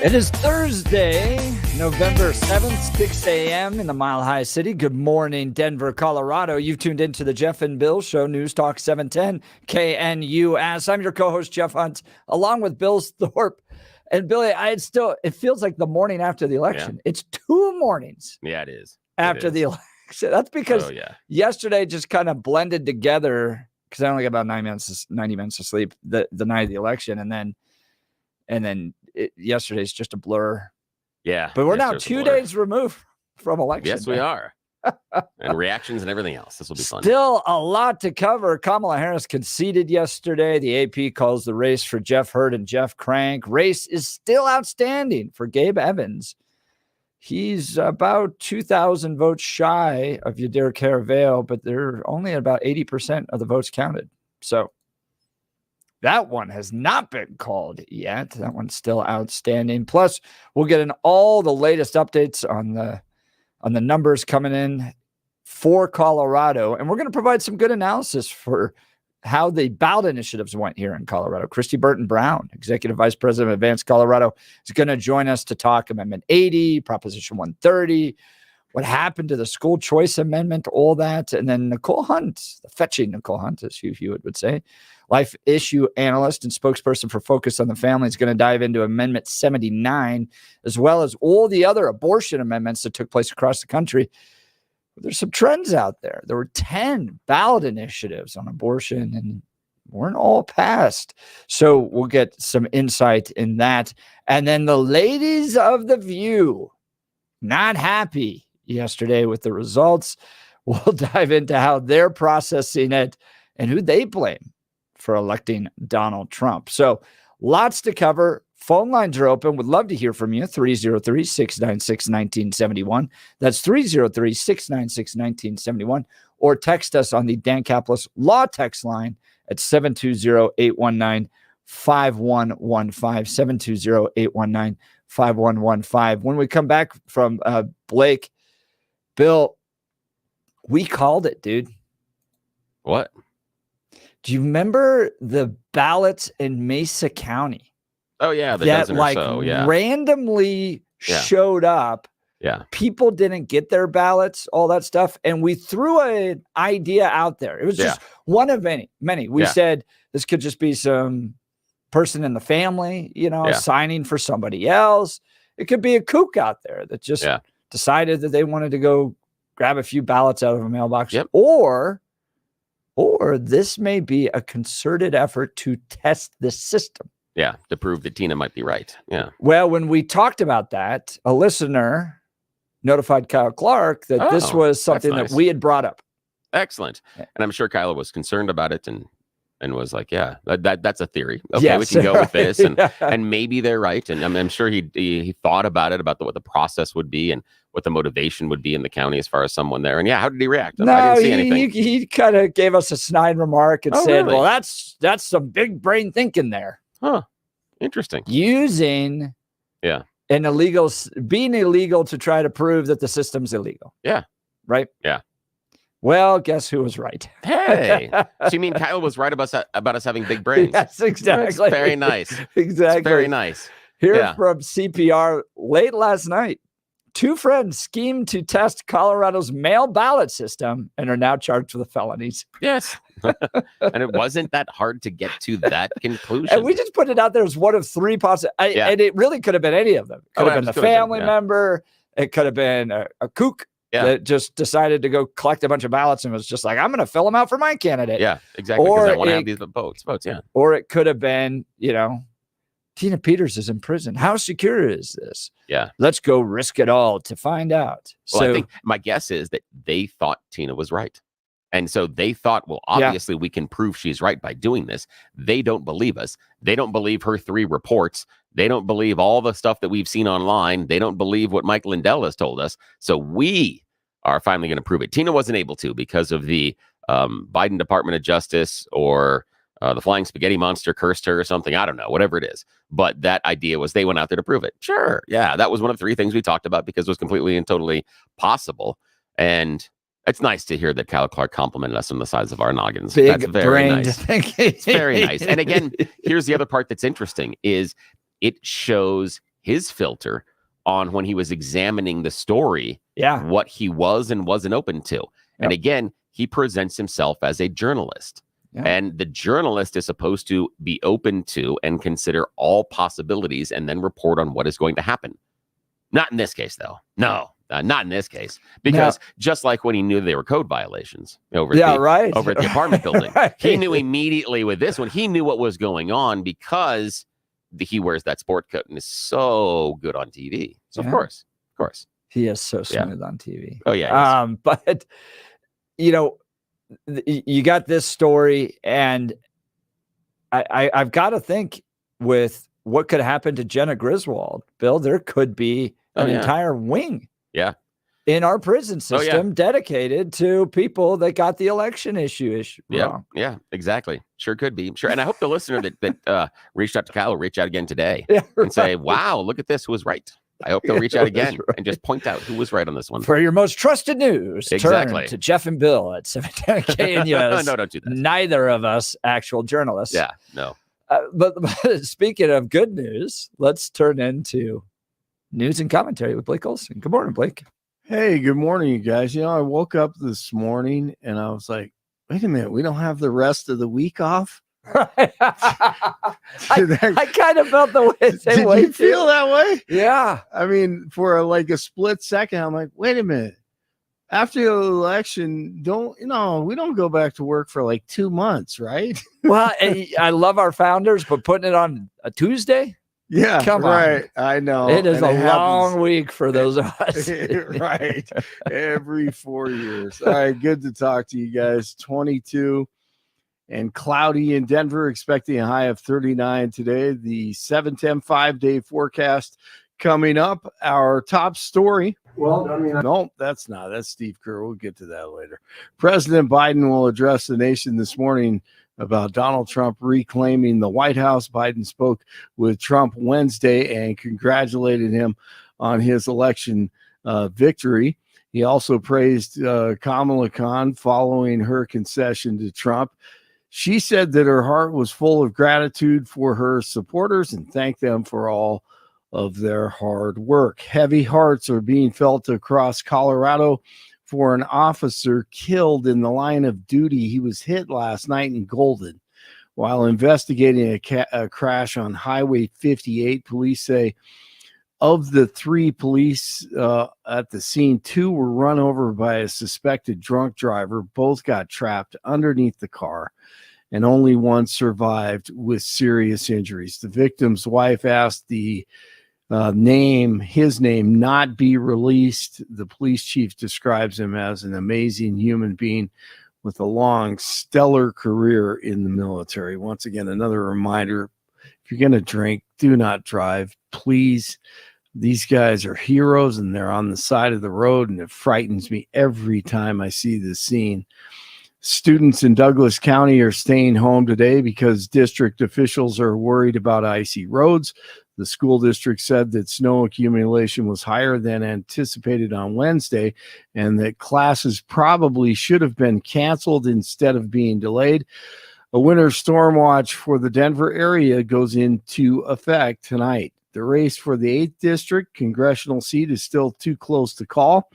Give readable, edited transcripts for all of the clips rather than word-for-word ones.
It is Thursday, November 7th, 6 a.m. in the Mile High City. Good morning, Denver, Colorado. You've tuned into the Jeff and Bill Show, News Talk 710 KNUS. I'm your co-host, Jeff Hunt, along with Bill Thorpe. And Billy, it feels like the morning after the election. Yeah. It's 2 mornings. Yeah, it is. After the election. That's because yesterday just kind of blended together because I only got about 90 minutes to sleep the night of the election. And then yesterday's just a blur. Yeah. But we're now 2 days removed from election. Yes, we are. And reactions and everything else. This will be fun. Still a lot to cover. Kamala Harris conceded yesterday. The AP calls the race for Jeff Hurd and Jeff Crank. Race is still outstanding for Gabe Evans. He's about 2,000 votes shy of Yadira Caraveo, but they're only about 80% of the votes counted. So that one has not been called yet. That one's still outstanding. Plus, we'll get in all the latest updates on the numbers coming in for Colorado. And we're going to provide some good analysis for how the ballot initiatives went here in Colorado. Christy Burton Brown, Executive Vice President of Advanced Colorado, is going to join us to talk Amendment 80, Proposition 130, what happened to the school choice amendment, all that. And then Nicole Hunt, the fetching Nicole Hunt, as Hugh Hewitt would say, life issue analyst and spokesperson for Focus on the Family, is going to dive into Amendment 79, as well as all the other abortion amendments that took place across the country. There's some trends out there. There were 10 ballot initiatives on abortion and weren't all passed. So we'll get some insight in that. And then the ladies of The View, not happy yesterday with the results. We'll dive into how they're processing it and who they blame for electing Donald Trump. So lots to cover. Phone lines are open. Would love to hear from you. 303-696-1971. That's 303-696-1971. Or text us on the Dan Caplis Law text line at 720-819-5115. 720-819-5115. When we come back from Blake, Bill, we called it, dude. What? Do you remember the ballots in Mesa County? Oh, yeah. That randomly showed up. Yeah. People didn't get their ballots, all that stuff. And we threw an idea out there. It was just one of many. We said this could just be some person in the family, signing for somebody else. It could be a kook out there that just decided that they wanted to go grab a few ballots out of a mailbox. Yep. Or this may be a concerted effort to test the system. Yeah, to prove that Tina might be right. Yeah. Well, when we talked about that, a listener notified Kyle Clark that this was something that we had brought up. Excellent. And I'm sure Kyle was concerned about it and was like, that's a theory. Okay, we can go with this. And maybe they're right. And I'm sure he thought about it, about what the process would be and what the motivation would be in the county as far as someone there. And how did he react? I didn't see anything. He kind of gave us a snide remark and said, really? Well, that's some big brain thinking there. Huh. Interesting. Using being illegal to try to prove that the system's illegal. Yeah. Right? Yeah. Well, guess who was right? Hey. So you mean Kyle was right about us having big brains? Yes, exactly. That's very nice. Exactly. It's very nice. Here from CPR late last night. 2 friends schemed to test Colorado's mail ballot system and are now charged with felonies. Yes. And it wasn't that hard to get to that conclusion. And we just put it out there as one of 3 possible. And it really could have been any of them. It could have been the family member. It could have been a kook that just decided to go collect a bunch of ballots and was just like, I'm going to fill them out for my candidate. Yeah, exactly. Because I want to have these votes. Yeah. Or it could have been, Tina Peters is in prison. How secure is this? Yeah. Let's go risk it all to find out. Well, I think my guess is that they thought Tina was right. And so they thought, well, obviously we can prove she's right by doing this. They don't believe us. They don't believe her 3 reports. They don't believe all the stuff that we've seen online. They don't believe what Mike Lindell has told us. So we are finally going to prove it. Tina wasn't able to because of the Biden Department of Justice or the flying spaghetti monster cursed her or something. I don't know, whatever it is. But that idea was they went out there to prove it. Sure. Yeah. That was one of 3 things we talked about because it was completely and totally possible. And it's nice to hear that Kyle Clark complimented us on the size of our noggins. That's very nice. It's very nice. And again, here's the other part that's interesting is it shows his filter on when he was examining the story, Yeah. what he was and wasn't open to. And again, he presents himself as a journalist. Yeah. And the journalist is supposed to be open to and consider all possibilities and then report on what is going to happen. Not in this case, though. No, not in this case. Because just like when he knew they were code violations over at the apartment building, he knew immediately with this one, he knew what was going on because he wears that sport coat and is so good on TV. So, of course. He is so smooth on TV. Oh, yeah. But, you know, you got this story, and I've got to think with what could happen to Jenna Griswold, Bill, there could be an entire wing in our prison system dedicated to people that got the election issue wrong. Yeah, exactly. Sure could be. Sure. And I hope the listener that reached out to Kyle will reach out again today and say, wow, look at this, who was right. I hope they'll reach out again and just point out who was right on this one. For your most trusted news, turn to Jeff and Bill at 710 KNUS. No, don't do that. Neither of us actual journalists. Yeah, no. But speaking of good news, let's turn into news and commentary with Blake Olson. Good morning, Blake. Hey, good morning, you guys. You know, I woke up this morning and I was like, wait a minute, we don't have the rest of the week off? I kind of felt the same way. Did you feel that way? Yeah. I mean, for a split second, I'm like, wait a minute. After the election, we don't go back to work for like 2 months, right? Well, I love our founders, but putting it on a Tuesday? Yeah, come on. I know. It is a long week for those of us. Right. Every 4 years. All right. Good to talk to you guys. 22 and cloudy in Denver, expecting a high of 39 today. The 7-10 5-day forecast coming up. Our top story. Well, no, that's Steve Kerr. We'll get to that later. President Biden will address the nation this morning about Donald Trump reclaiming the White House. Biden spoke with Trump Wednesday and congratulated him on his election victory. He also praised Kamala Khan following her concession to Trump. She said that her heart was full of gratitude for her supporters and thanked them for all of their hard work. Heavy hearts are being felt across Colorado for an officer killed in the line of duty. He was hit last night in Golden while investigating a crash on Highway 58. Police say of the 3 police at the scene, 2 were run over by a suspected drunk driver. Both got trapped underneath the car, and only one survived with serious injuries. The victim's wife asked his name not be released. The police chief describes him as an amazing human being with a long, stellar career in the military. Once again, another reminder, if you're going to drink, do not drive, please. These guys are heroes and they're on the side of the road, and it frightens me every time I see this scene. Students in Douglas County are staying home today because district officials are worried about icy roads. The school district said that snow accumulation was higher than anticipated on Wednesday and that classes probably should have been canceled instead of being delayed. A winter storm watch for the Denver area goes into effect tonight. The race for the 8th district congressional seat is still too close to call,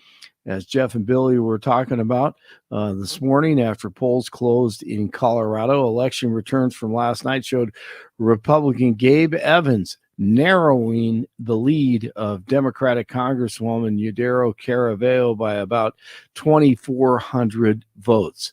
as Jeff and Billy were talking about this morning after polls closed in Colorado. Election returns from last night showed Republican Gabe Evans narrowing the lead of Democratic Congresswoman Yadiro Caraveo by about 2,400 votes.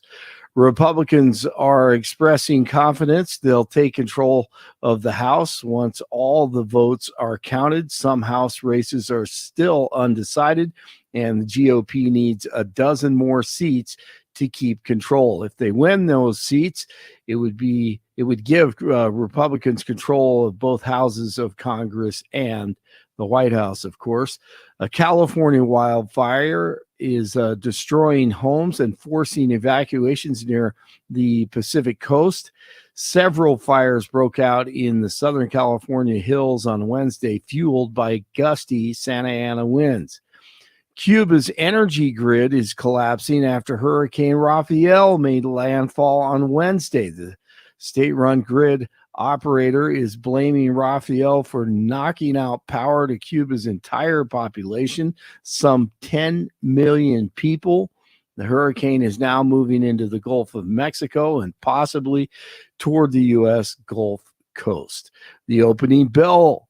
Republicans are expressing confidence they'll take control of the House once all the votes are counted. Some House races are still undecided, and the GOP needs a dozen more seats to keep control. If they win those seats, it would give Republicans control of both houses of Congress and the White House, of course. A California wildfire is destroying homes and forcing evacuations near the Pacific coast. Several fires broke out in the Southern California hills on Wednesday, fueled by gusty Santa Ana winds. Cuba's energy grid is collapsing after Hurricane Rafael made landfall on Wednesday. The state-run grid operator is blaming Rafael for knocking out power to Cuba's entire population, some 10 million people. The hurricane is now moving into the Gulf of Mexico and possibly toward the U.S. Gulf Coast. The opening bell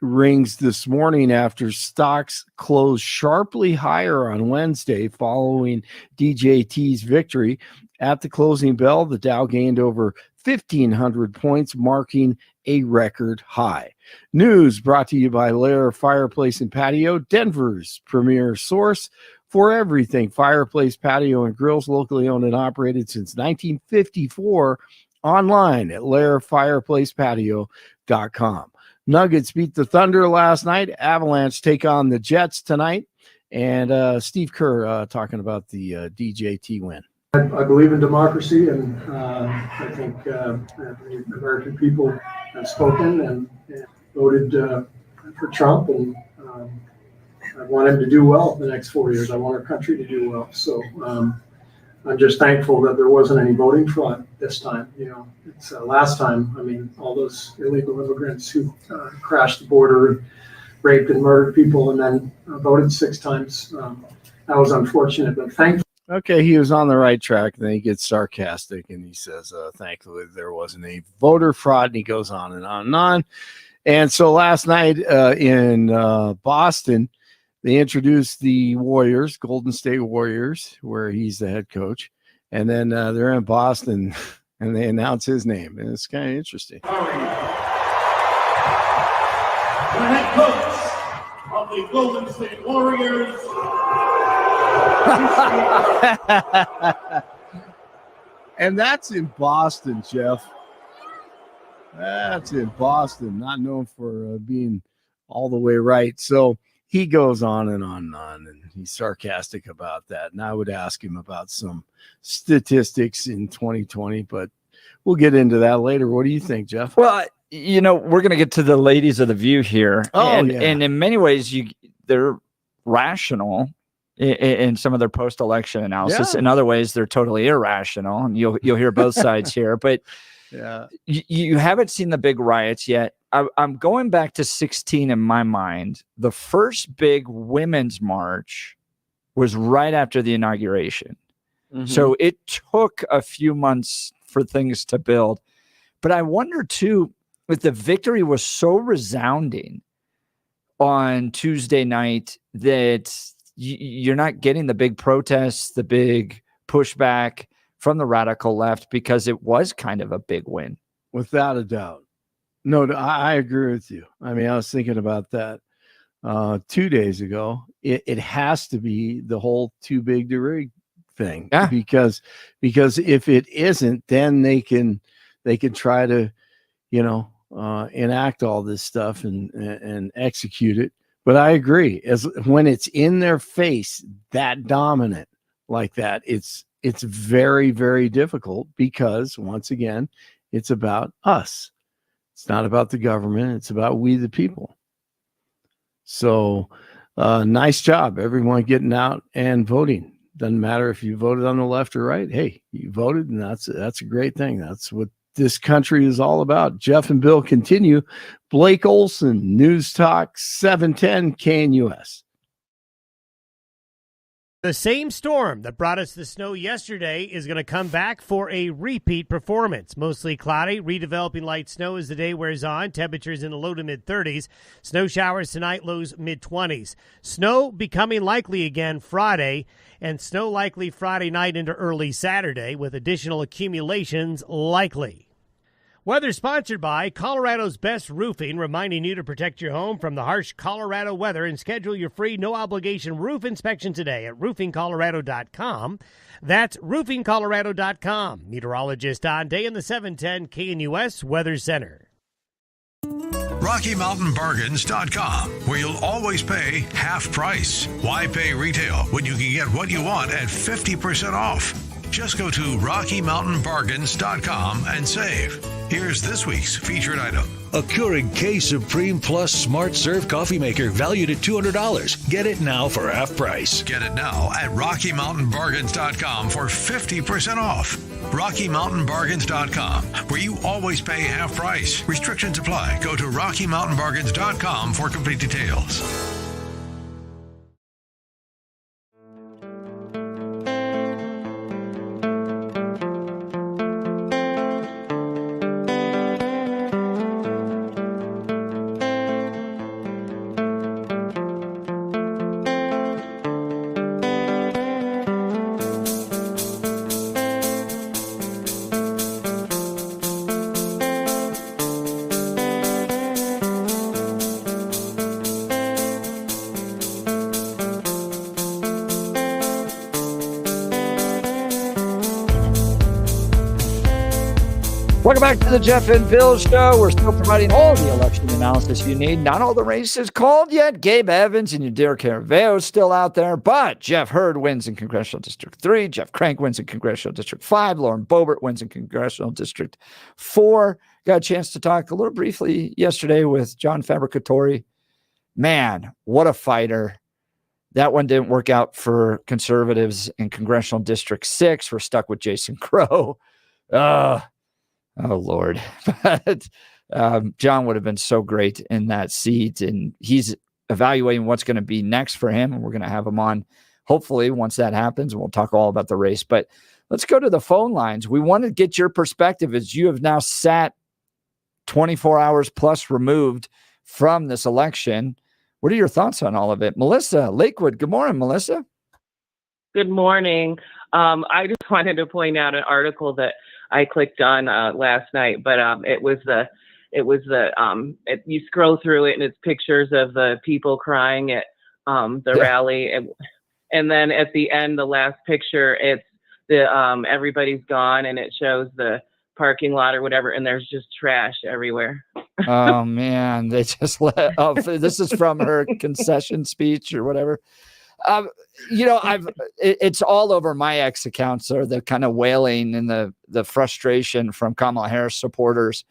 rings this morning after stocks closed sharply higher on Wednesday following DJT's victory. At the closing bell, the Dow gained over 1,500 points, marking a record high. News brought to you by Lair Fireplace and Patio, Denver's premier source for everything fireplace, patio, and grills, locally owned and operated since 1954, online at lairfireplacepatio.com. Nuggets beat the Thunder last night. Avalanche take on the Jets tonight. And Steve Kerr talking about the DJT win. I believe in democracy, and I think the American people have spoken and voted for Trump, and I want him to do well the next 4 years. I want our country to do well. So I'm just thankful that there wasn't any voting fraud this time. You know, it's last time, I mean, all those illegal immigrants who crashed the border and raped and murdered people and then voted 6 times. That was unfortunate, but thankfully. Okay, he was on the right track. Then he gets sarcastic and he says, thankfully there wasn't any voter fraud. And he goes on and on and on. And so last night in Boston, they introduced the Warriors, Golden State Warriors, where he's the head coach. And then they're in Boston and they announce his name. And it's kind of interesting. The head coach of the Golden State Warriors. And that's in Boston, Jeff. That's in Boston, not known for being all the way right. So he goes on and on and on, and he's sarcastic about that. And I would ask him about some statistics in 2020, but we'll get into that later. What do you think, Jeff? Well, you know, we're going to get to the ladies of the view here. And in many ways, they're rational in some of their post-election analysis. Yeah. In other ways, they're totally irrational, and you'll hear both sides here. But yeah, you haven't seen the big riots yet. I'm going back to 16 in my mind. The first big women's march was right after the inauguration. Mm-hmm. So it took a few months for things to build. But I wonder, too, if the victory was so resounding on Tuesday night that you're not getting the big protests, the big pushback from the radical left, because it was kind of a big win. Without a doubt. No, I agree with you. I mean, I was thinking about that 2 days ago. It has to be the whole too big to rig thing. Yeah. Because if it isn't, then they can try to, enact all this stuff and execute it. But I agree, as when it's in their face, that dominant like that, it's very, very difficult, because once again, it's about us. It's not about the government. It's about we, the people. So nice job, everyone getting out and voting. Doesn't matter if you voted on the left or right. Hey, you voted, and that's a great thing. That's what this country is all about. Jeff and Bill continue. Blake Olson, News Talk 710 KNUS. The same storm that brought us the snow yesterday is going to come back for a repeat performance. Mostly cloudy, redeveloping light snow as the day wears on. Temperatures in the low to mid-30s. Snow showers tonight, lows mid-20s. Snow becoming likely again Friday, and snow likely Friday night into early Saturday, with additional accumulations likely. Weather sponsored by Colorado's Best Roofing, reminding you to protect your home from the harsh Colorado weather and schedule your free no-obligation roof inspection today at roofingcolorado.com. That's roofingcolorado.com. Meteorologist Don Day in the 710 KNUS Weather Center. RockyMountainBargains.com, where you'll always pay half price. Why pay retail when you can get what you want at 50% off? Just go to RockyMountainBargains.com and save. Here's this week's featured item. A Keurig K Supreme Plus Smart Serve coffee maker valued at $200. Get it now for half price. Get it now at RockyMountainBargains.com for 50% off. RockyMountainBargains.com, where you always pay half price. Restrictions apply. Go to RockyMountainBargains.com for complete details. Welcome back to the Jeff and Bill Show. We're still providing all the election analysis you need. Not all the races called yet. Gabe Evans and your dear Caraveo is still out there, but Jeff Hurd wins in Congressional District 3. Jeff Crank wins in Congressional District 5. Lauren Boebert wins in Congressional District 4. Got a chance to talk a little briefly yesterday with John Fabricatori. Man, what a fighter. That one didn't work out for conservatives in Congressional District 6. We're stuck with Jason Crow. Oh, Lord. But John would have been so great in that seat, and he's evaluating what's going to be next for him, and we're going to have him on, hopefully, once that happens, and we'll talk all about the race. But let's go to the phone lines. We want to get your perspective as you have now sat 24 hours plus removed from this election. What are your thoughts on all of it? Melissa, Lakewood, good morning, Melissa. Good morning. I just wanted to point out an article that I clicked on last night, but you scroll through it and it's pictures of the people crying at the rally, and then at the end, the last picture, it's the everybody's gone, and it shows the parking lot or whatever, and there's just trash everywhere. Oh man, they just let. Oh, this is from her concession speech or whatever. It's all over my X accounts, or the kind of wailing and the frustration from Kamala Harris supporters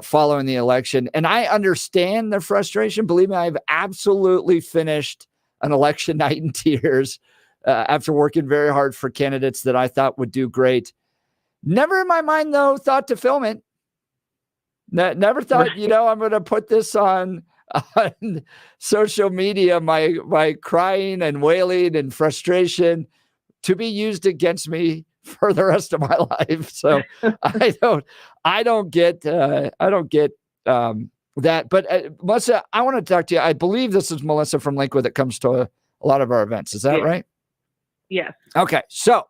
following the election. And I understand the frustration. Believe me, I've absolutely finished an election night in tears after working very hard for candidates that I thought would do great. Never in my mind, though, thought to film it. Never thought, I'm going to put this on social media, my crying and wailing and frustration to be used against me for the rest of my life. So I don't get that. But Melissa, I want to talk to you. I believe this is Melissa from Lakewood that comes to a lot of our events. Is that right? Yes. Okay. So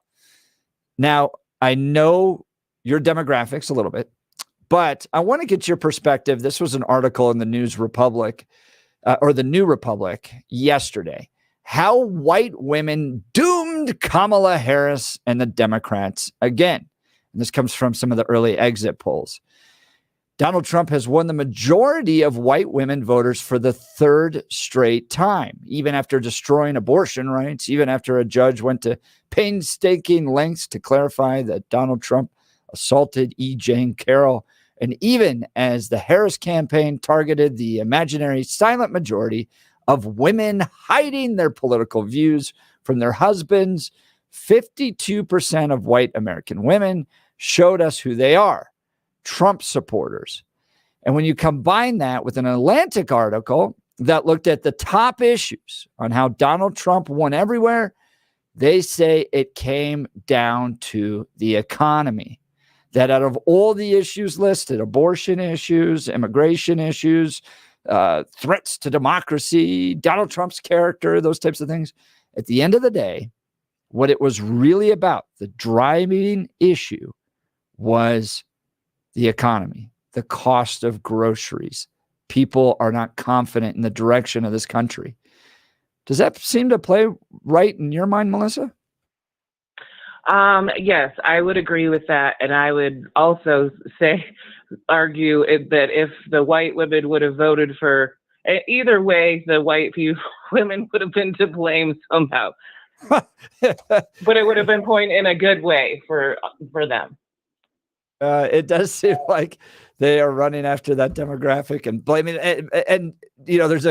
now I know your demographics a little bit, but I want to get your perspective. This was an article in the News Republic or the New Republic yesterday. How white women doomed Kamala Harris and the Democrats again. And this comes from some of the early exit polls. Donald Trump has won the majority of white women voters for the third straight time, even after destroying abortion rights, even after a judge went to painstaking lengths to clarify that Donald Trump assaulted E. Jane Carroll, and even as the Harris campaign targeted the imaginary silent majority of women hiding their political views from their husbands, 52% of white American women showed us who they are: Trump supporters. And when you combine that with an Atlantic article that looked at the top issues on how Donald Trump won everywhere, they say it came down to the economy. That out of all the issues listed, abortion issues, immigration issues, threats to democracy, Donald Trump's character, those types of things, at the end of the day, what it was really about, the driving issue, was the economy, the cost of groceries. People are not confident in the direction of this country. Does that seem to play right in your mind, Melissa? Yes, I would agree with that. And I would also argue that if the white women would have voted for either way, the white women would have been to blame somehow. But it would have been pointed in a good way for them. It does seem like they are running after that demographic and blaming. And there's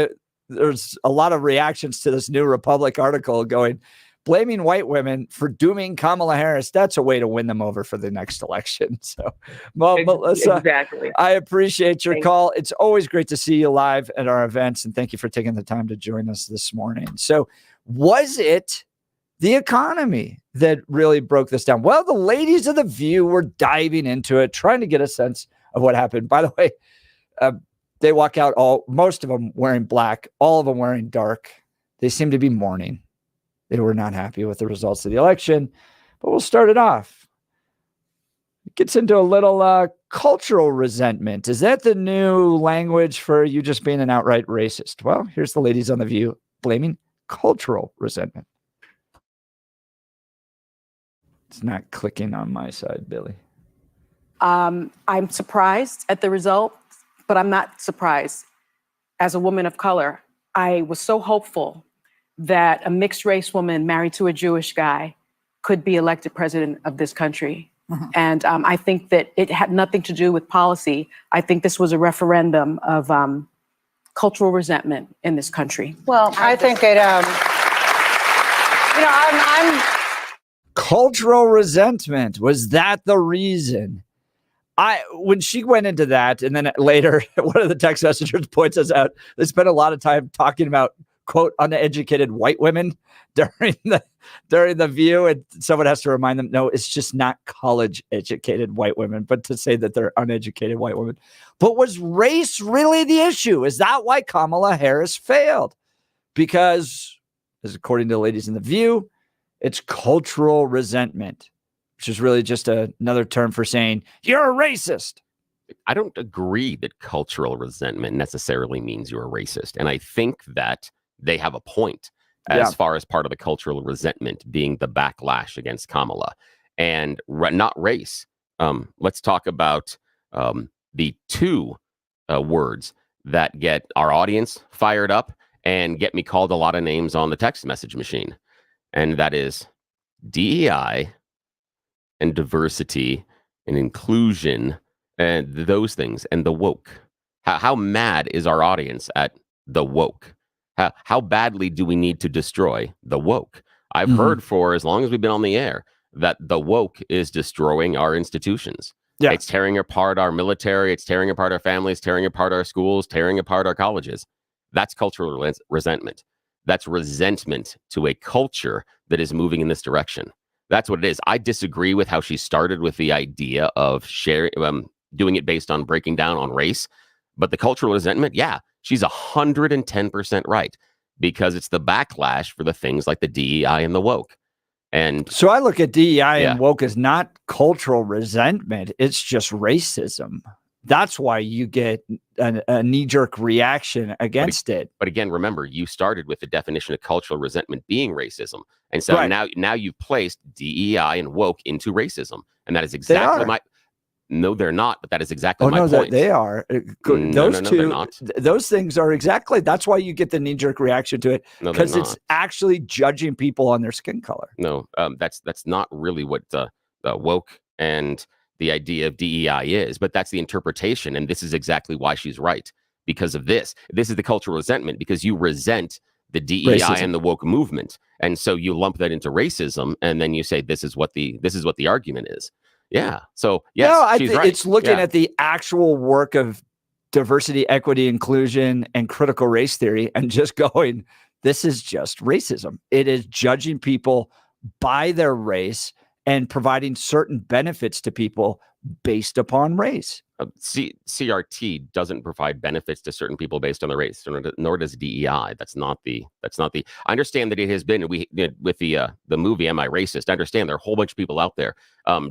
a lot of reactions to this New Republic article going, blaming white women for dooming Kamala Harris, that's a way to win them over for the next election. So, Melissa, Exactly. I appreciate your call. It's always great to see you live at our events, and thank you for taking the time to join us this morning. So, was it the economy that really broke this down? Well, the ladies of The View were diving into it, trying to get a sense of what happened. By the way, they walk out most of them wearing black, all of them wearing dark. They seem to be mourning. They were not happy with the results of the election, but we'll start it off. It gets into a little cultural resentment. Is that the new language for you just being an outright racist? Well, here's the ladies on The View blaming cultural resentment. It's not clicking on my side, Billy. I'm surprised at the result, but I'm not surprised. As a woman of color, I was so hopeful that a mixed race woman married to a Jewish guy could be elected president of this country. Mm-hmm. And I think that it had nothing to do with policy. I think this was a referendum of cultural resentment in this country. Well, I think it, I'm cultural resentment. Was that the reason? When she went into that, and then later, one of the text messengers points us out, they spent a lot of time talking about, quote, uneducated white women during the View, and someone has to remind them, no, it's just not college educated white women, but to say that they're uneducated white women. But was race really the issue? Is that why Kamala Harris failed? Because, as according to the ladies in The View, it's cultural resentment, which is really just another term for saying you're a racist. I don't agree that cultural resentment necessarily means you're a racist. And I think that they have a point as far as part of the cultural resentment being the backlash against Kamala and not race. Let's talk about the two words that get our audience fired up and get me called a lot of names on the text message machine. And that is DEI and diversity and inclusion and those things and the woke. How mad is our audience at the woke? How badly do we need to destroy the woke? I've heard for as long as we've been on the air that the woke is destroying our institutions. Yeah. It's tearing apart our military. It's tearing apart our families, tearing apart our schools, tearing apart our colleges. That's cultural resentment. That's resentment to a culture that is moving in this direction. That's what it is. I disagree with how she started with the idea of doing it based on breaking down on race. But the cultural resentment, yeah, she's 110% right, because it's the backlash for the things like the DEI and the woke. And so I look at DEI and woke as not cultural resentment. It's just racism. That's why you get a knee-jerk reaction against it. But again, remember, you started with the definition of cultural resentment being racism. And so now you've placed DEI and woke into racism. And that is exactly my... No, they're not, but that is exactly my point. They are. Those two, those things are exactly, that's why you get the knee-jerk reaction to it, because it's actually judging people on their skin color. No, that's not really what woke and the idea of DEI is, but that's the interpretation, and this is exactly why she's right. Because of this is the cultural resentment, because you resent the DEI and the woke movement, and so you lump that into racism, and then you say this is what the argument is. Yeah. So yes, she's right. It's looking at the actual work of diversity, equity, inclusion, and critical race theory, and just going, this is just racism. It is judging people by their race and providing certain benefits to people based upon race. CRT doesn't provide benefits to certain people based on the race, nor does DEI. That's not the. I understand that it has been with the movie Am I Racist? I understand there are a whole bunch of people out there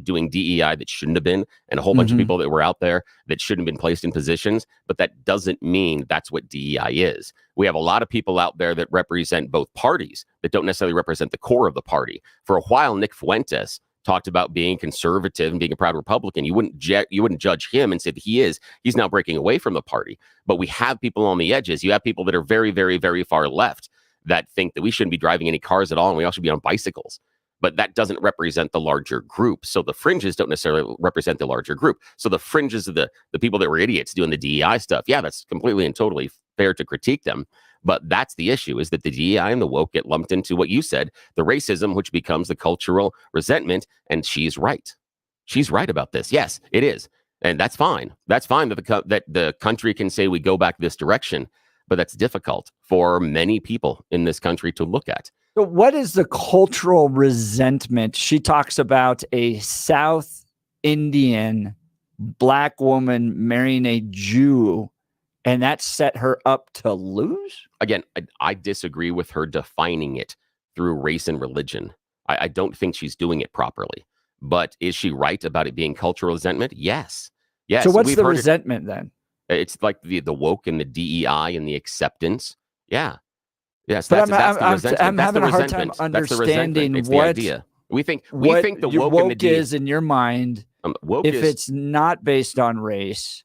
doing DEI that shouldn't have been, and a whole bunch of people that were out there that shouldn't have been placed in positions. But that doesn't mean that's what DEI is. We have a lot of people out there that represent both parties that don't necessarily represent the core of the party. For a while, Nick Fuentes talked about being conservative and being a proud Republican. You wouldn't judge him and say that he's now breaking away from the party. But we have people on the edges. You have people that are very, very, very far left that think that we shouldn't be driving any cars at all, and we all should be on bicycles. but that doesn't represent the larger group. So the fringes don't necessarily represent the larger group. So the fringes of the people that were idiots doing the DEI stuff, yeah, that's completely and totally fair to critique them. But that's the issue, is that the DEI and the woke get lumped into what you said, the racism, which becomes the cultural resentment. And she's right. She's right about this. Yes, it is. And that's fine. That's fine that the country can say we go back this direction. But that's difficult for many people in this country to look at. So what is the cultural resentment? She talks about a South Indian black woman marrying a Jew, and that set her up to lose? Again, I disagree with her defining it through race and religion. I don't think she's doing it properly. But is she right about it being cultural resentment? Yes. Yes. So what's the resentment then? It's like the woke and the DEI and the acceptance. Yeah. Yes. But That's the resentment. I'm having a hard time understanding it's what the idea. We think the woke and the DEI is in your mind. Woke if is, it's not based on race.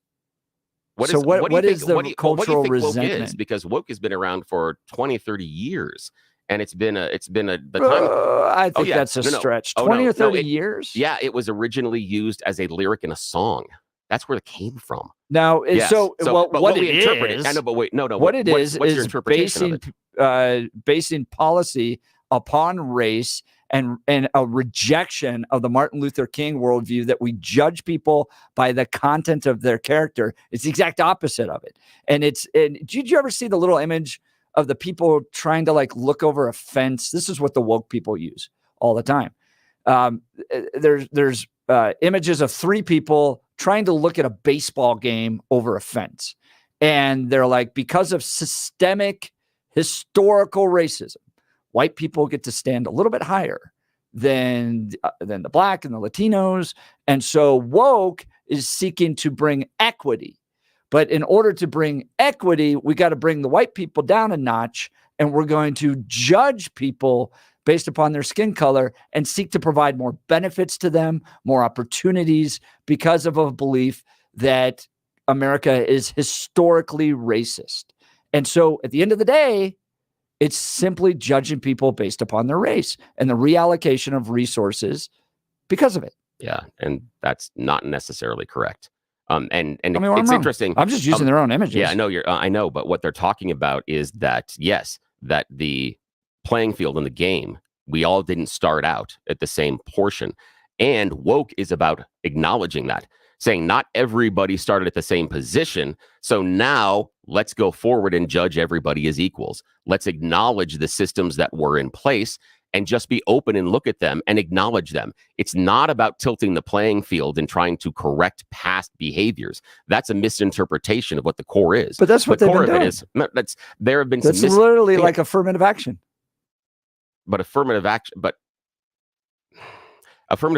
What so is, what do you is think, the cultural woke resentment? is? Because woke has been around for 20, 30 years. And it's been the time. I think that's a stretch. 20 or 30 years? Yeah, it was originally used as a lyric in a song. That's where it came from. Now, yes. what it is, I know, but wait, no. What it is what's your interpretation of it? Basing policy upon race and a rejection of the Martin Luther King worldview that we judge people by the content of their character. It's the exact opposite of it. And did you ever see the little image of the people trying to like look over a fence? This is what the woke people use all the time. There's images of three people trying to look at a baseball game over a fence. And they're like, because of systemic historical racism, white people get to stand a little bit higher than the black and the Latinos. And so woke is seeking to bring equity. But in order to bring equity, we got to bring the white people down a notch, and we're going to judge people based upon their skin color and seek to provide more benefits to them, more opportunities, because of a belief that America is historically racist. And so at the end of the day, it's simply judging people based upon their race and the reallocation of resources because of it. Yeah, and that's not necessarily correct. And it's interesting. I'm just using their own images. Yeah, I know I know, but what they're talking about is that yes, that the playing field in the game, we all didn't start out at the same portion, and woke is about acknowledging that, saying not everybody started at the same position. So now let's go forward and judge everybody as equals. Let's acknowledge the systems that were in place and just be open and look at them and acknowledge them. It's not about tilting the playing field and trying to correct past behaviors. That's a misinterpretation of what the core is. But that's what they've been doing. There have been that's literally like affirmative action. But affirmative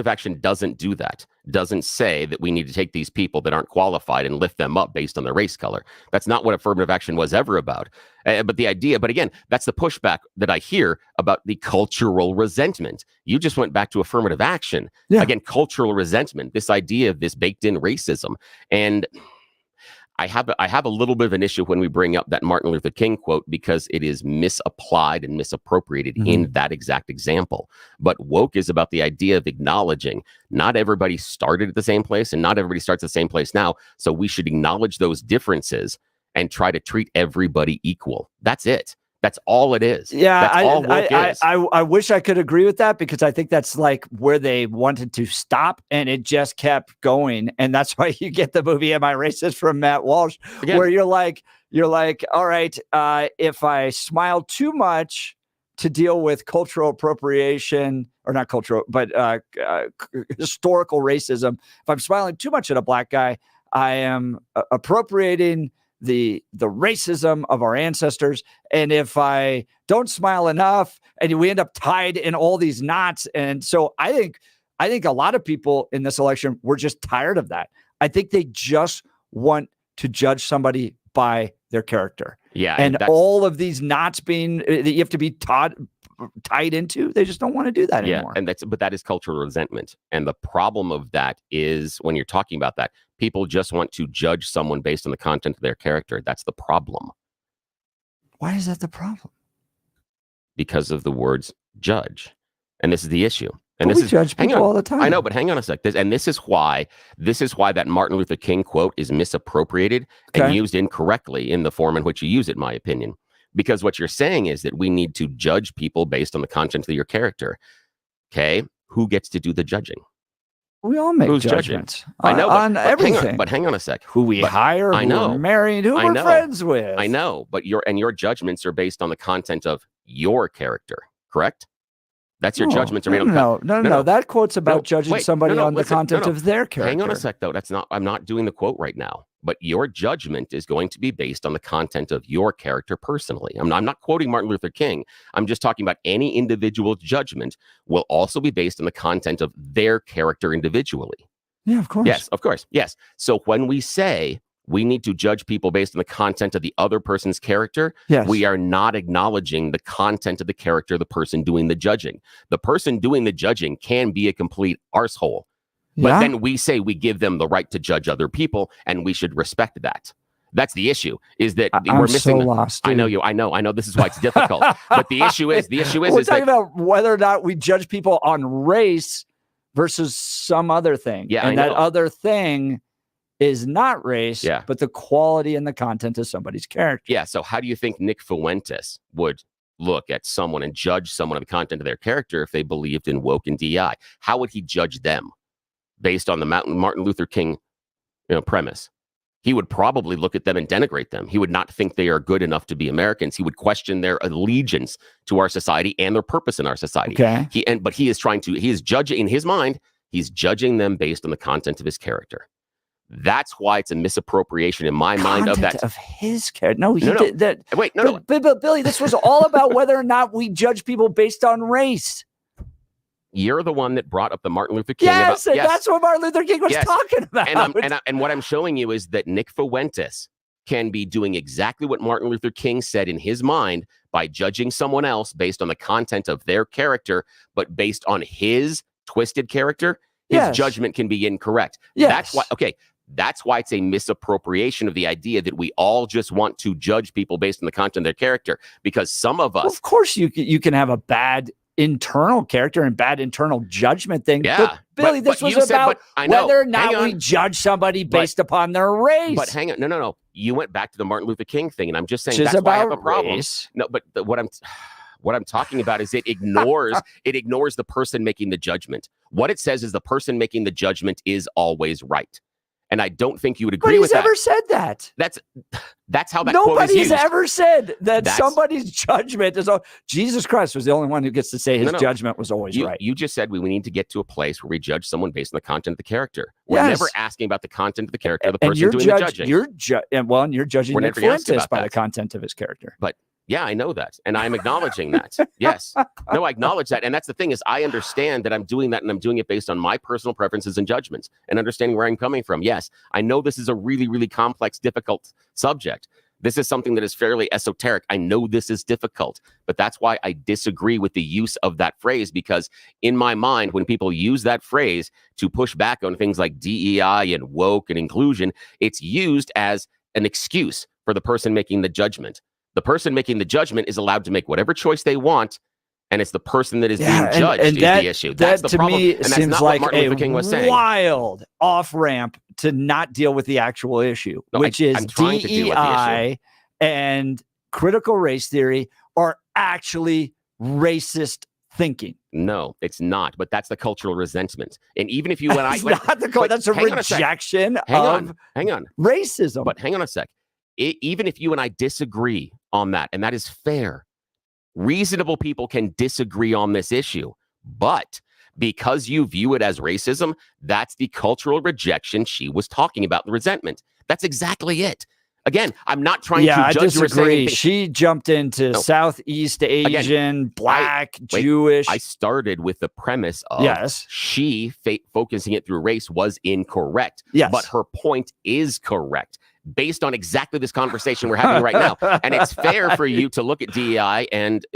action doesn't do that. Doesn't say that we need to take these people that aren't qualified and lift them up based on their race color. That's not what affirmative action was ever about. But again, that's the pushback that I hear about the cultural resentment. You just went back to affirmative action. Yeah. Again, cultural resentment, this idea of this baked in racism. And I have a little bit of an issue when we bring up that Martin Luther King quote, because it is misapplied and misappropriated in that exact example. But woke is about the idea of acknowledging not everybody started at the same place and not everybody starts at the same place now. So we should acknowledge those differences and try to treat everybody equal. That's it. That's all it is. Yeah, that's all woke is. I wish I could agree with that, because I think that's like where they wanted to stop, and it just kept going. And that's why you get the movie Am I Racist from Matt Walsh, where you're like, all right, if I smile too much to deal with cultural appropriation, or not cultural, but historical racism, if I'm smiling too much at a black guy, I am appropriating the racism of our ancestors. And if I don't smile enough, and we end up tied in all these knots. And so I think a lot of people in this election were just tired of that. I think they just want to judge somebody by their character. Yeah. And all of these knots that you have to be tied into, they just don't want to do that anymore. And that is cultural resentment. And the problem of that is, when you're talking about that, people just want to judge someone based on the content of their character. That's the problem. Why is that the problem? Because of the words judge. And this is the issue. And we judge people all the time. I know, but hang on a sec. This is why that Martin Luther King quote is misappropriated and used incorrectly in the form in which you use it, in my opinion. Because what you're saying is that we need to judge people based on the content of your character. Okay? Who gets to do the judging? We all make judgments. I know, on everything. But hang on a sec. Who we hire, who we're married, who we're friends with. I know, but your judgments are based on the content of your character, correct? That's your judgments are made on. No. That quote's about judging somebody on the content of their character. Hang on a sec, though. I'm not doing the quote right now. But your judgment is going to be based on the content of your character personally. I'm not quoting Martin Luther King. I'm just talking about any individual judgment will also be based on the content of their character individually. Yeah, of course. Yes, of course. Yes. So when we say we need to judge people based on the content of the other person's character, we are not acknowledging the content of the character of the person doing the judging. The person doing the judging can be a complete arsehole. But then we say we give them the right to judge other people, and we should respect that. That's the issue. Is that we're missing? So lost, dude. I know. This is why it's difficult. But the issue is we're talking about whether or not we judge people on race versus some other thing. Yeah, and that other thing is not race, but the quality and the content of somebody's character. Yeah. So how do you think Nick Fuentes would look at someone and judge someone on the content of their character if they believed in woke and DEI? How would he judge them? Based on the Martin Luther King, premise, he would probably look at them and denigrate them. He would not think they are good enough to be Americans. He would question their allegiance to our society and their purpose in our society. Okay. But he is judging in his mind. He's judging them based on the content of his character. That's why it's a misappropriation in my mind of that. Of his character. No, did that. Wait, no. But Billy, this was all about whether or not we judge people based on race. You're the one that brought up the Martin Luther King. Yes, that's what Martin Luther King was talking about. And what I'm showing you is that Nick Fuentes can be doing exactly what Martin Luther King said in his mind by judging someone else based on the content of their character, but based on his twisted character, his judgment can be incorrect. Yes. That's why it's a misappropriation of the idea that we all just want to judge people based on the content of their character, because some of us... Well, of course, you can have a bad internal character and bad internal judgment thing. Yeah. But Billy, this was about whether or not we judge somebody based upon their race. But hang on. No. You went back to the Martin Luther King thing, and I'm just saying that's why I have a problem. Race. No, but what I'm talking about is it ignores the person making the judgment. What it says is the person making the judgment is always right. And I don't think you would agree with that. Nobody's ever said that. That's how that quote is used. Nobody's ever said that somebody's judgment is. Jesus Christ was the only one who gets to say his judgment was always right. You just said we need to get to a place where we judge someone based on the content of the character. We're never asking about the content of the character of the person doing the judging. You're judging Nick Fuentes by the content of his character. But yeah, I know that. And I'm acknowledging that. Yes. No, I acknowledge that. And that's the thing is I understand that I'm doing that, and I'm doing it based on my personal preferences and judgments and understanding where I'm coming from. Yes, I know this is a really, really complex, difficult subject. This is something that is fairly esoteric. I know this is difficult, but that's why I disagree with the use of that phrase, because in my mind, when people use that phrase to push back on things like DEI and woke and inclusion, it's used as an excuse for the person making the judgment. The person making the judgment is allowed to make whatever choice they want, and it's the person that is being judged is the issue. That's the problem. Me and that's seems not like what Martin Luther King was saying. Wild off-ramp to not deal with the actual issue, which is DEI and critical race theory are actually racist thinking. No, it's not. But that's the cultural resentment. And even if you and I... That's a rejection of racism. But hang on a sec. Even if you and I disagree on that, and that is fair, reasonable people can disagree on this issue. But because you view it as racism, that's the cultural rejection she was talking about, the resentment. That's exactly it. Again, I'm not trying to judge. I disagree. She jumped into Southeast Asian, Black, Jewish. I started with the premise of she focusing it through race was incorrect. Yes. But her point is correct, based on exactly this conversation we're having right now. And it's fair for you to look at DEI and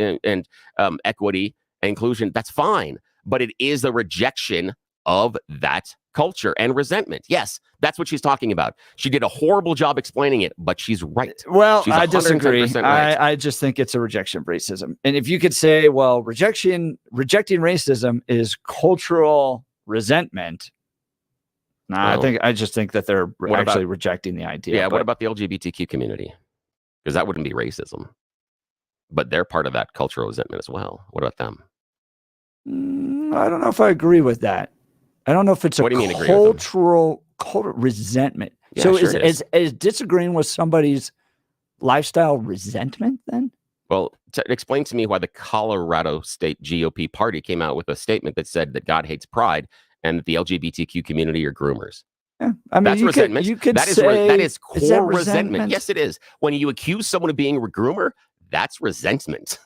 equity and inclusion. That's fine. But it is a rejection of that culture and resentment. Yes, that's what she's talking about. She did a horrible job explaining it, but she's right. Well, She's I disagree. 110% right. I just think it's a rejection of racism. And if you could say, well, rejecting racism is cultural resentment. I just think that they're actually rejecting the idea. Yeah, what about the LGBTQ community? Because that wouldn't be racism. But they're part of that cultural resentment as well. What about them? I don't know if I agree with that. I don't know if it's a cultural resentment. Yeah, so sure is disagreeing with somebody's lifestyle resentment then? Well, explain to me why the Colorado State GOP party came out with a statement that said that God hates pride and that the LGBTQ community are groomers. Yeah, I mean, that's resentment. You could that is core resentment. Yes, it is. When you accuse someone of being a groomer, that's resentment.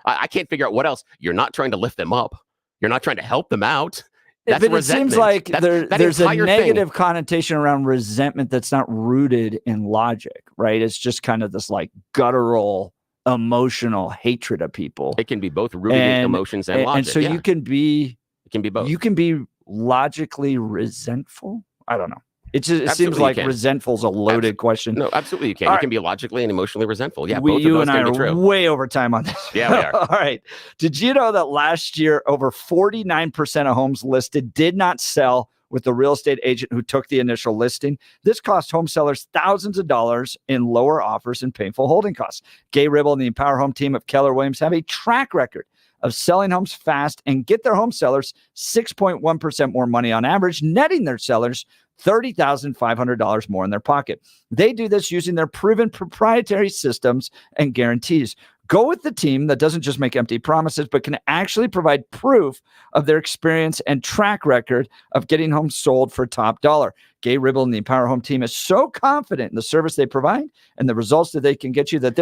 I can't figure out what else. You're not trying to lift them up. You're not trying to help them out. That's but resentment. It seems like there's a negative thing. connotation around resentment that's not rooted in logic, right? It's just kind of this like guttural, emotional hatred of people. It can be both rooted in emotions and logic. And so it can be both. You can be logically resentful. I don't know. It seems like resentful is a loaded question. No, absolutely you can. You can be logically and emotionally resentful. Yeah, both you of those and I can be are way over time on this. Yeah, we are. All right. Did you know that last year over 49% of homes listed did not sell with the real estate agent who took the initial listing? This cost home sellers thousands of dollars in lower offers and painful holding costs. Gay Ribble and the Empower Home team of Keller Williams have a track record of selling homes fast and get their home sellers 6.1% more money on average, netting their sellers $30,500 more in their pocket. They do this using their proven proprietary systems and guarantees. Go with the team that doesn't just make empty promises, but can actually provide proof of their experience and track record of getting homes sold for top dollar. Gay Ribble and the Empower Home team is so confident in the service they provide and the results that they can get you that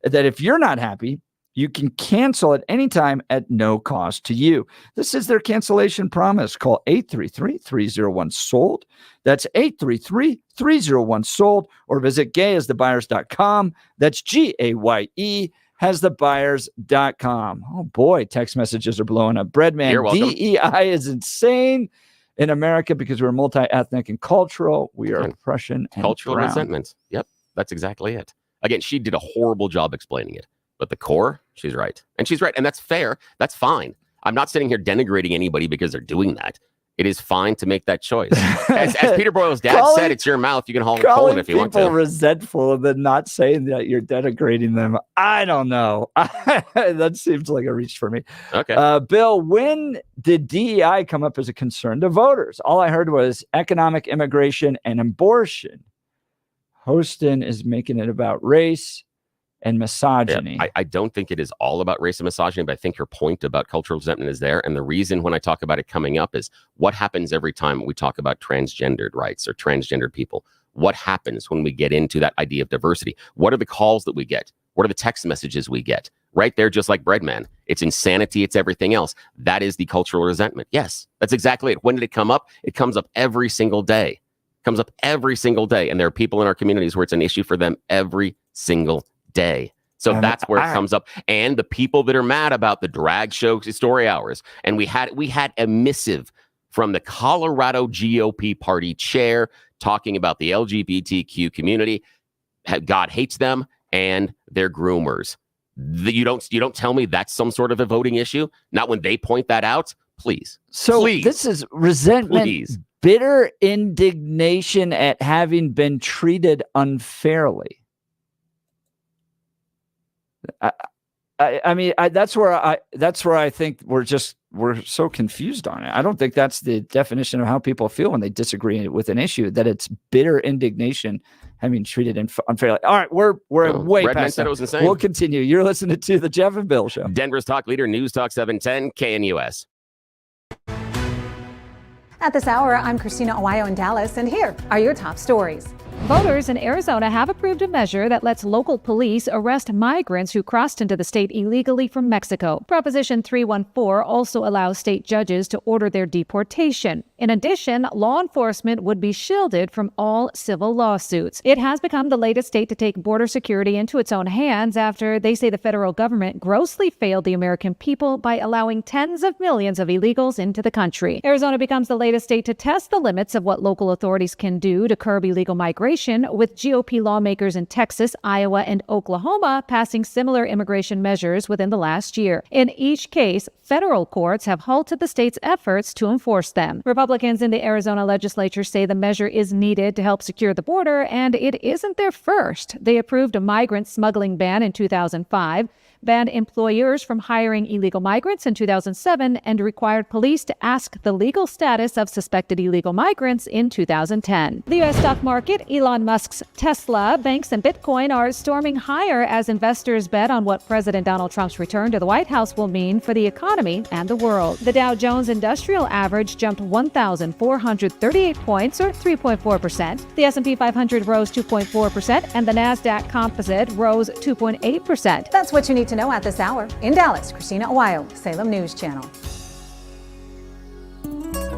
if you're not happy, you can cancel at any time at no cost to you. This is their cancellation promise. Call 833-301-SOLD. That's 833-301-SOLD. Or visit gayasthebuyers.com. That's GAYE hasthebuyers.com. Oh boy, text messages are blowing up. Breadman, DEI is insane in America because we're multi-ethnic and cultural. We are Prussian and cultural brown. resentment. Yep, that's exactly it. Again, she did a horrible job explaining it. But the core, she's right. And she's right. And that's fair. That's fine. I'm not sitting here denigrating anybody because they're doing that. It is fine to make that choice. As Peter Boyle's dad said, it's your mouth. You can haul it if you want to. People resentful and then not saying that you're denigrating them. I don't know. That seems like a reach for me. Okay. Bill, when did DEI come up as a concern to voters? All I heard was economic immigration and abortion. Hostin is making it about race and misogyny. Yeah, I don't think it is all about race and misogyny, but I think your point about cultural resentment is there. And the reason when I talk about it coming up is what happens every time we talk about transgendered rights or transgendered people. What happens when we get into that idea of diversity? What are the calls that we get? What are the text messages we get? Right there, just like Breadman. It's insanity. It's everything else. That is the cultural resentment. Yes, that's exactly it. When did it come up? It comes up every single day. It comes up every single day. And there are people in our communities where it's an issue for them every single day. So that's where it comes up. And the people that are mad about the drag show story hours. And we had a missive from the Colorado GOP party chair talking about the LGBTQ community. God hates them and they're groomers. You don't tell me that's some sort of a voting issue. Not when they point that out. Please. So please, this is resentment, bitter indignation at having been treated unfairly. I mean, that's where I think we're so confused on it. I don't think that's the definition of how people feel when they disagree with an issue, that it's bitter indignation having treated unfairly. All right, we're way past that. It was insane. We'll continue. You're listening to the Jeff and Bill Show. Denver's talk leader, News Talk 710 KNUS. At this hour, I'm Christina Owayo in Dallas, and here are your top stories. Voters in Arizona have approved a measure that lets local police arrest migrants who crossed into the state illegally from Mexico. Proposition 314 also allows state judges to order their deportation. In addition, law enforcement would be shielded from all civil lawsuits. It has become the latest state to take border security into its own hands after they say the federal government grossly failed the American people by allowing tens of millions of illegals into the country. Arizona becomes the latest state to test the limits of what local authorities can do to curb illegal migration, with GOP lawmakers in Texas, Iowa, and Oklahoma passing similar immigration measures within the last year. In each case, federal courts have halted the state's efforts to enforce them. Republicans in the Arizona legislature say the measure is needed to help secure the border, and it isn't their first. They approved a migrant smuggling ban in 2005, banned employers from hiring illegal migrants in 2007, and required police to ask the legal status of suspected illegal migrants in 2010. The U.S. stock market, Elon Musk's Tesla, banks, and Bitcoin are storming higher as investors bet on what President Donald Trump's return to the White House will mean for the economy and the world. The Dow Jones Industrial Average jumped 1,438 points, or 3.4%. The S&P 500 rose 2.4%, and the NASDAQ Composite rose 2.8%. That's what you need to know at this hour. In Dallas, Christina Awayo, Salem News Channel.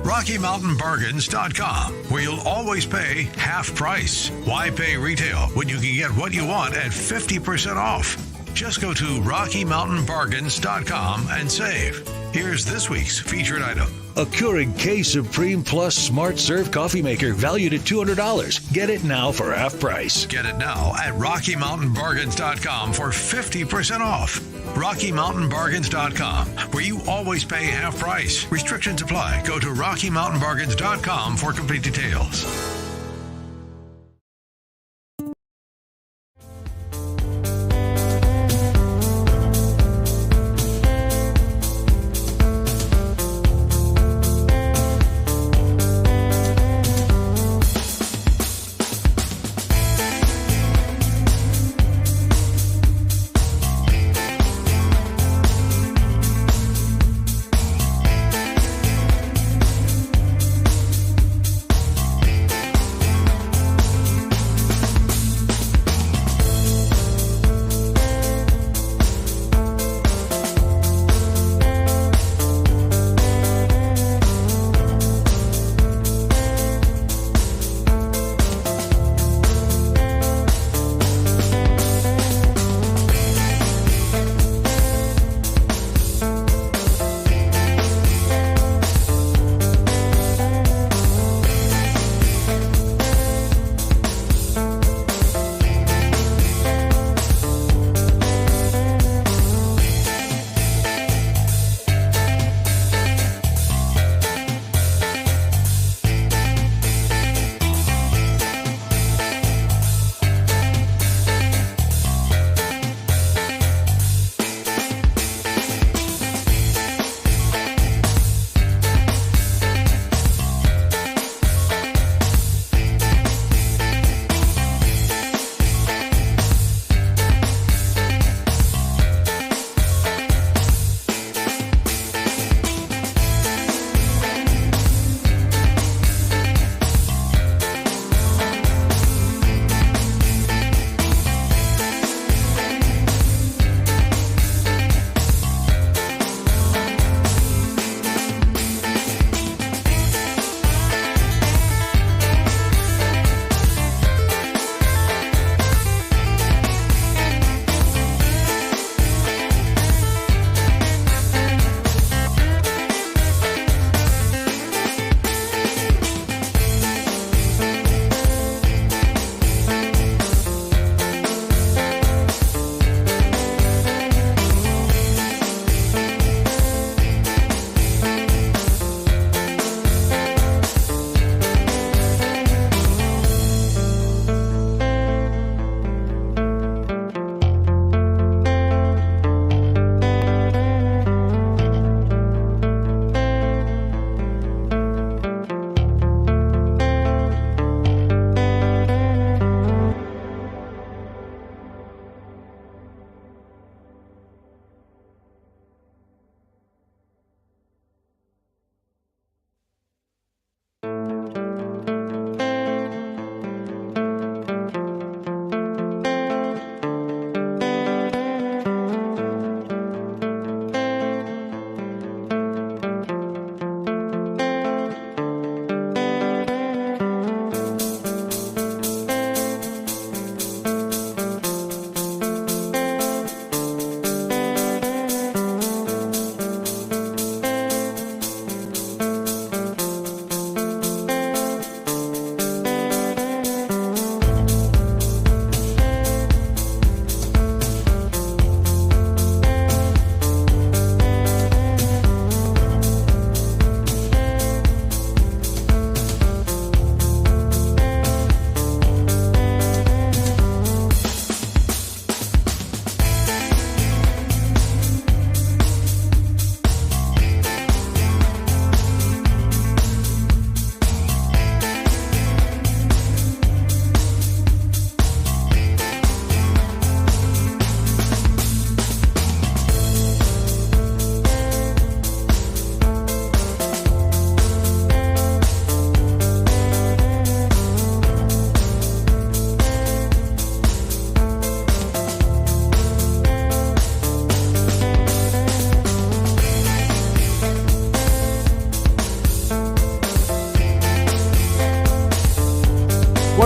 RockyMountainBargains.com, where you'll always pay half price. Why pay retail when you can get what you want at 50% off? Just go to RockyMountainBargains.com and save. Here's this week's featured item. A Keurig K Supreme Plus Smart Serve Coffee Maker valued at $200. Get it now for half price. Get it now at RockyMountainBargains.com for 50% off. RockyMountainBargains.com, where you always pay half price. Restrictions apply. Go to RockyMountainBargains.com for complete details.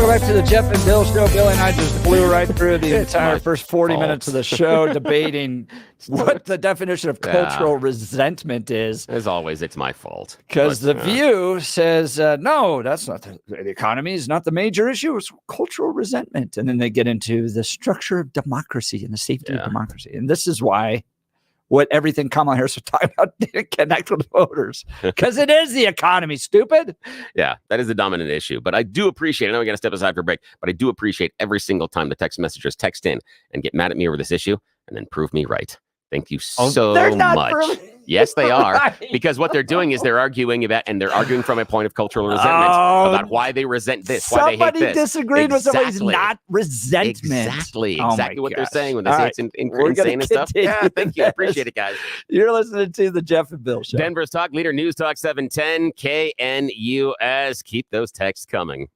Welcome back to the Jeff and Bill Show. Bill and I just blew right through the entire first 40 minutes of the show debating what the definition of cultural resentment is. As always, it's my fault. Because The View says, no, that's not the economy is not the major issue. It's cultural resentment. And then they get into the structure of democracy and the safety of democracy. And this is why what everything Kamala Harris was talking about didn't connect with voters, because it is the economy, stupid. Yeah, that is the dominant issue. But I do appreciate, I know we got to step aside for a break, but I do appreciate every single time the text messengers text in and get mad at me over this issue and then prove me right. Thank you so much. Yes, they are. Right. Because what they're doing is they're arguing about, and they're arguing from a point of cultural resentment about why they resent this, why they hate this. Somebody disagreed with somebody's not resentment. Exactly what they're saying when they say it's insane and stuff. Yeah, thank you. I appreciate it, guys. You're listening to the Jeff and Bill Show. Denver's Talk Leader, News Talk 710 KNUS. Keep those texts coming.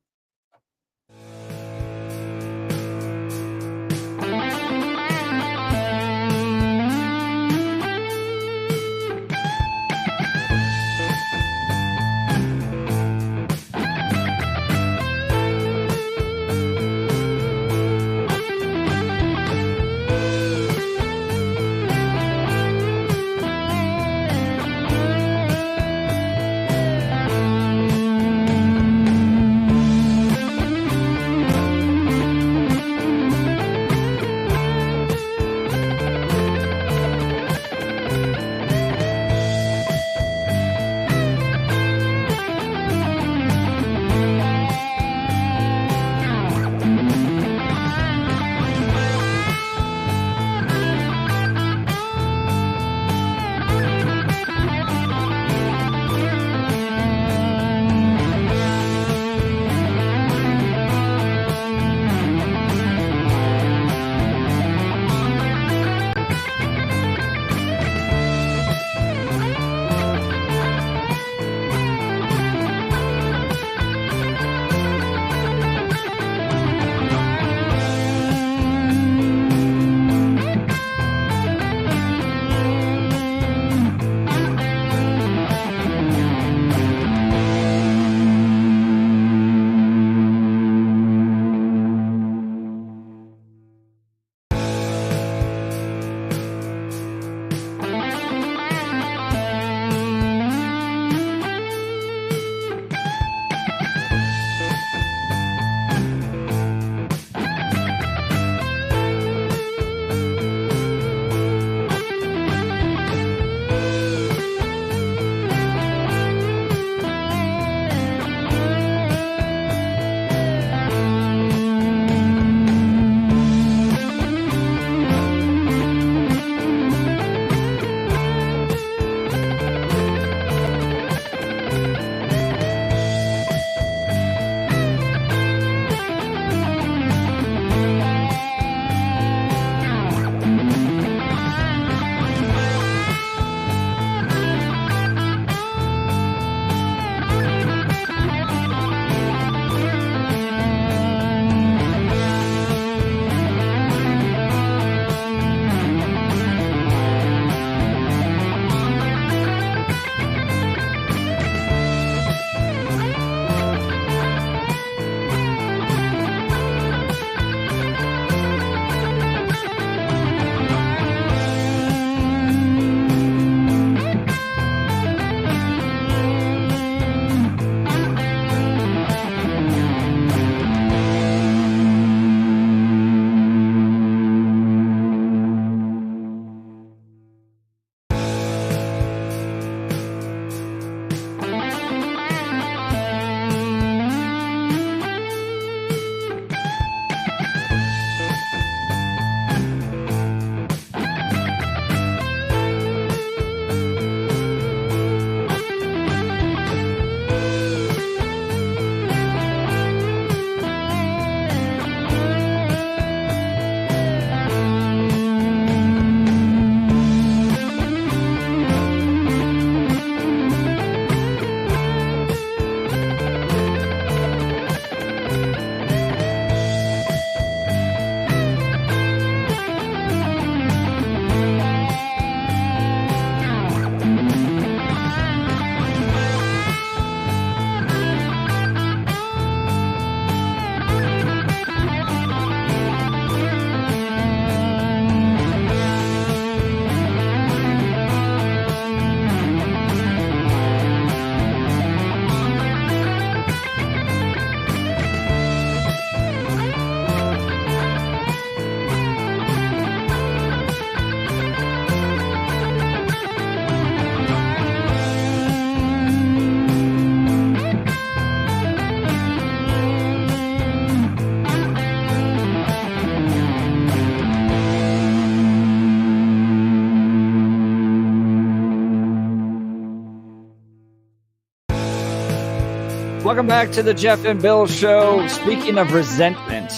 Welcome back to the Jeff and Bill Show. Speaking of resentment,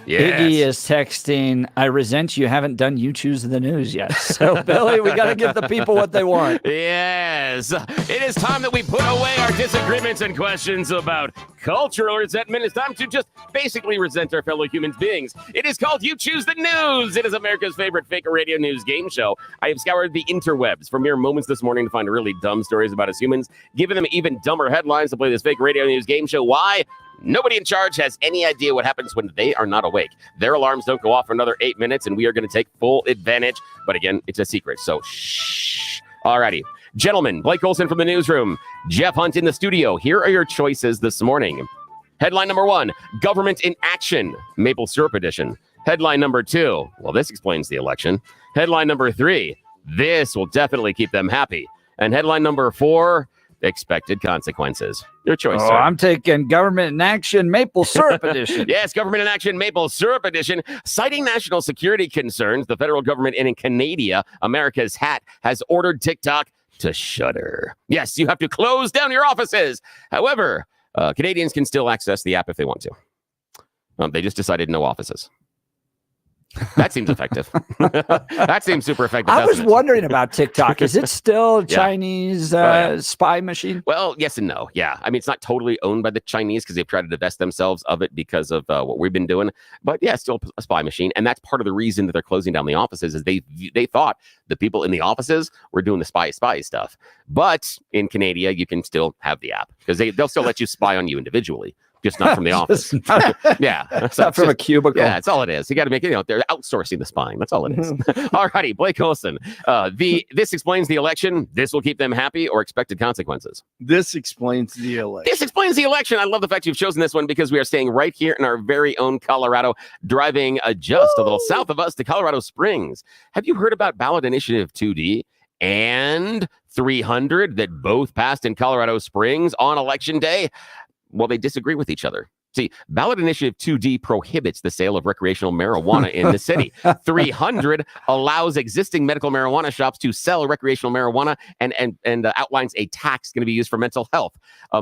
Iggy is texting, I resent you haven't done You Choose the News yet. So, Billy, we got to give the people what they want. Yes. It is time that we put away our disagreements and questions about cultural resentment. It's time to just basically resent our fellow human beings. It is called You Choose the News. It is America's favorite fake radio news game show. I have scoured the interwebs for mere moments this morning to find really dumb stories about us humans, giving them even dumber headlines to play this fake radio news game show. Why? Nobody in charge has any idea what happens when they are not awake. Their alarms don't go off for another 8 minutes, and we are going to take full advantage. But again, it's a secret, so shh. Alrighty. Gentlemen, Blake Olson from the newsroom, Jeff Hunt in the studio. Here are your choices this morning. Headline number 1, Government in Action, Maple Syrup Edition. Headline number 2, well, this explains the election. Headline number 3, this will definitely keep them happy. And headline number 4, Expected Consequences. Your choice, sir. I'm taking Government in Action Maple Syrup Edition. Yes, Government in Action Maple Syrup Edition. Citing national security concerns, the federal government in Canada, America's hat, has ordered TikTok to shutter. Yes, you have to close down your offices. However, Canadians can still access the app if they want to. They just decided no offices. That seems effective. That seems super effective. I was wondering about TikTok. Is it still Chinese spy machine? Well, yes and no. Yeah. I mean, it's not totally owned by the Chinese because they've tried to divest themselves of it because of what we've been doing. But yeah, it's still a spy machine. And that's part of the reason that they're closing down the offices is they thought the people in the offices were doing the spy stuff. But in Canada, you can still have the app because they'll still let you spy on you individually. Just not from the office. Yeah. Not from a cubicle. Yeah, that's all it is. You got to make it, they're outsourcing the spying. That's all it is. All righty, Blake Olson. This explains the election. This will keep them happy or expected consequences. This explains the election. This explains the election. I love the fact you've chosen this one because we are staying right here in our very own Colorado, driving just a little south of us to Colorado Springs. Have you heard about Ballot Initiative 2D and 300 that both passed in Colorado Springs on election day? Well, they disagree with each other. See, Ballot Initiative 2D prohibits the sale of recreational marijuana in the city. 300 allows existing medical marijuana shops to sell recreational marijuana and outlines a tax going to be used for mental health.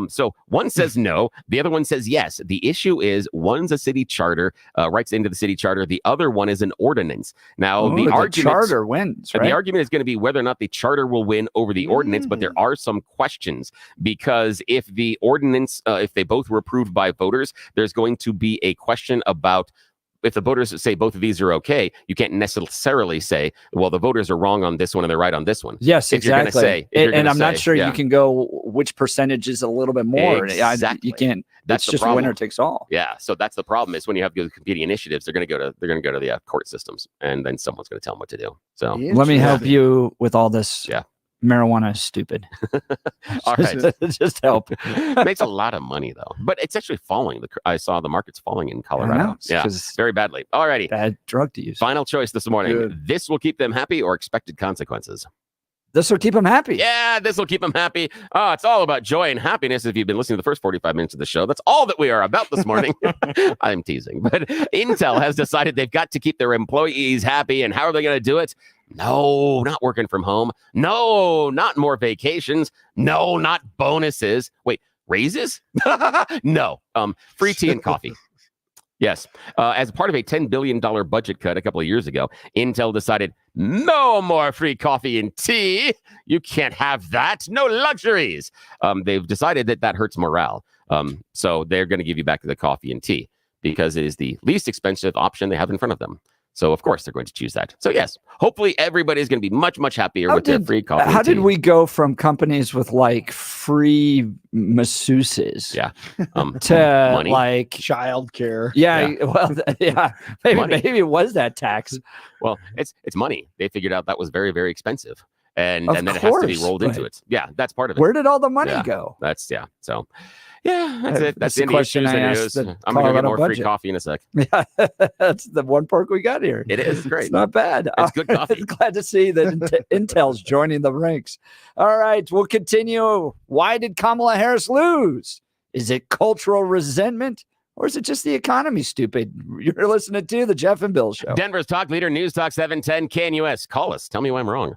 So one says no, the other one says yes. The issue is one's a city charter, writes into the city charter. The other one is an ordinance. Now, the charter wins, right? The argument is going to be whether or not the charter will win over the ordinance, but there are some questions because if the ordinance, if they both were approved by voters, there's going to be a question about if the voters say both of these are okay, you can't necessarily say, well, the voters are wrong on this one and they're right on this one. Yes, exactly. And I'm not sure you can go which percentage is a little bit more. Exactly. You can't. That's just winner takes all. Yeah. So that's the problem is when you have the competing initiatives, they're going to go to the court systems and then someone's going to tell them what to do. So let me help you with all this. Yeah. Marijuana is stupid. All right. Just help. Makes a lot of money though, but it's actually falling. I saw the market's falling in Colorado. Yeah, very badly. All righty. Bad drug to use. Final choice this morning. Good. This will keep them happy or expected consequences. This will keep them happy. Yeah, this will keep them happy. Oh, it's all about joy and happiness. If you've been listening to the first 45 minutes of the show, that's all that we are about this morning. I'm teasing. But Intel has decided they've got to keep their employees happy. And how are they going to do it? No, not working from home. No, not more vacations. No, not bonuses. Wait, raises? No, free tea and coffee. Yes. As part of a $10 billion budget cut a couple of years ago, Intel decided no more free coffee and tea. You can't have that. No luxuries. They've decided that hurts morale. So they're going to give you back the coffee and tea because it is the least expensive option they have in front of them. So, of course, they're going to choose that. So, yes, hopefully everybody's going to be much, much happier with their free coffee. How did we go from companies with like free masseuses to money. Like childcare? Yeah. Well, yeah, maybe it was that tax. Well, it's money. They figured out that was very, very expensive. And then it has to be rolled into it. Yeah, that's part of it. Where did all the money go? So, yeah, that's it. That's the question I asked. I'm going to get more free coffee in a sec. Yeah, that's the one perk we got here. It is great. It's not bad. It's good coffee. Glad to see that Intel's joining the ranks. All right, we'll continue. Why did Kamala Harris lose? Is it cultural resentment? Or is it just the economy, stupid? You're listening to the Jeff and Bill Show. Denver's Talk Leader, News Talk 710 KNUS. Call us. Tell me why I'm wrong.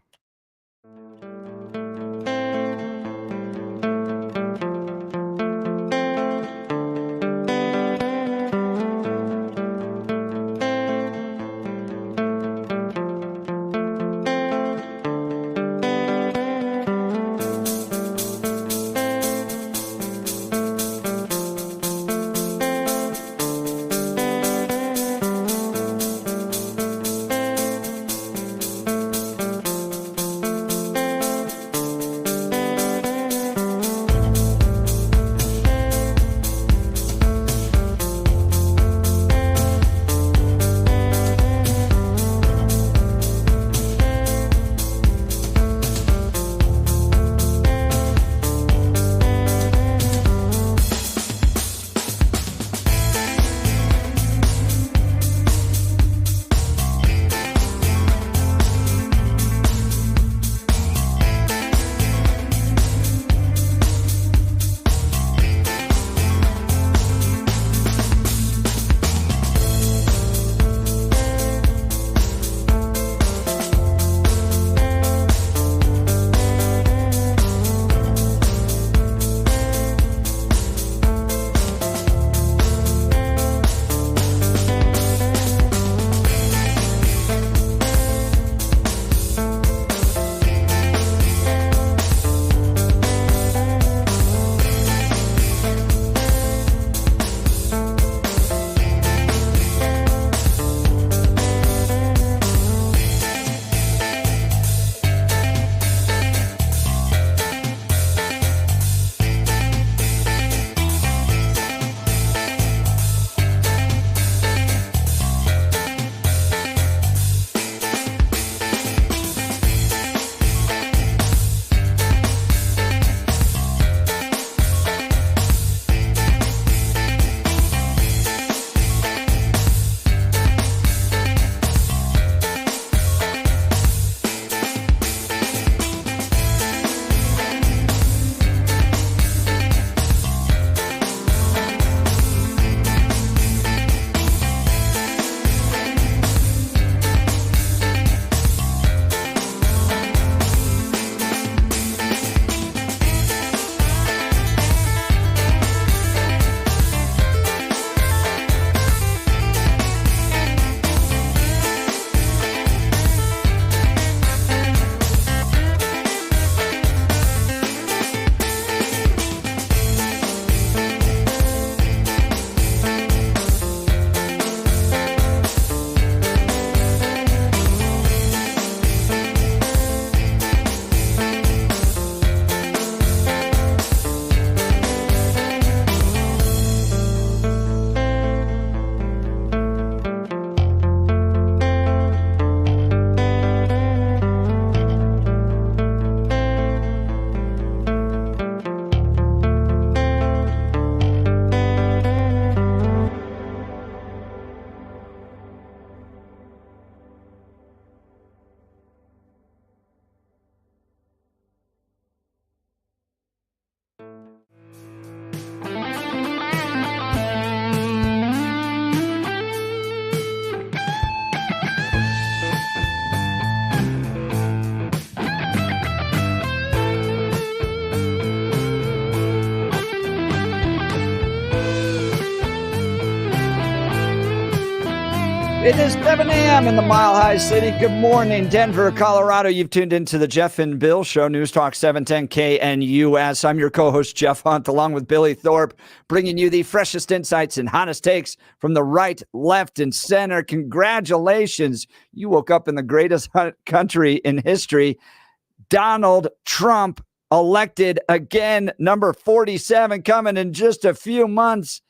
It is 7 a.m. in the Mile High City. Good morning, Denver, Colorado. You've tuned into the Jeff and Bill Show, News Talk 710 KNUS. I'm your co-host, Jeff Hunt, along with Billy Thorpe, bringing you the freshest insights and hottest takes from the right, left, and center. Congratulations. You woke up in the greatest country in history. Donald Trump elected again, number 47, coming in just a few months,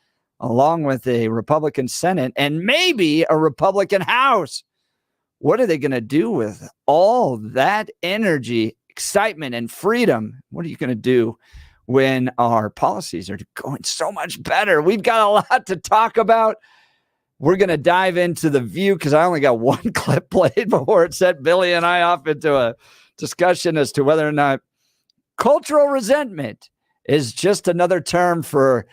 along with a Republican Senate and maybe a Republican House. What are they going to do with all that energy, excitement, and freedom? What are you going to do when our policies are going so much better? We've got a lot to talk about. We're going to dive into the View because I only got one clip played before it set Billy and I off into a discussion as to whether or not cultural resentment is just another term for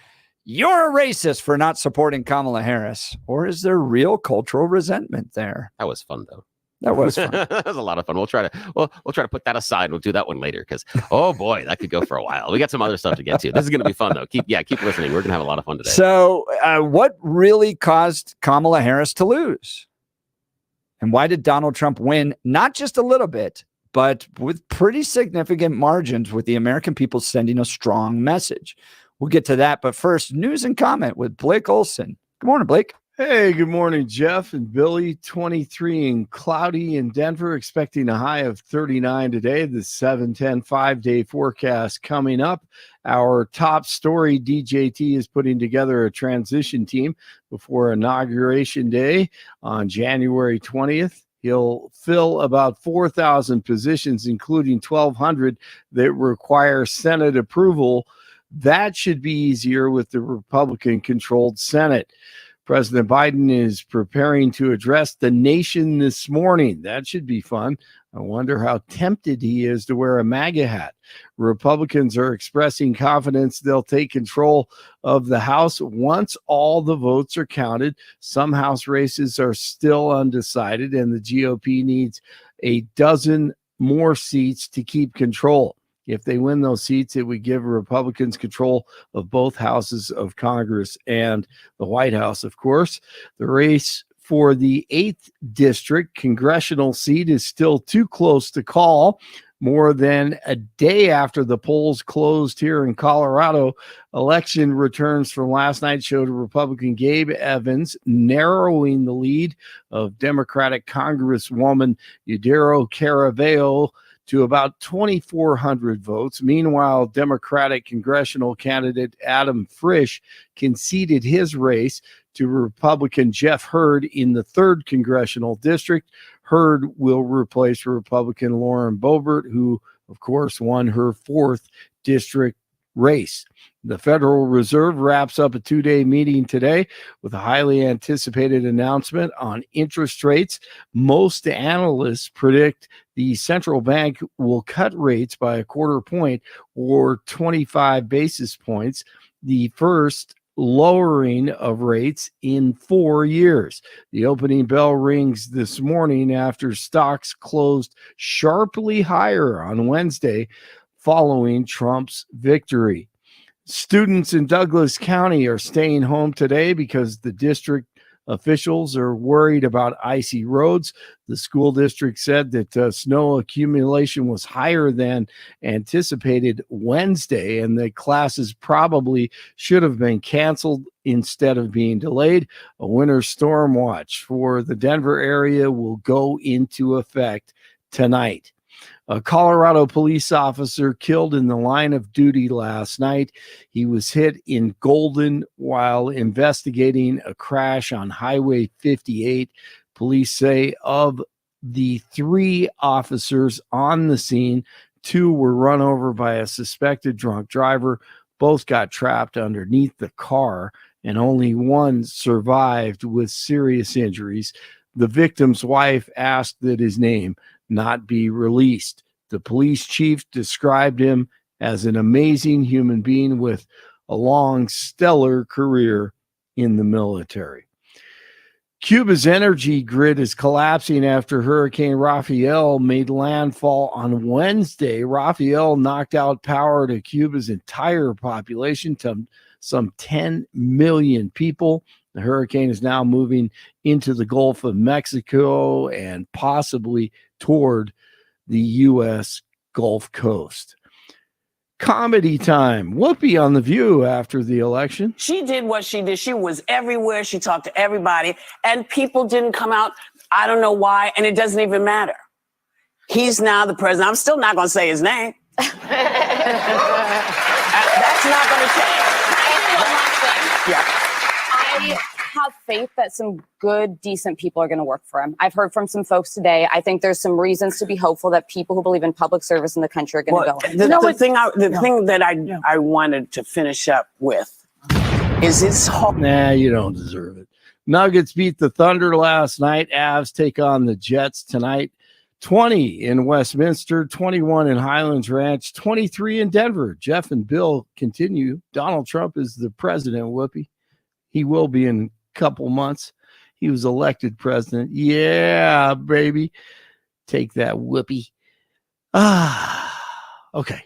you're a racist for not supporting Kamala Harris, or is there real cultural resentment there? That was fun, though. That was fun. That was a lot of fun. We'll try to put that aside. We'll do that one later because, oh boy, that could go for a while. We got some other stuff to get to. This is going to be fun, though. Keep listening. We're going to have a lot of fun today. So what really caused Kamala Harris to lose? And why did Donald Trump win? Not just a little bit, but with pretty significant margins, with the American people sending a strong message. We'll get to that. But first, news and comment with Blake Olson. Good morning, Blake. Hey, good morning, Jeff and Billy. 23 and cloudy in Denver, expecting a high of 39 today. The 7-10 5-day forecast coming up. Our top story, DJT is putting together a transition team before Inauguration Day on January 20th. He'll fill about 4,000 positions, including 1,200 that require Senate approval. That should be easier with the Republican-controlled Senate. President Biden is preparing to address the nation this morning. That should be fun. I wonder how tempted he is to wear a MAGA hat. Republicans are expressing confidence they'll take control of the House once all the votes are counted. Some House races are still undecided, and the GOP needs a dozen more seats to keep control. If they win those seats, it would give Republicans control of both houses of Congress and the White House, of course. The race for the 8th district congressional seat is still too close to call. More than a day after the polls closed here in Colorado, election returns from last night showed Republican Gabe Evans narrowing the lead of Democratic Congresswoman Yadiro Caraveo to about 2,400 votes. Meanwhile, Democratic congressional candidate Adam Frisch conceded his race to Republican Jeff Hurd in the 3rd congressional district. Hurd will replace Republican Lauren Boebert, who, of course, won her 4th district race. The Federal Reserve wraps up a 2-day meeting today with a highly anticipated announcement on interest rates. Most analysts predict the central bank will cut rates by a quarter point or 25 basis points, the first lowering of rates in 4 years. The opening bell rings this morning after stocks closed sharply higher on Wednesday following Trump's victory. Students in Douglas County are staying home today because the district officials are worried about icy roads. The school district said that snow accumulation was higher than anticipated Wednesday, and the classes probably should have been canceled instead of being delayed. A winter storm watch for the Denver area will go into effect tonight. A Colorado police officer killed in the line of duty last night. He was hit in Golden while investigating a crash on Highway 58. Police say of the 3 officers on the scene, 2 were run over by a suspected drunk driver. Both got trapped underneath the car, and only one survived with serious injuries. The victim's wife asked that his name not be released. The police chief described him as an amazing human being with a long, stellar career in the military. Cuba's energy grid is collapsing after Hurricane Rafael made landfall on Wednesday. Rafael knocked out power to Cuba's entire population, to some 10 million people. The hurricane is now moving into the Gulf of Mexico and possibly toward the U.S. Gulf Coast. Comedy time. Whoopi on The View after the election. She did what she did. She was everywhere. She talked to everybody, and people didn't come out. I don't know why, and it doesn't even matter. He's now the president. I'm still not going to say his name. That's not going to change. Yeah. I have faith that some good, decent people are going to work for him. I've heard from some folks today. I think there's some reasons to be hopeful that people who believe in public service in the country are going to go. The thing that I wanted to finish up with is this whole. Nah, you don't deserve it. Nuggets beat the Thunder last night. Avs take on the Jets tonight. 20 in Westminster, 21 in Highlands Ranch, 23 in Denver. Jeff and Bill continue. Donald Trump is the president, Whoopi. He will be in a couple months. He was elected president. Yeah, baby. Take that, Whoopi. Okay.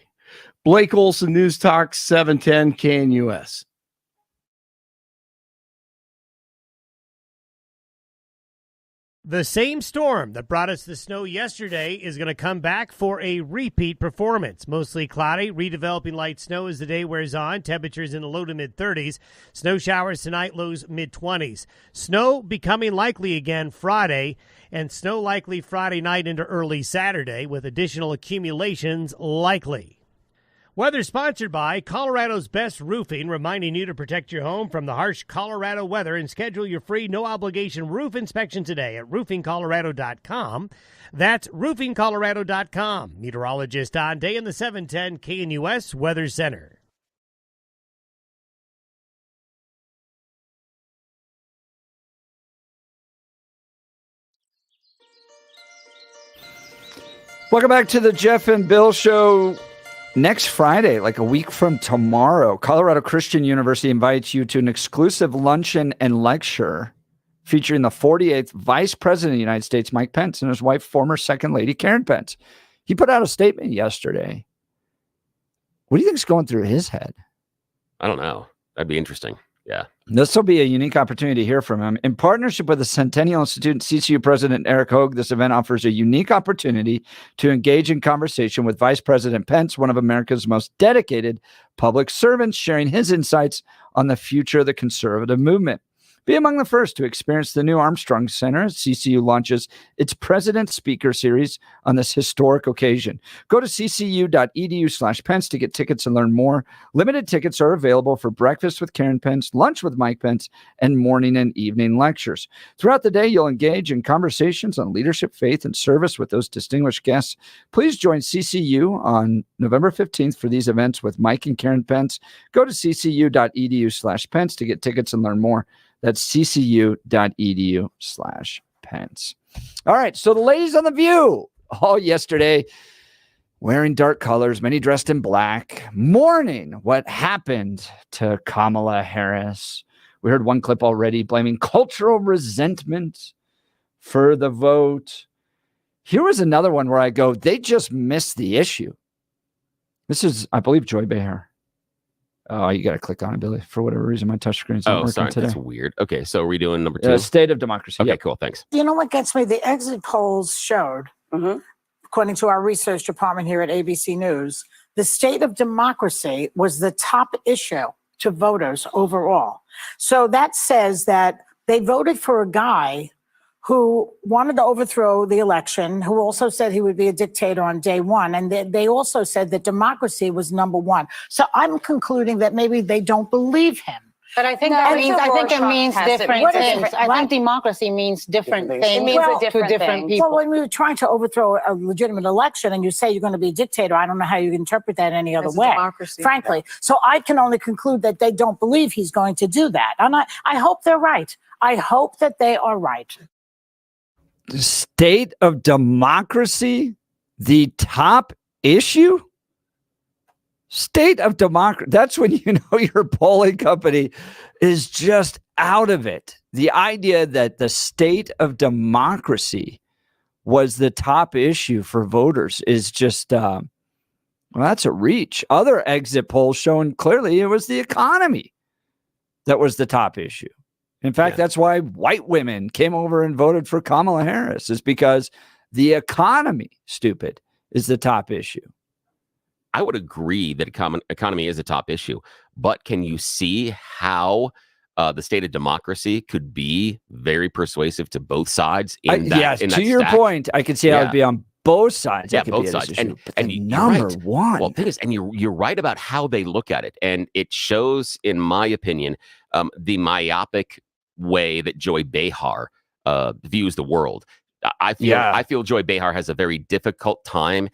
Blake Olson, News Talk, 710 KNUS. The same storm that brought us the snow yesterday is going to come back for a repeat performance. Mostly cloudy, redeveloping light snow as the day wears on. Temperatures in the low to mid-30s. Snow showers tonight, lows mid-20s. Snow becoming likely again Friday, and snow likely Friday night into early Saturday, with additional accumulations likely. Weather sponsored by Colorado's Best Roofing, reminding you to protect your home from the harsh Colorado weather and schedule your free no-obligation roof inspection today at roofingcolorado.com. That's roofingcolorado.com. Meteorologist Don Day in the 710 KNUS Weather Center. Welcome back to the Jeff and Bill Show. Next Friday, like a week from tomorrow, Colorado Christian University invites you to an exclusive luncheon and lecture featuring the 48th Vice President of the United States, Mike Pence, and his wife, former Second Lady Karen Pence. He put out a statement yesterday. What do you think is going through his head? I don't know. That'd be interesting. Yeah. This will be a unique opportunity to hear from him. In partnership with the Centennial Institute and CCU President Eric Hogue, this event offers a unique opportunity to engage in conversation with Vice President Pence, one of America's most dedicated public servants, sharing his insights on the future of the conservative movement. Be among the first to experience the new Armstrong Center as CCU launches its President Speaker Series on this historic occasion. Go to ccu.edu/Pence to get tickets and learn more. Limited tickets are available for breakfast with Karen Pence, lunch with Mike Pence, and morning and evening lectures. Throughout the day, you'll engage in conversations on leadership, faith, and service with those distinguished guests. Please join CCU on November 15th for these events with Mike and Karen Pence. Go to ccu.edu/Pence to get tickets and learn more. That's ccu.edu/Pence. All right. So the ladies on The View all yesterday wearing dark colors, many dressed in black, mourning what happened to Kamala Harris. We heard one clip already blaming cultural resentment for the vote. Here was another one where I go, they just missed the issue. This is, I believe, Joy Behar. Oh, you got to click on it, Billy. For whatever reason, my touch screen's not working today. That's weird. Okay, so we're doing number 2. State of Democracy. Okay, cool. Thanks. You know what gets me? The exit polls showed, according to our research department here at ABC News, the state of democracy was the top issue to voters overall. So that says that they voted for a guy who wanted to overthrow the election, who also said he would be a dictator on day one. And they also said that democracy was number one. So I'm concluding that maybe they don't believe him. But I think it means different things. I think democracy means different things. It means a different to different thing. people. Well, when we were trying to overthrow a legitimate election and you say you're going to be a dictator, I don't know how you interpret that any other way, frankly. So I can only conclude that they don't believe he's going to do that. And I hope they're right. I hope that they are right. The state of democracy, the top issue? State of democracy. That's when you know your polling company is just out of it. The idea that the state of democracy was the top issue for voters is just, well, that's a reach. Other exit polls showing clearly it was the economy that was the top issue. In fact, that's why white women came over and voted for Kamala Harris, is because the economy, stupid, is the top issue. I would agree that economy is a top issue, but can you see how the state of democracy could be very persuasive to both sides? Yes, to your point, I can see how it'd be on both sides. Yeah, both sides. And number one. Well, thing is, and you're right about how they look at it, and it shows, in my opinion, the myopic way that Joy Behar views the world. I feel Joy Behar has a very difficult time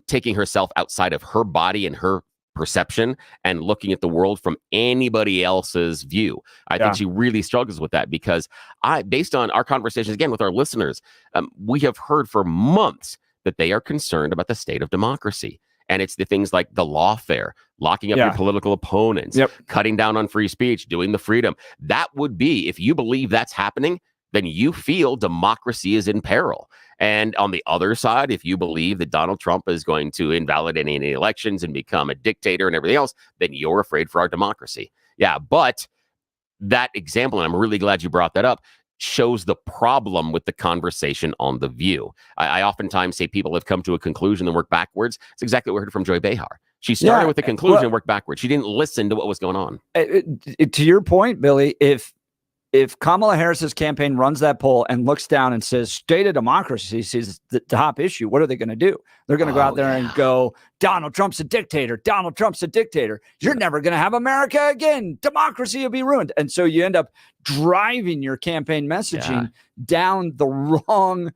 taking herself outside of her body and her perception and looking at the world from anybody else's view. I think she really struggles with that, because based on our conversations, again, with our listeners, we have heard for months that they are concerned about the state of democracy. And it's the things like the lawfare, locking up your political opponents, cutting down on free speech, doing the freedom. That would be, if you believe that's happening, then you feel democracy is in peril. And on the other side, if you believe that Donald Trump is going to invalidate any elections and become a dictator and everything else, then you're afraid for our democracy. Yeah, but that example, and I'm really glad you brought that up, shows the problem with the conversation on The View. I oftentimes say people have come to a conclusion and work backwards. It's exactly what we heard from Joy Behar. She started with the conclusion and worked backwards. She didn't listen to what was going on. To your point, Billy, if Kamala Harris's campaign runs that poll and looks down and says state of democracy is the top issue, what are they going to do? They're going to go out there and go, Donald Trump's a dictator. Donald Trump's a dictator. You're never going to have America again. Democracy will be ruined. And so you end up driving your campaign messaging down the wrong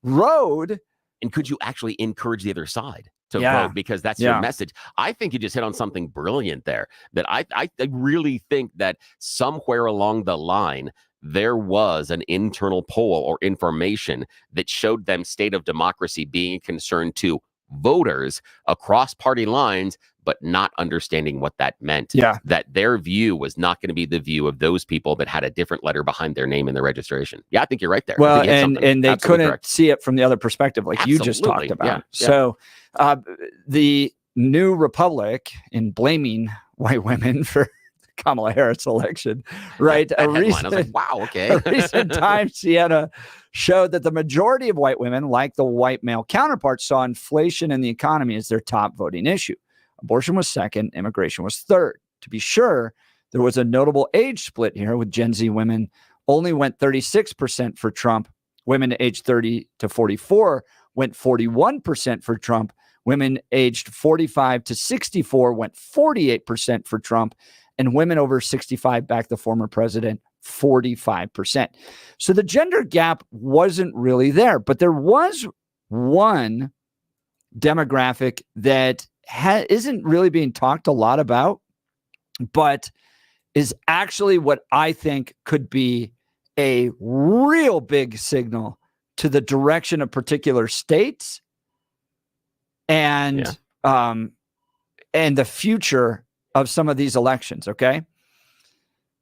road. And could you actually encourage the other side to vote, because that's your message? I think you just hit on something brilliant there, that I really think that somewhere along the line, there was an internal poll or information that showed them state of democracy being a concern to voters across party lines, but not understanding what that meant. That their view was not going to be the view of those people that had a different letter behind their name in their registration. I think you're right there. Well, and they couldn't see it from the other perspective, like you just talked about. So the New Republic, in blaming white women for Kamala Harris election, right? I was like, wow, okay. A recent Time Siena showed that the majority of white women, like the white male counterparts, saw inflation in the economy as their top voting issue. Abortion was second, immigration was third. To be sure, there was a notable age split here, with Gen Z women only went 36% for Trump. Women aged 30 to 44 went 41% for Trump. Women aged 45 to 64 went 48% for Trump. And women over 65 backed the former president 45%. So the gender gap wasn't really there, but there was one demographic that isn't really being talked a lot about, but is actually what I think could be a real big signal to the direction of particular states and the future of some of these elections. Okay.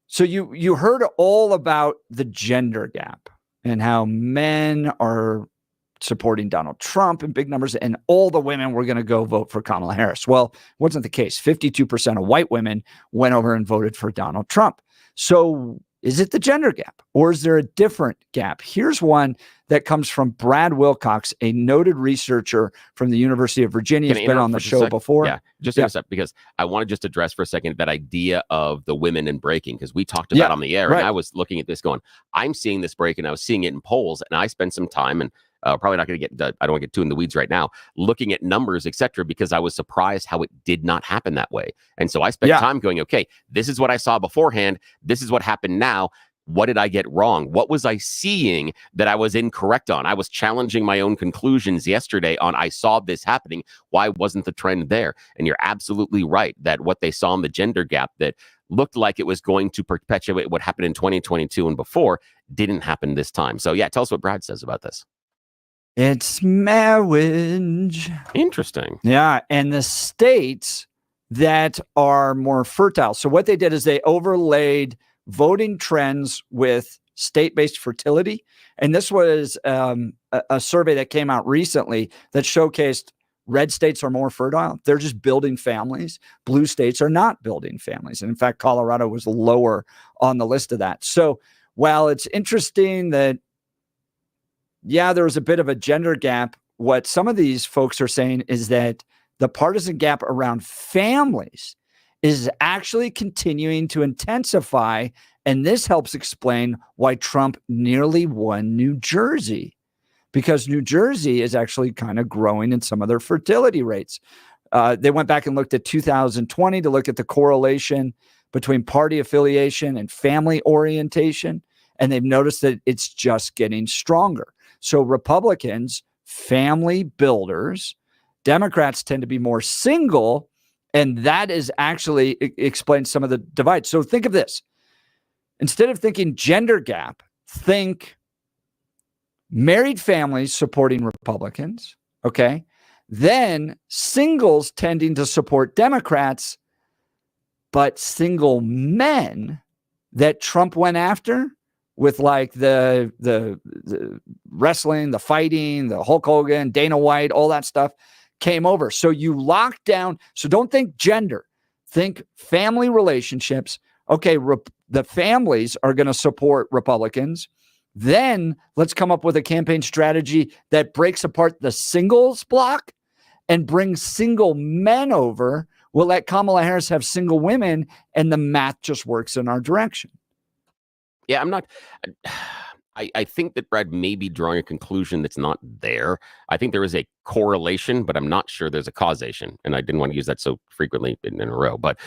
So you heard all about the gender gap and how men are supporting Donald Trump in big numbers, and all the women were going to go vote for Kamala Harris. Well, it wasn't the case. 52% of white women went over and voted for Donald Trump. So is it the gender gap, or is there a different gap? Here's one that comes from Brad Wilcox, a noted researcher from the University of Virginia. He's been on the show before. Yeah, just a sec, because I want to just address for a second that idea of the women in breaking, because we talked about on the air, and I was looking at this going, I'm seeing this break, and I was seeing it in polls, and I spent some time, and probably not going to get, I don't want to get too in the weeds right now, looking at numbers, etc., because I was surprised how it did not happen that way. And so I spent time going, okay, this is what I saw beforehand. This is what happened now. What did I get wrong? What was I seeing that I was incorrect on? I was challenging my own conclusions yesterday on, I saw this happening. Why wasn't the trend there? And you're absolutely right that what they saw in the gender gap that looked like it was going to perpetuate what happened in 2022 and before didn't happen this time. So yeah, tell us what Brad says about this. It's marriage. Interesting. Yeah. And the states that are more fertile. So what they did is they overlaid voting trends with state-based fertility. And this was a survey that came out recently that showcased red states are more fertile. They're just building families. Blue states are not building families. And in fact, Colorado was lower on the list of that. So while it's interesting that, yeah, there was a bit of a gender gap, what some of these folks are saying is that the partisan gap around families is actually continuing to intensify. And this helps explain why Trump nearly won New Jersey, because New Jersey is actually kind of growing in some of their fertility rates. They went back and looked at 2020 to look at the correlation between party affiliation and family orientation. And they've noticed that it's just getting stronger. So Republicans, family builders, Democrats tend to be more single. And that is actually explains some of the divide. So think of this. Instead of thinking gender gap, think married families supporting Republicans, okay? Then singles tending to support Democrats, but single men that Trump went after with like the wrestling, the fighting, the Hulk Hogan, Dana White, all that stuff came over. So you lock down. So don't think gender, think family relationships. Okay, the families are going to support Republicans. Then let's come up with a campaign strategy that breaks apart the singles block and brings single men over. We'll let Kamala Harris have single women, and the math just works in our direction. Yeah, I think that Brad may be drawing a conclusion that's not there. I think there is a correlation, but I'm not sure there's a causation. And I didn't want to use that so frequently in a row. But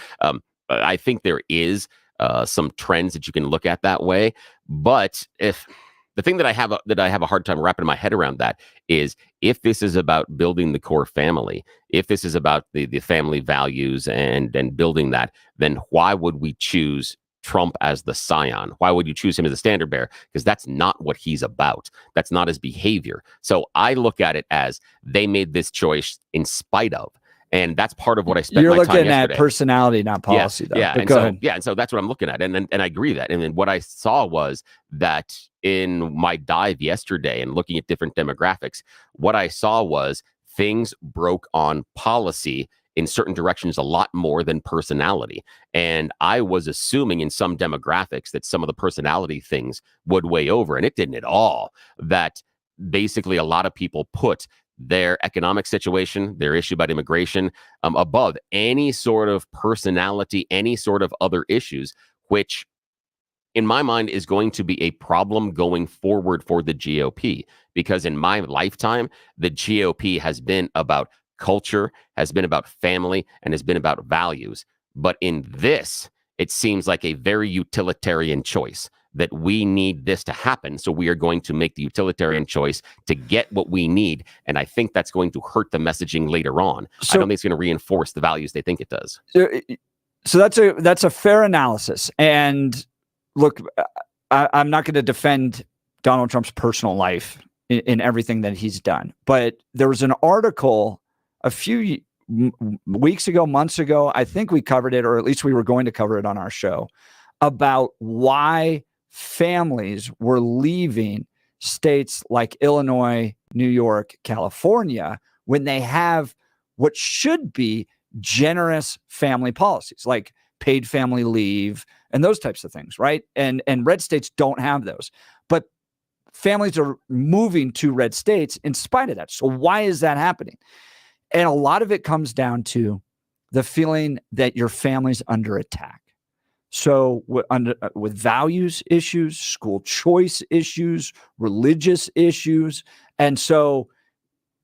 I think there is some trends that you can look at that way. But if the thing that I have a hard time wrapping my head around that is, if this is about building the core family, if this is about the family values and building that, then why would we choose Trump as the scion? Why would you choose him as a standard bearer? Because that's not what he's about. That's not his behavior. So I look at it as they made this choice in spite of. And that's part of what I spent my time yesterday. You're looking at personality, not policy, though. Yeah, And so that's what I'm looking at. And I agree with that. And then what I saw was that in my dive yesterday and looking at different demographics, what I saw was things broke on policy in certain directions a lot more than personality. And I was assuming in some demographics that some of the personality things would weigh over, and it didn't at all. That basically a lot of people put their economic situation, their issue about immigration, above any sort of personality, any sort of other issues, which in my mind is going to be a problem going forward for the GOP. Because in my lifetime, the GOP has been about culture, has been about family, and has been about values. But in this, it seems like a very utilitarian choice, that we need this to happen. So we are going to make the utilitarian choice to get what we need. And I think that's going to hurt the messaging later on. I don't think it's going to reinforce the values they think it does. So that's a fair analysis. And look, I'm not going to defend Donald Trump's personal life in everything that he's done. But there was an article a few weeks ago, months ago, I think we covered it, or at least we were going to cover it on our show, about why families were leaving states like Illinois, New York, California, when they have what should be generous family policies, like paid family leave and those types of things, right? And red states don't have those. But families are moving to red states in spite of that. So why is that happening? And a lot of it comes down to the feeling that your family's under attack. So with values issues, school choice issues, religious issues. And so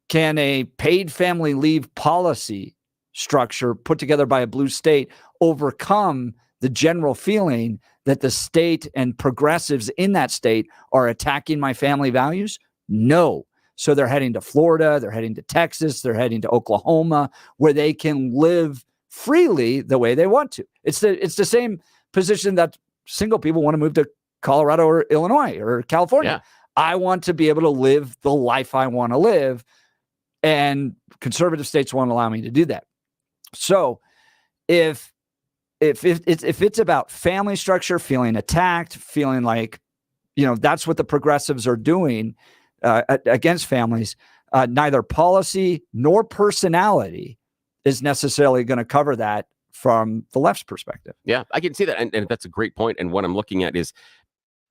can a paid family leave policy structure put together by a blue state overcome the general feeling that the state and progressives in that state are attacking my family values? No. So they're heading to Florida, they're heading to Texas, they're heading to Oklahoma, where they can live freely the way they want to. It's the same position that single people want to move to Colorado or Illinois or California. Yeah. I want to be able to live the life I want to live, and conservative states won't allow me to do that. So if it's about family structure, feeling attacked, feeling like, that's what the progressives are doing against families, neither policy nor personality is necessarily going to cover that from the left's perspective. Yeah, I can see that. And that's a great point. And what I'm looking at is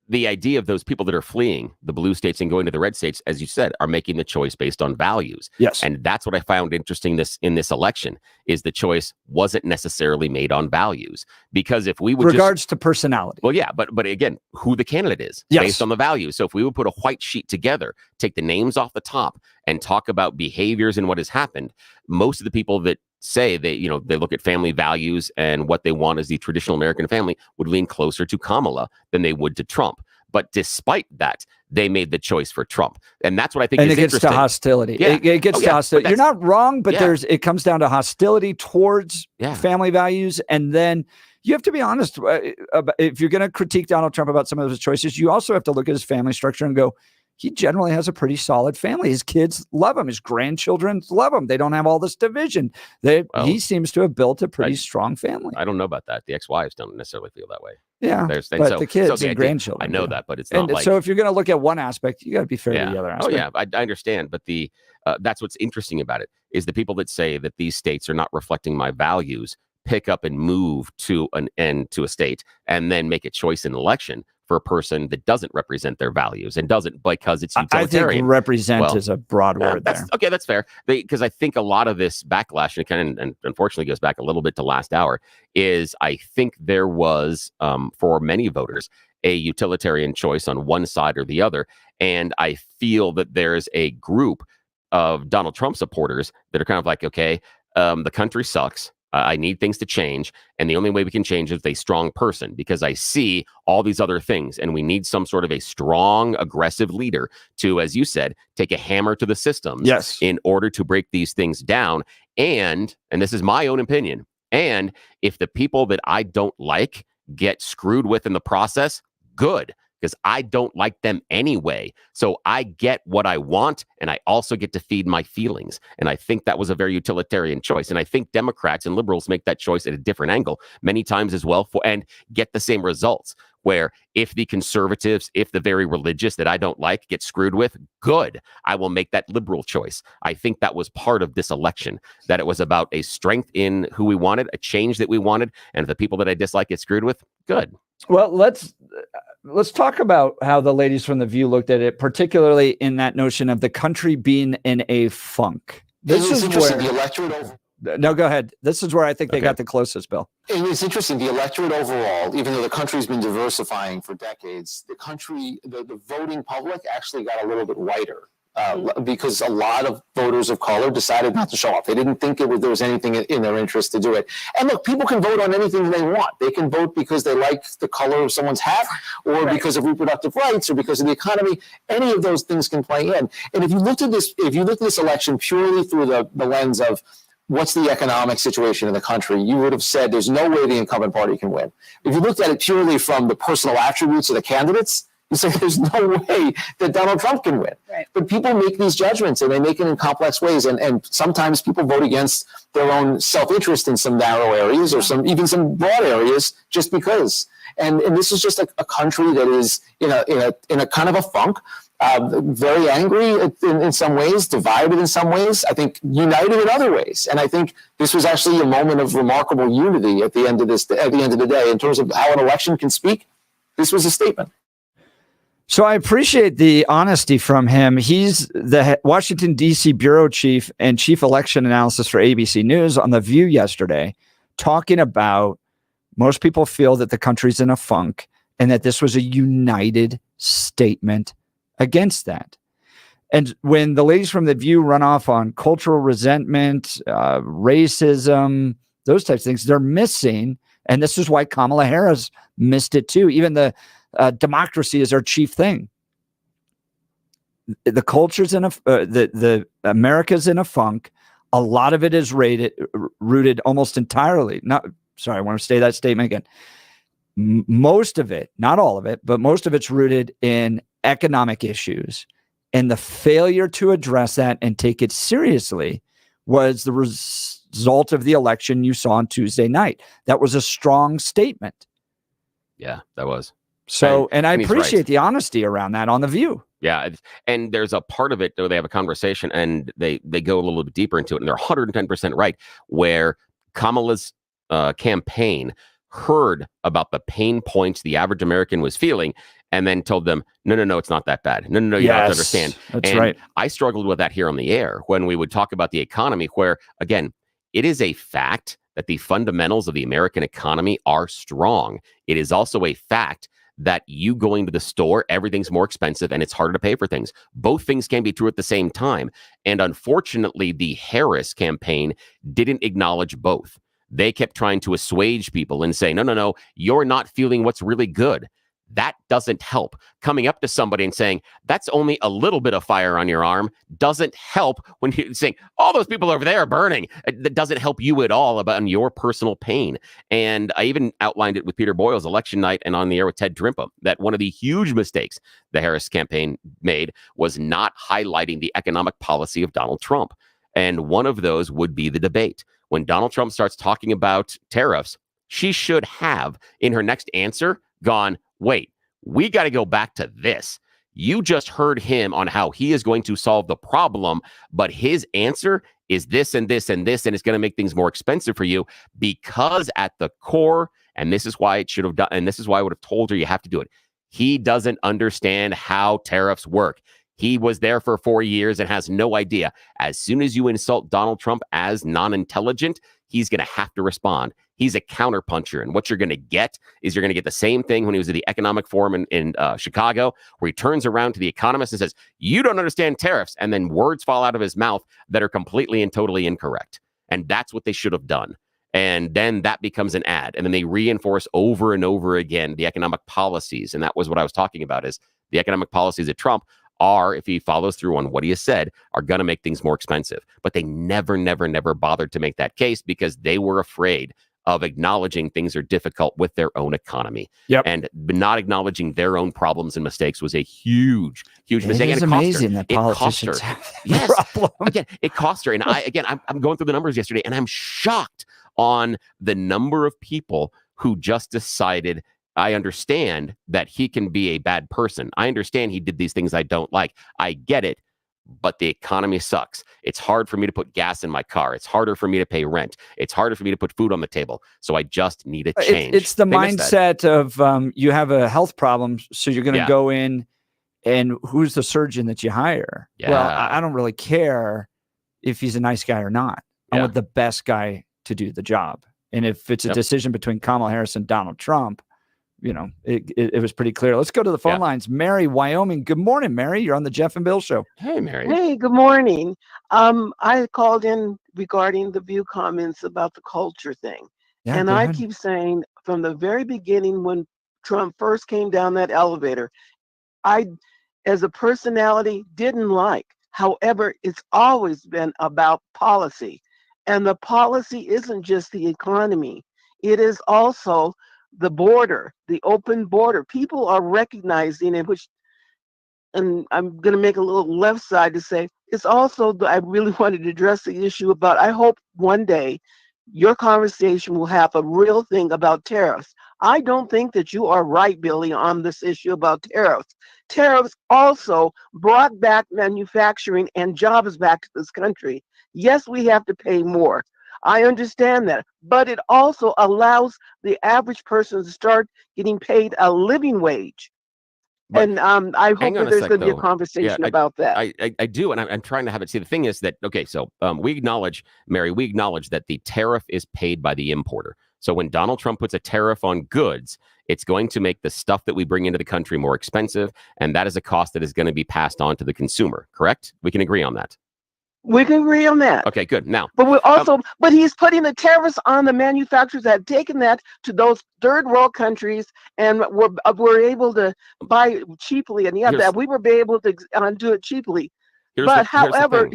the idea of those people that are fleeing the blue states and going to the red states, as you said, are making the choice based on values. Yes. And that's what I found interesting in this election, is the choice wasn't necessarily made on values. Because if we would regards to personality. Well, yeah, but again, who the candidate is based on the values. So if we would put a white sheet together, take the names off the top and talk about behaviors and what has happened, most of the people that say they look at family values and what they want as the traditional American family would lean closer to Kamala than they would to Trump. But despite that, they made the choice for Trump. And that's what I think is interesting. And it gets to hostility. Yeah. It gets to hostility. You're not wrong, but it comes down to hostility towards family values. And then you have to be honest. If you're going to critique Donald Trump about some of his choices, you also have to look at his family structure and go, he generally has a pretty solid family. His kids love him. His grandchildren love him. They don't have all this division. He seems to have built a pretty strong family. I don't know about that. The ex-wives don't necessarily feel that way. Yeah, but the kids and grandchildren. I know that, but it's not like... So if you're going to look at one aspect, you got to be fair to the other aspect. Oh, yeah, I understand. But that's what's interesting about it, is the people that say that these states are not reflecting my values pick up and move to an end to a state and then make a choice in election for a person that doesn't represent their values and doesn't because it's utilitarian. I think represent is a broad word there. Okay, that's fair. Because I think a lot of this backlash, and unfortunately goes back a little bit to last hour, is I think there was, for many voters, a utilitarian choice on one side or the other. And I feel that there's a group of Donald Trump supporters that are kind of like, okay, the country sucks. I need things to change. And the only way we can change is with a strong person, because I see all these other things. And we need some sort of a strong, aggressive leader to, as you said, take a hammer to the systems in order to break these things down. And this is my own opinion. And if the people that I don't like get screwed with in the process, good. Because I don't like them anyway. So I get what I want, and I also get to feed my feelings. And I think that was a very utilitarian choice. And I think Democrats and liberals make that choice at a different angle many times as well, and get the same results. Where if the conservatives, if the very religious that I don't like get screwed with, good, I will make that liberal choice. I think that was part of this election, that it was about a strength in who we wanted, a change that we wanted. And if the people that I dislike get screwed with, good. Well, let's talk about how the ladies from The View looked at it, particularly in that notion of the country being in a funk. This is where the electorate. No, go ahead. This is where I think they got the closest, Bill. It was interesting. The electorate overall, even though the country's been diversifying for decades, the voting public actually got a little bit whiter. Because a lot of voters of color decided not to show up. They didn't think there was anything in their interest to do it. And look, people can vote on anything they want. They can vote because they like the color of someone's hat, or because of reproductive rights, or because of the economy. Any of those things can play in. And if you looked at this election purely through the lens of what's the economic situation in the country, you would have said there's no way the incumbent party can win. If you looked at it purely from the personal attributes of the candidates, you say there's no way that Donald Trump can win. Right. But people make these judgments, and they make it in complex ways. And sometimes people vote against their own self-interest in some narrow areas, or even some broad areas, just because. And this is just a country that is in a kind of a funk, very angry in some ways, divided in some ways, I think united in other ways. And I think this was actually a moment of remarkable unity at the end of the day, in terms of how an election can speak. This was a statement. So I appreciate the honesty from him. He's the Washington, D.C. bureau chief and chief election analysis for ABC News on The View yesterday, talking about most people feel that the country's in a funk and that this was a united statement against that. And when the ladies from The View run off on cultural resentment, racism, those types of things, they're missing. And this is why Kamala Harris missed it too. Even the democracy is our chief thing. The culture's in the America's in a funk. A lot of it is rooted almost entirely. I want to say that statement again. Most of it, not all of it, but most of it's rooted in economic issues, and the failure to address that and take it seriously was the result of the election you saw on Tuesday night. That was a strong statement. Yeah, that was. So, and I appreciate the honesty around that on The View. Yeah, and there's a part of it where they have a conversation and they go a little bit deeper into it, and they're 110% right, where Kamala's campaign heard about the pain points the average American was feeling and then told them, no, it's not that bad. No, you have to understand. That's right. I struggled with that here on the air when we would talk about the economy, where, again, it is a fact that the fundamentals of the American economy are strong. It is also a fact that you going to the store, everything's more expensive and it's harder to pay for things. Both things can be true at the same time. And unfortunately, the Harris campaign didn't acknowledge both. They kept trying to assuage people and say, no, you're not feeling what's really good. That doesn't help. Coming up to somebody and saying, that's only a little bit of fire on your arm, doesn't help when you're saying, all those people over there are burning. That doesn't help you at all about your personal pain. And I even outlined it with Peter Boyle's election night and on the air with Ted Trimpa, that one of the huge mistakes the Harris campaign made was not highlighting the economic policy of Donald Trump. And one of those would be the debate. When Donald Trump starts talking about tariffs, she should have, in her next answer, gone, wait, we got to go back to this. You just heard him on how he is going to solve the problem, but his answer is this and this and this, and it's going to make things more expensive for you, because at the core, and this is why it should have done, and this is why I would have told her you have to do it. He doesn't understand how tariffs work. He was there for 4 years and has no idea. As soon as you insult Donald Trump as non-intelligent, he's going to have to respond. He's a counterpuncher. And what you're going to get is you're going to get the same thing when he was at the economic forum in Chicago, where he turns around to the economist and says, you don't understand tariffs. And then words fall out of his mouth that are completely and totally incorrect. And that's what they should have done. And then that becomes an ad. And then they reinforce over and over again the economic policies. And that was what I was talking about, is the economic policies of Trump are, if he follows through on what he has said, are going to make things more expensive. But they never bothered to make that case because they were afraid of acknowledging things are difficult with their own economy. Yep. And not acknowledging their own problems and mistakes was a huge mistake. It is amazing that politicians have that problem. Again, it cost her. And I'm going through the numbers yesterday, and I'm shocked on the number of people who just decided, I understand that he can be a bad person. I understand he did these things I don't like. I get it. But the economy sucks. It's hard for me to put gas in my car. It's harder for me to pay rent. It's harder for me to put food on the table. So I just need a change. It's the mindset of you have a health problem, so you're going to go in, and who's the surgeon that you hire? Yeah. Well, I don't really care if he's a nice guy or not. I want the best guy to do the job. And if it's a decision between Kamala Harris and Donald Trump, it was pretty clear. Let's go to the phone lines. Mary, Wyoming. Good morning, Mary. You're on the Jeff and Bill Show. Hey, Mary. Hey, good morning. I called in regarding the View comments about the culture thing. Yeah, and go I ahead. keep saying from the very beginning, when Trump first came down that elevator, I, as a personality, didn't like. However, it's always been about policy. And the policy isn't just the economy. It is also the border, the open border. People are recognizing it, and I'm going to make a little left side to say, it's also, I really wanted to address the issue about, I hope one day your conversation will have a real thing about tariffs. I don't think that you are right, Billy, on this issue about tariffs. Tariffs also brought back manufacturing and jobs back to this country. Yes, we have to pay more. I understand that, but it also allows the average person to start getting paid a living wage. But and I hope that there's going to be a conversation about that. I do, and I'm trying to have it. See, the thing is that, okay, so we acknowledge, Mary, that the tariff is paid by the importer. So when Donald Trump puts a tariff on goods, it's going to make the stuff that we bring into the country more expensive, and that is a cost that is going to be passed on to the consumer, correct? We can agree on that. We can agree on that. Okay, good. Now, but we also, but he's putting the tariffs on the manufacturers that have taken that to those third world countries, and we're able to buy cheaply, and that we were able to do it cheaply. But however,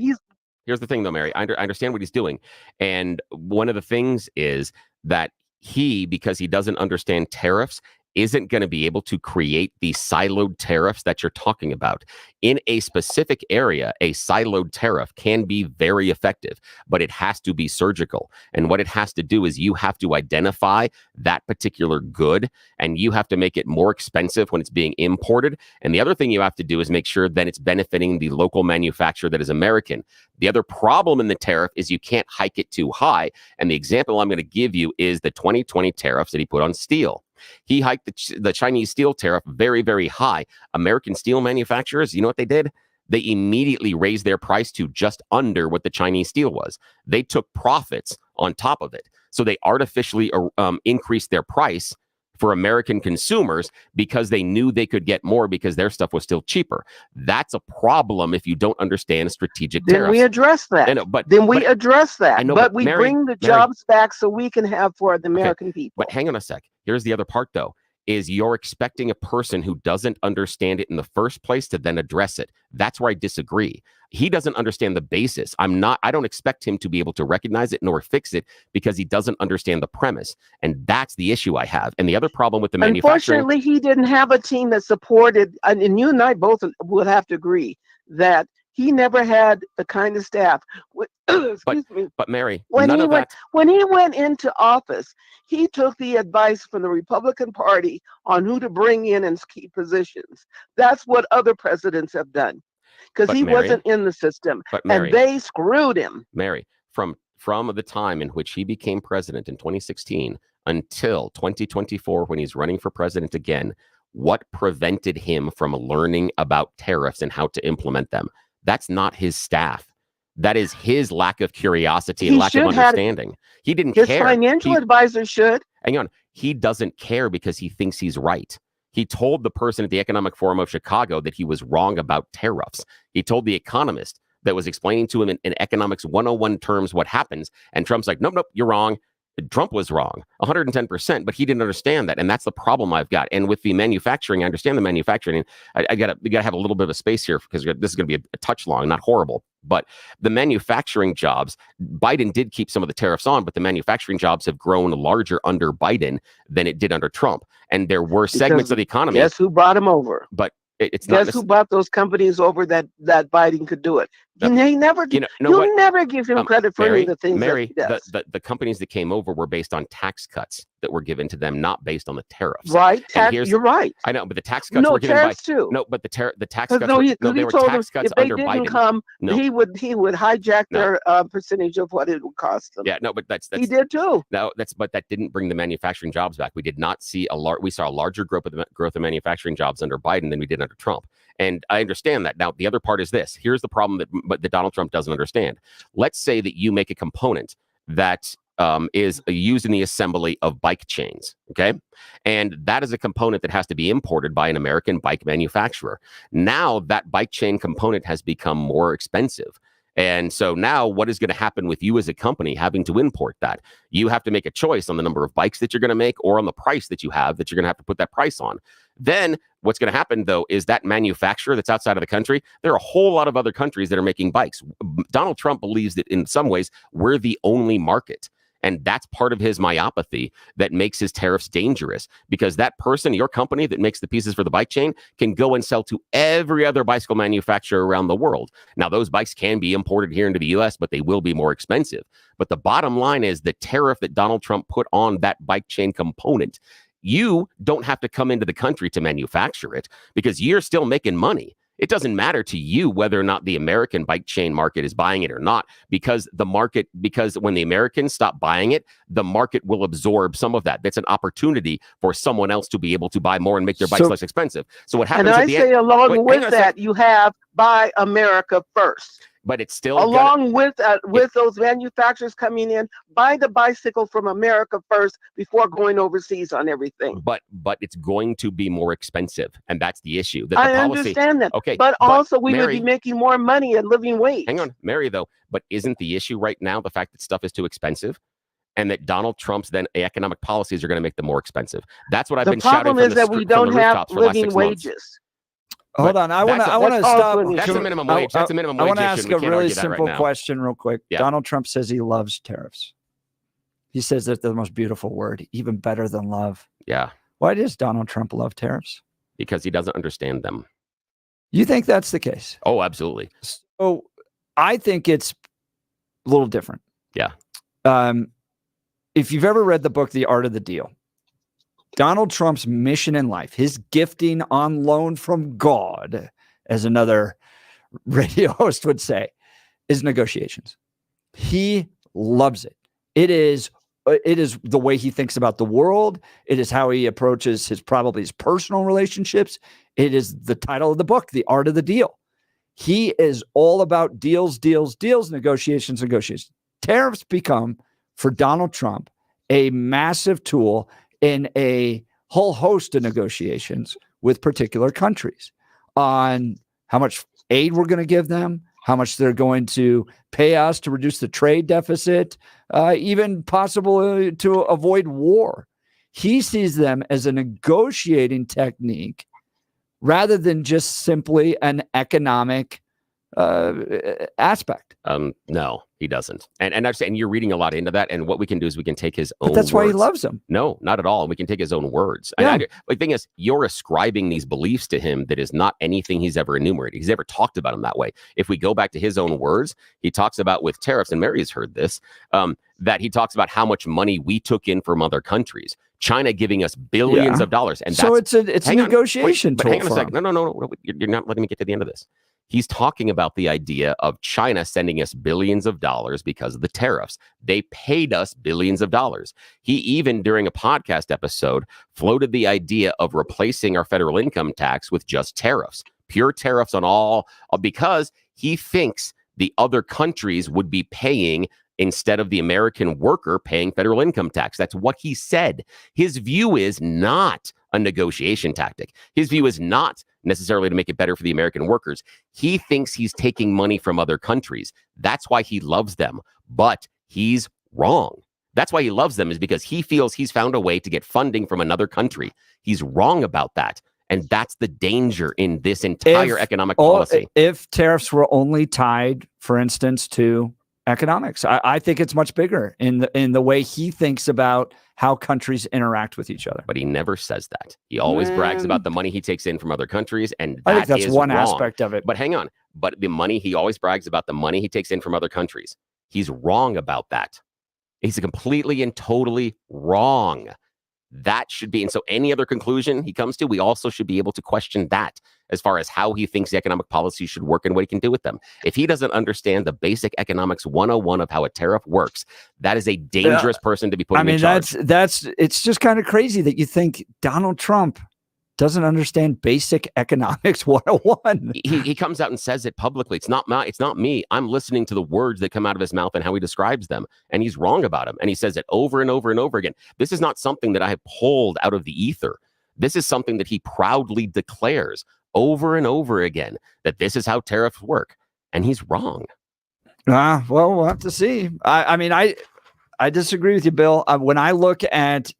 here's the thing, though, Mary. I understand what he's doing, and one of the things is that because he doesn't understand tariffs, isn't going to be able to create the siloed tariffs that you're talking about. In a specific area, a siloed tariff can be very effective, but it has to be surgical. And what it has to do is you have to identify that particular good, and you have to make it more expensive when it's being imported. And the other thing you have to do is make sure that it's benefiting the local manufacturer that is American. The other problem in the tariff is you can't hike it too high. And the example I'm going to give you is the 2020 tariffs that he put on steel. He hiked the Chinese steel tariff very, very high. American steel manufacturers, you know what they did? They immediately raised their price to just under what the Chinese steel was. They took profits on top of it. So they artificially increased their price for American consumers because they knew they could get more because their stuff was still cheaper. That's a problem if you don't understand strategic tariffs. Then we address that. I know, but address that. I know, but we Mary, bring the jobs back so we can have for the American people. But hang on a sec. Here's the other part, though, is you're expecting a person who doesn't understand it in the first place to then address it. That's where I disagree. He doesn't understand the basis. I don't expect him to be able to recognize it nor fix it because he doesn't understand the premise. And that's the issue I have. And the other problem with the manufacturing... Unfortunately, he didn't have a team that supported, and you and I both would have to agree that he never had the kind of staff. Excuse me. But Mary, when he went into office, he took the advice from the Republican Party on who to bring in key positions. That's what other presidents have done, because he wasn't in the system, and they screwed him. Mary, from the time in which he became president in 2016 until 2024, when he's running for president again, what prevented him from learning about tariffs and how to implement them? That's not his staff. That is his lack of curiosity and lack of understanding. He didn't care. His financial advisor should. Hang on. He doesn't care because he thinks he's right. He told the person at the Economic Forum of Chicago that he was wrong about tariffs. He told the economist that was explaining to him in economics 101 terms what happens. And Trump's like, nope, you're wrong. Trump was wrong 110%, but he didn't understand that. And that's the problem I've got. And with the manufacturing, I understand the manufacturing. We got to have a little bit of a space here because this is going to be a touch long, not horrible. But the manufacturing jobs, Biden did keep some of the tariffs on, but the manufacturing jobs have grown larger under Biden than it did under Trump. And there were segments of the economy. Guess who brought him over? But it's not. Guess who brought those companies over that Biden could do it? He never. You'll never give him credit for any of the things that he does. The companies that came over were based on tax cuts that were given to them, not based on the tariffs. Right. You're right. I know, but the tax cuts were given by too. No, but the tax cuts. They were tax cuts under Biden. Come, he would hijack their percentage of what it would cost them. Yeah, no, but that's he did too. No, but that didn't bring the manufacturing jobs back. We did not see we saw a larger growth of manufacturing jobs under Biden than we did under Trump. And I understand that. Now, the other part is this. Here's the problem that Donald Trump doesn't understand. Let's say that you make a component that is used in the assembly of bike chains, okay? And that is a component that has to be imported by an American bike manufacturer. Now, that bike chain component has become more expensive. And so now what is going to happen with you as a company having to import that? You have to make a choice on the number of bikes that you're going to make or on the price that you have that you're going to have to put that price on. Then what's going to happen, though, is that manufacturer that's outside of the country, there are a whole lot of other countries that are making bikes. Donald Trump believes that in some ways we're the only market. And that's part of his myopathy that makes his tariffs dangerous, because that person, your company that makes the pieces for the bike chain, can go and sell to every other bicycle manufacturer around the world. Now, those bikes can be imported here into the U.S., but they will be more expensive. But the bottom line is the tariff that Donald Trump put on that bike chain component. You don't have to come into the country to manufacture it because you're still making money. It doesn't matter to you whether or not the American bike chain market is buying it or not, because when the Americans stop buying it, the market will absorb some of that. That's an opportunity for someone else to be able to buy more and make their bikes less expensive. So what happens at the end? And I say along with that, you have Buy America First. But it's still along with those manufacturers coming in, buy the bicycle from America first before going overseas on everything. But it's going to be more expensive, and that's the issue. I understand that. Okay, but also we would be making more money at living wage. Hang on, Mary, though. But isn't the issue right now the fact that stuff is too expensive, and that Donald Trump's then economic policies are going to make them more expensive? That's what I've been shouting from the rooftops for the last 6 months. The problem is that we don't have living wages. Hold on. I want to stop. That's a minimum wage. That's a minimum wage. I want to ask a really simple question real quick. Yeah. Donald Trump says he loves tariffs. He says that they're the most beautiful word, even better than love. Yeah. Why does Donald Trump love tariffs? Because he doesn't understand them. You think that's the case? Oh, absolutely. So I think it's a little different. Yeah. If you've ever read the book, The Art of the Deal, Donald Trump's mission in life, his gifting on loan from God, as another radio host would say, is negotiations. He loves it. It is the way he thinks about the world. It is how he approaches his personal relationships. It is the title of the book, The Art of the Deal. He is all about deals, negotiations. Tariffs become, for Donald Trump, a massive tool in a whole host of negotiations with particular countries on how much aid we're going to give them, how much they're going to pay us to reduce the trade deficit, even possible to avoid war. He sees them as a negotiating technique rather than just simply an economic aspect. No, he doesn't. And you're reading a lot into that. And what we can do is we can take his own. But that's why he loves them. No, not at all. We can take his own words. Yeah. And the thing is, you're ascribing these beliefs to him that is not anything he's ever enumerated. He's ever talked about them that way. If we go back to his own words, he talks about with tariffs, and Mary has heard this, that he talks about how much money we took in from other countries. China giving us billions of dollars. And so it's a negotiation tool. Hang on a second. No. You're not letting me get to the end of this. He's talking about the idea of China sending us billions of dollars because of the tariffs. They paid us billions of dollars. He even, during a podcast episode, floated the idea of replacing our federal income tax with just tariffs, pure tariffs on all, because he thinks the other countries would be paying instead of the American worker paying federal income tax. That's what he said. His view is not a negotiation tactic. His view is not necessarily to make it better for the American workers. He thinks he's taking money from other countries. That's why he loves them. But he's wrong. That's why he loves them, is because he feels he's found a way to get funding from another country. He's wrong about that. And that's the danger in this entire economic policy. If tariffs were only tied, for instance, to economics, I think it's much bigger in the way he thinks about how countries interact with each other. But he never says that. He always brags about the money he takes in from other countries, and I think that's one wrong. aspect of it. But hang on. But the money, he always brags about the money he takes in from other countries. He's wrong about that. He's completely and totally wrong. That should be, and so any other conclusion he comes to, we also should be able to question that as far as how he thinks the economic policy should work and what he can do with them. If he doesn't understand the basic economics 101 of how a tariff works, that is a dangerous person to be putting in charge. It's just kind of crazy that you think Donald Trump doesn't understand basic economics 101. He comes out and says it publicly. It's not me. I'm listening to the words that come out of his mouth and how he describes them. And he's wrong about them. And he says it over and over and over again. This is not something that I have pulled out of the ether. This is something that he proudly declares over and over again, that this is how tariffs work. And he's wrong. Well, we'll have to see. I disagree with you, Bill. When I look at,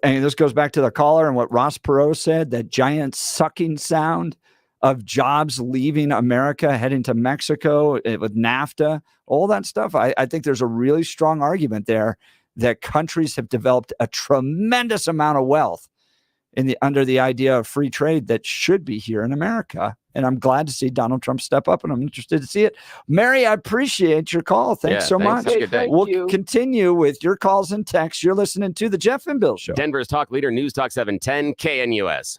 and this goes back to the caller and what Ross Perot said, that giant sucking sound of jobs leaving America, heading to Mexico with NAFTA, all that stuff. I think there's a really strong argument there that countries have developed a tremendous amount of wealth under the idea of free trade that should be here in America. And I'm glad to see Donald Trump step up, and I'm interested to see it. Mary, I appreciate your call. Thanks so much. Have a good day. We'll continue with your calls and texts. You're listening to the Jeff and Bill Show. Denver's talk leader, News Talk 710 KNUS.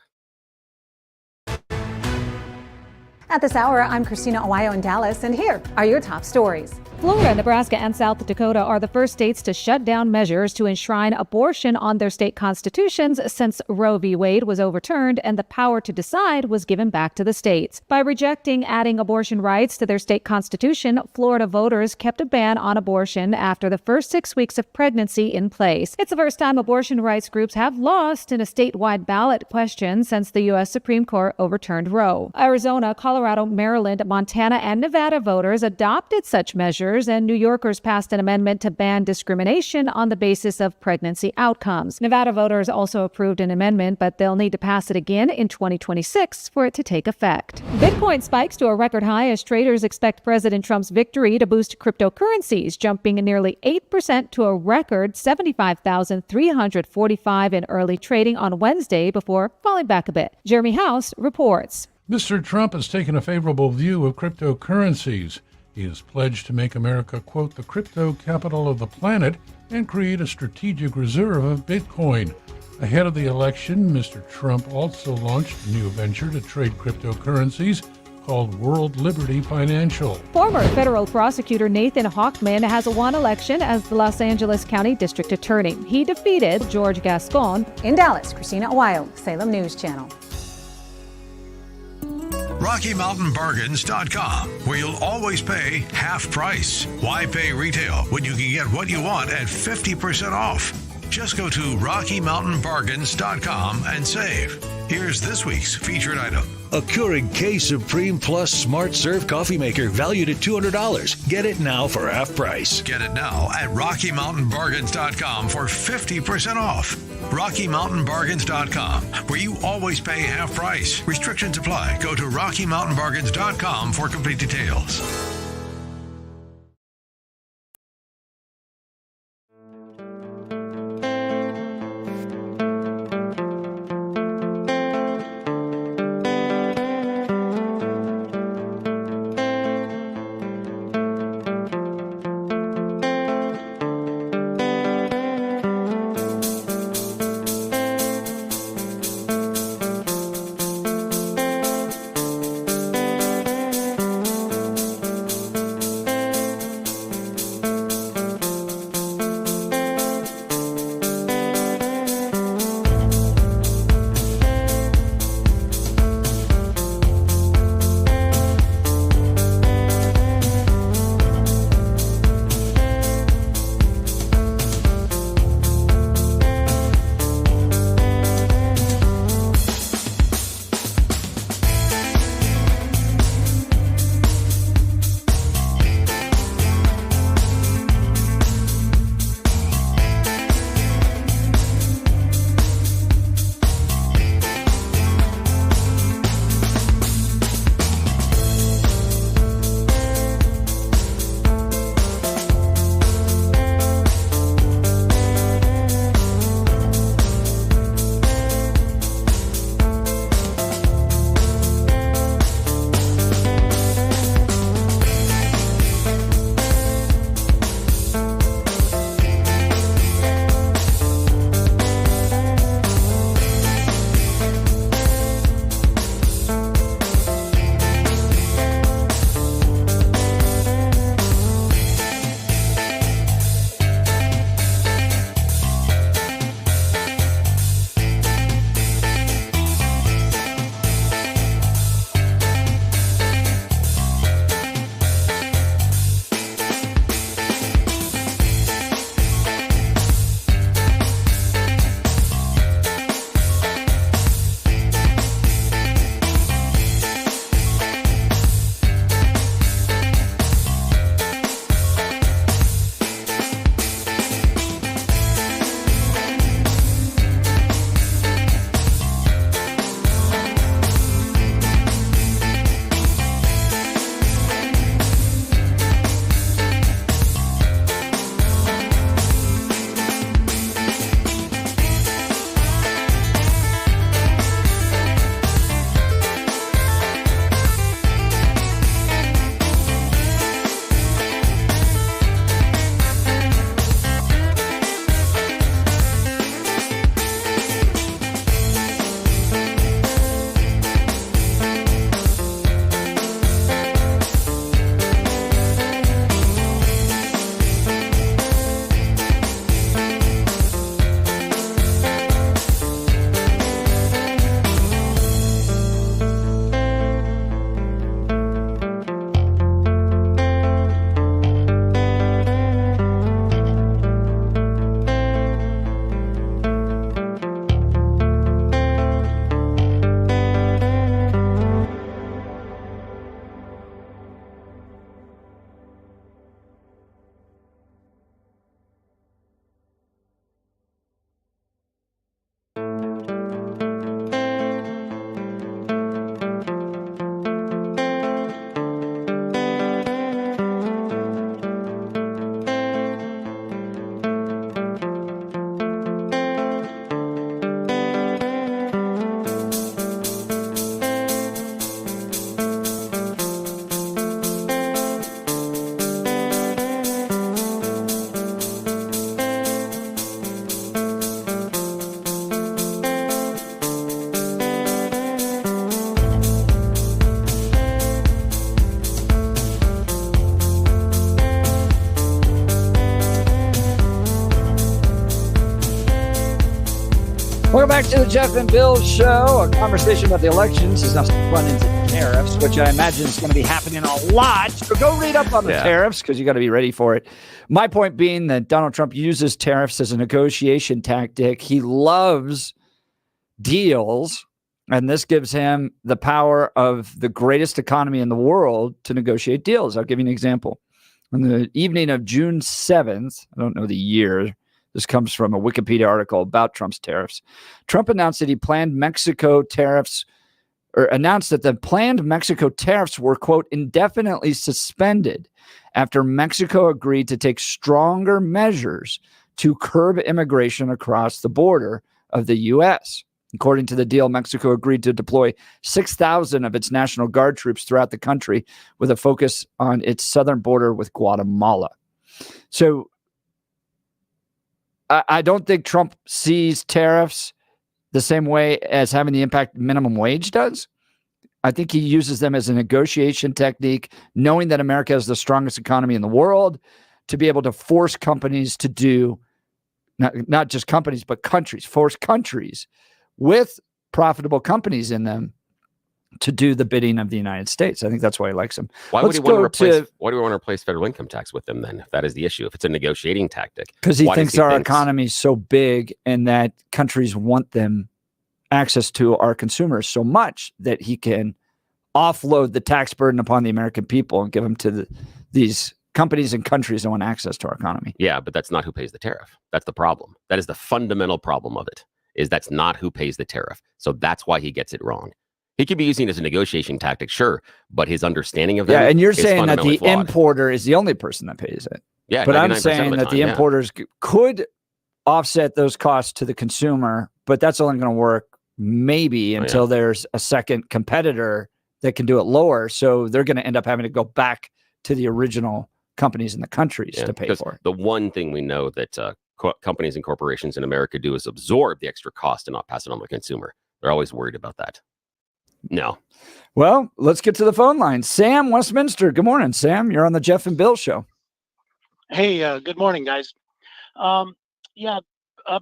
At this hour, I'm Christina Owayo in Dallas, and here are your top stories. Florida, Nebraska, and South Dakota are the first states to shut down measures to enshrine abortion on their state constitutions since Roe v. Wade was overturned and the power to decide was given back to the states. By rejecting adding abortion rights to their state constitution, Florida voters kept a ban on abortion after the first 6 weeks of pregnancy in place. It's the first time abortion rights groups have lost in a statewide ballot question since the U.S. Supreme Court overturned Roe. Arizona, Colorado, Colorado, Maryland, Montana, and Nevada voters adopted such measures, and New Yorkers passed an amendment to ban discrimination on the basis of pregnancy outcomes. Nevada voters also approved an amendment, but they'll need to pass it again in 2026 for it to take effect. Bitcoin spikes to a record high as traders expect President Trump's victory to boost cryptocurrencies, jumping nearly 8% to a record 75,345 in early trading on Wednesday before falling back a bit. Jeremy House reports. Mr. Trump has taken a favorable view of cryptocurrencies. He has pledged to make America, quote, the crypto capital of the planet and create a strategic reserve of Bitcoin. Ahead of the election, Mr. Trump also launched a new venture to trade cryptocurrencies called World Liberty Financial. Former federal prosecutor Nathan Hochman has won election as the Los Angeles County District Attorney. He defeated George Gascon. In Dallas, Christina Owayo, Salem News Channel. RockyMountainBargains.com, where you'll always pay half price. Why pay retail when you can get what you want at 50% off? Just go to RockyMountainBargains.com and save. Here's this week's featured item. A Keurig K Supreme Plus Smart Serve coffee maker valued at $200. Get it now for half price. Get it now at RockyMountainBargains.com for 50% off. RockyMountainBargains.com, where you always pay half price. Restrictions apply. Go to RockyMountainBargains.com for complete details. to the Jeff and Bill Show. A conversation about the elections has now run into tariffs, which I imagine is going to be happening a lot. So go read up on the tariffs because you got to be ready for it. My point being that Donald Trump uses tariffs as a negotiation tactic. He loves deals, and this gives him the power of the greatest economy in the world to negotiate deals. I'll give you an example. On the evening of June 7th, I don't know the year, this comes from a Wikipedia article about Trump's tariffs. Trump announced that he planned Mexico tariffs, or announced that the planned Mexico tariffs were, quote, indefinitely suspended after Mexico agreed to take stronger measures to curb immigration across the border of the U.S. According to the deal, Mexico agreed to deploy 6,000 of its National Guard troops throughout the country with a focus on its southern border with Guatemala. So I don't think Trump sees tariffs the same way as having the impact minimum wage does. I think he uses them as a negotiation technique, knowing that America is the strongest economy in the world, to be able to force companies to do, not just companies, but countries, force countries with profitable companies in them to do the bidding of the United States. I think that's why he likes them. Why do we want to replace federal income tax with them then, if that is the issue, if it's a negotiating tactic? Because he thinks our economy is so big and that countries want them access to our consumers so much that he can offload the tax burden upon the American people and give them to these companies and countries that want access to our economy. Yeah, but that's not who pays the tariff. That's the problem. That is the fundamental problem of it, is that's not who pays the tariff. So that's why he gets it wrong. He could be using it as a negotiation tactic, sure, but his understanding of that. Yeah, and you're saying that the importer is the only person that pays it. Yeah, but I'm saying that the importers could offset those costs to the consumer, but that's only going to work maybe until there's a second competitor that can do it lower. So they're going to end up having to go back to the original companies in the countries to pay for it. The one thing we know that companies and corporations in America do is absorb the extra cost and not pass it on to the consumer. They're always worried about that. No. Well, let's get to the phone line. Sam, Westminster. Good morning, Sam. You're on the Jeff and Bill Show. Hey, good morning, guys.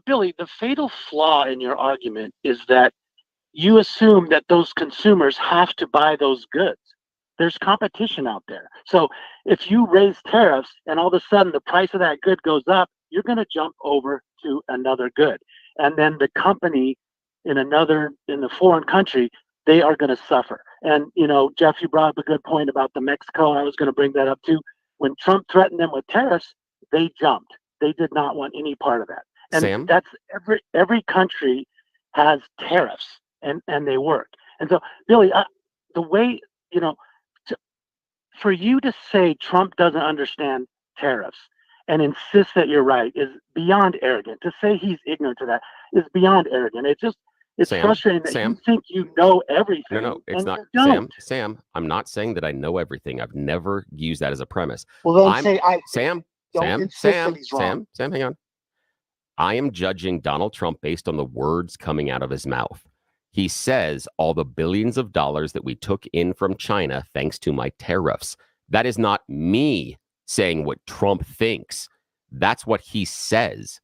Billy, the fatal flaw in your argument is that you assume that those consumers have to buy those goods. There's competition out there. So if you raise tariffs and all of a sudden the price of that good goes up, you're going to jump over to another good. And then the company in the foreign country, they are going to suffer. And, Jeff, you brought up a good point about the Mexico. I was going to bring that up too. When Trump threatened them with tariffs, they jumped. They did not want any part of that. And Sam? That's every country has tariffs and they work. And so, Billy, the way, for you to say Trump doesn't understand tariffs and insist that you're right is beyond arrogant. To say he's ignorant to that is beyond arrogant. It's frustrating that you think you know everything. No, it's not. Sam, I'm not saying that I know everything. I've never used that as a premise. Well, then Sam, hang on. I am judging Donald Trump based on the words coming out of his mouth. He says all the billions of dollars that we took in from China thanks to my tariffs. That is not me saying what Trump thinks. That's what he says.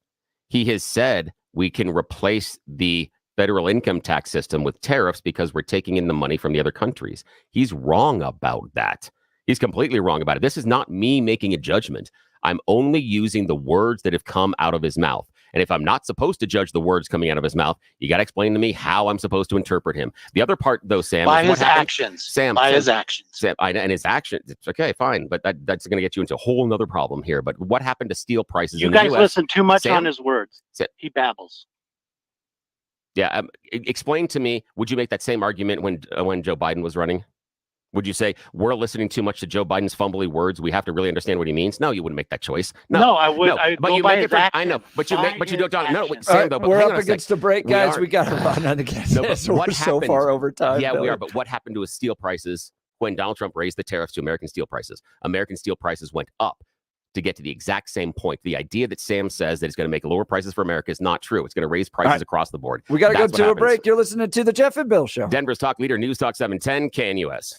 He has said we can replace the federal income tax system with tariffs because we're taking in the money from the other countries. He's wrong about that. He's completely wrong about it. This is not me making a judgment. I'm only using the words that have come out of his mouth. And if I'm not supposed to judge the words coming out of his mouth, you got to explain to me how I'm supposed to interpret him. The other part, though, Sam, by his actions. Sam, his actions. Sam, and his actions. It's okay, fine, but that's going to get you into a whole nother problem here. But what happened to steel prices? You guys listen too much on his words. He babbles. Yeah, explain to me. Would you make that same argument when Joe Biden was running? Would you say we're listening too much to Joe Biden's fumbly words? We have to really understand what he means. No, you wouldn't make that choice. No, I would. No, but you make it. I know, but you don't. No, Sam, though. We're up against the break, guys. We got to run on again. No, but we're so far over time. Yeah, we are. But what happened to his steel prices when Donald Trump raised the tariffs to American steel prices? American steel prices went up to get to the exact same point. The idea that Sam says that it's going to make lower prices for America is not true. It's going to raise prices across the board. We got to go to a break. You're listening to the Jeff and Bill Show. Denver's talk leader, News Talk 710, KNUS.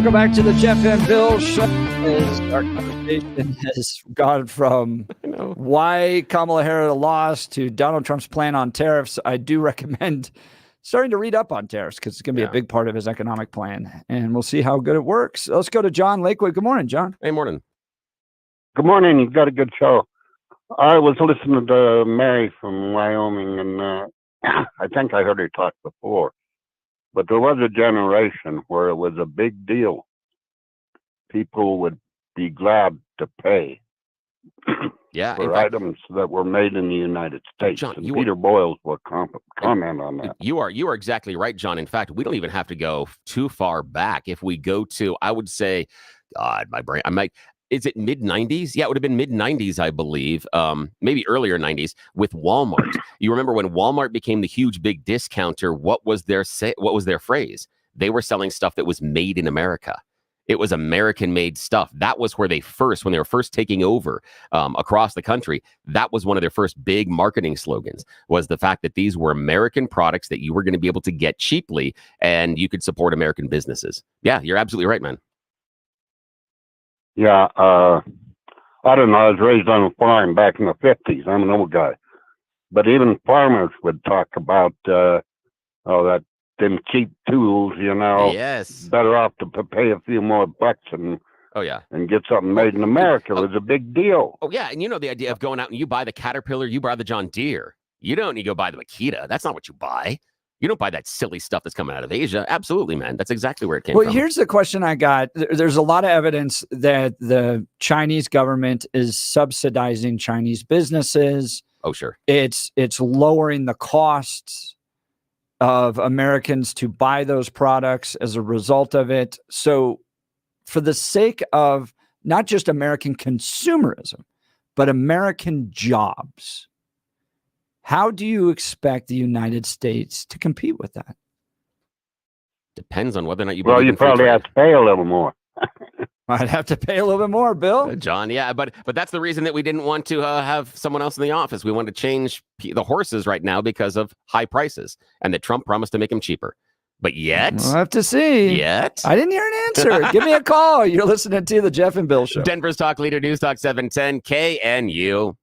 Welcome back to the Jeff and Bill Show. Our conversation has gone from why Kamala Harris lost to Donald Trump's plan on tariffs. I do recommend starting to read up on tariffs because it's going to be a big part of his economic plan, and we'll see how good it works. Let's go to John Lakewood. Good morning, John. Hey, morning. Good morning. You've got a good show. I was listening to Mary from Wyoming, and I think I heard her talk before. But there was a generation where it was a big deal. People would be glad to pay for items that were made in the United States. John, and Peter Boyles will comment on that. You are exactly right, John. In fact, we don't even have to go too far back. If we go to, I would say, God, my brain, is it mid-90s? Yeah, it would have been mid-90s, I believe, maybe earlier 90s with Walmart. You remember when Walmart became the huge big discounter, what was their phrase? They were selling stuff that was made in America. It was American-made stuff. That was where when they were first taking over across the country, that was one of their first big marketing slogans, was the fact that these were American products that you were going to be able to get cheaply and you could support American businesses. Yeah, you're absolutely right, man. Yeah, I don't know. I was raised on a farm back in the 50s. I'm an old guy. But even farmers would talk about, that them cheap tools, Yes. Better off to pay a few more bucks and get something made in America. It was a big deal. Oh, yeah. And you know the idea of going out and you buy the Caterpillar, you buy the John Deere. You don't need to go buy the Makita. That's not what you buy. You don't buy that silly stuff that's coming out of Asia. Absolutely, man. That's exactly where it came from. Well, here's the question I got. There's a lot of evidence that the Chinese government is subsidizing Chinese businesses. Oh, sure. It's lowering the costs of Americans to buy those products as a result of it. So for the sake of not just American consumerism, but American jobs, how do you expect the United States to compete with that? Depends on whether or not you. Well, you probably have to pay a little more. I'd have to pay a little bit more, Bill. John, yeah, but that's the reason that we didn't want to have someone else in the office. We wanted to change the horses right now because of high prices, and that Trump promised to make them cheaper. But yet, we'll have to see. Yet, I didn't hear an answer. Give me a call. You're listening to the Jeff and Bill Show. Denver's Talk Leader, News Talk 710 KNUS.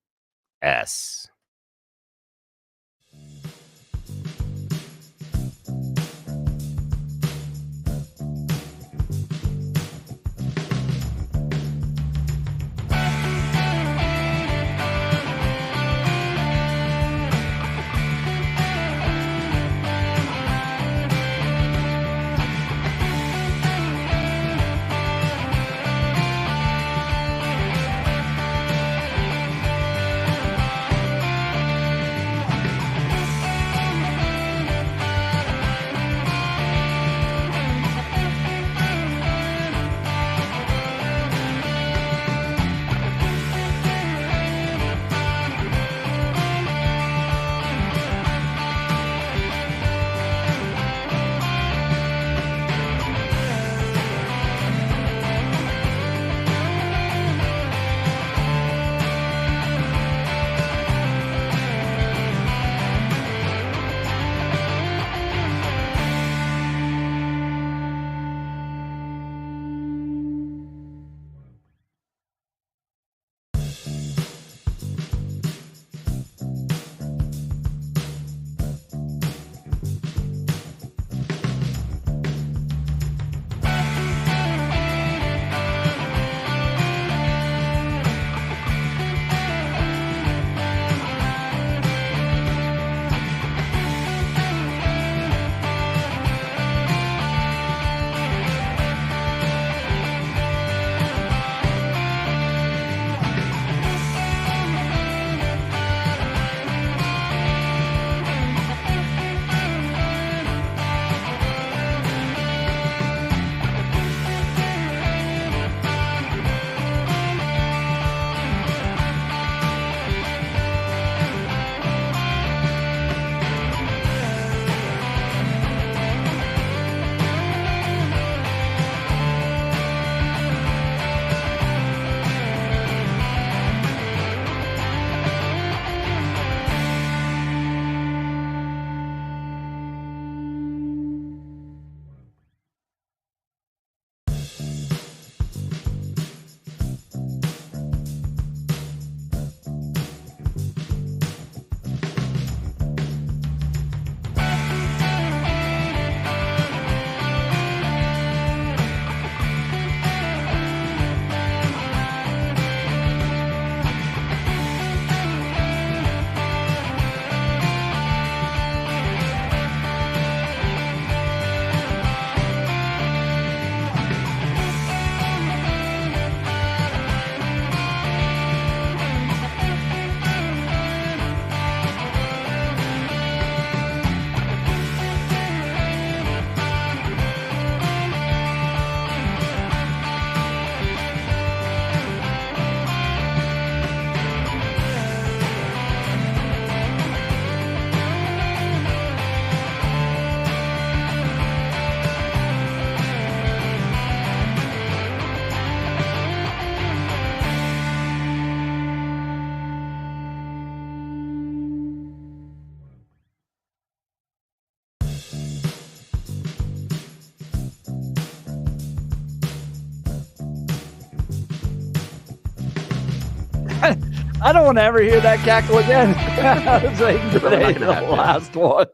I don't want to ever hear that cackle again. I was waiting for the last one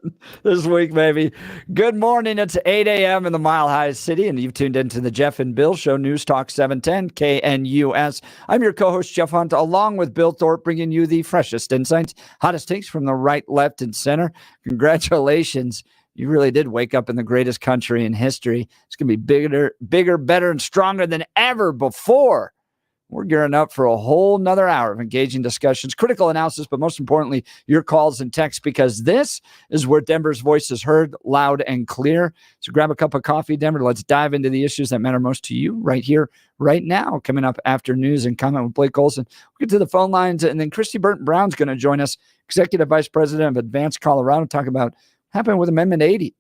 this week, maybe. Good morning. It's 8 a.m. in the Mile High City, and you've tuned into the Jeff and Bill Show, News Talk 710 KNUS. I'm your co-host, Jeff Hunt, along with Bill Thorpe, bringing you the freshest insights, hottest takes from the right, left, and center. Congratulations. You really did wake up in the greatest country in history. It's going to be bigger, better, and stronger than ever before. We're gearing up for a whole nother hour of engaging discussions, critical analysis, but most importantly, your calls and texts, because this is where Denver's voice is heard loud and clear. So grab a cup of coffee, Denver. Let's dive into the issues that matter most to you right here, right now. Coming up after news and comment with Blake Olson. We'll get to the phone lines, and then Christy Burton Brown's going to join us, Executive Vice President of Advanced Colorado, talk about what happened with Amendment 80.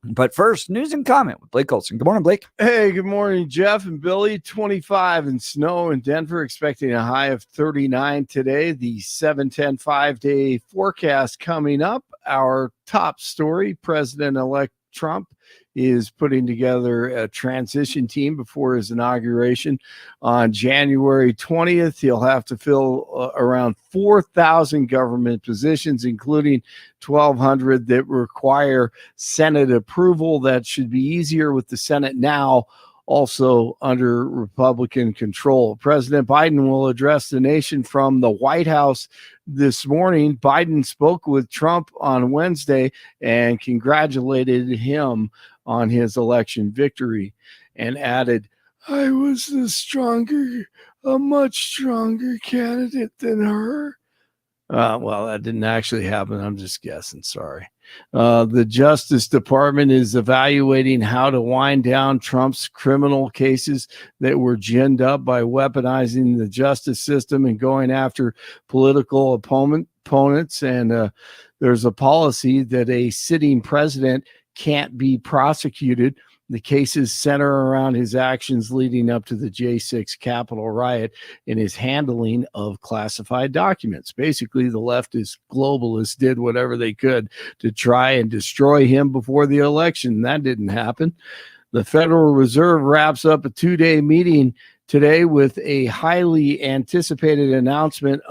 But first, news and comment with Blake Olson. Good morning, Blake. Hey, good morning, Jeff and Billy. 25 and snow in Denver, expecting a high of 39 today. The 7-10 5-day forecast coming up. Our top story, President-elect Trump is putting together a transition team before his inauguration on January 20th. He'll have to fill around 4,000 government positions, including 1,200 that require Senate approval. That should be easier with the Senate now also under Republican control. President Biden will address the nation from the White House this morning. Biden spoke with Trump on Wednesday and congratulated him on his election victory and added, "I was a much stronger candidate than her." Well, that didn't actually happen. I'm just guessing. Sorry. The Justice Department is evaluating how to wind down Trump's criminal cases that were ginned up by weaponizing the justice system and going after political opponents. And there's a policy that a sitting president can't be prosecuted. The cases center around his actions leading up to the J6 Capitol riot and his handling of classified documents. Basically, the leftist globalists did whatever they could to try and destroy him before the election. That didn't happen. The Federal Reserve wraps up a 2-day meeting today with a highly anticipated announcement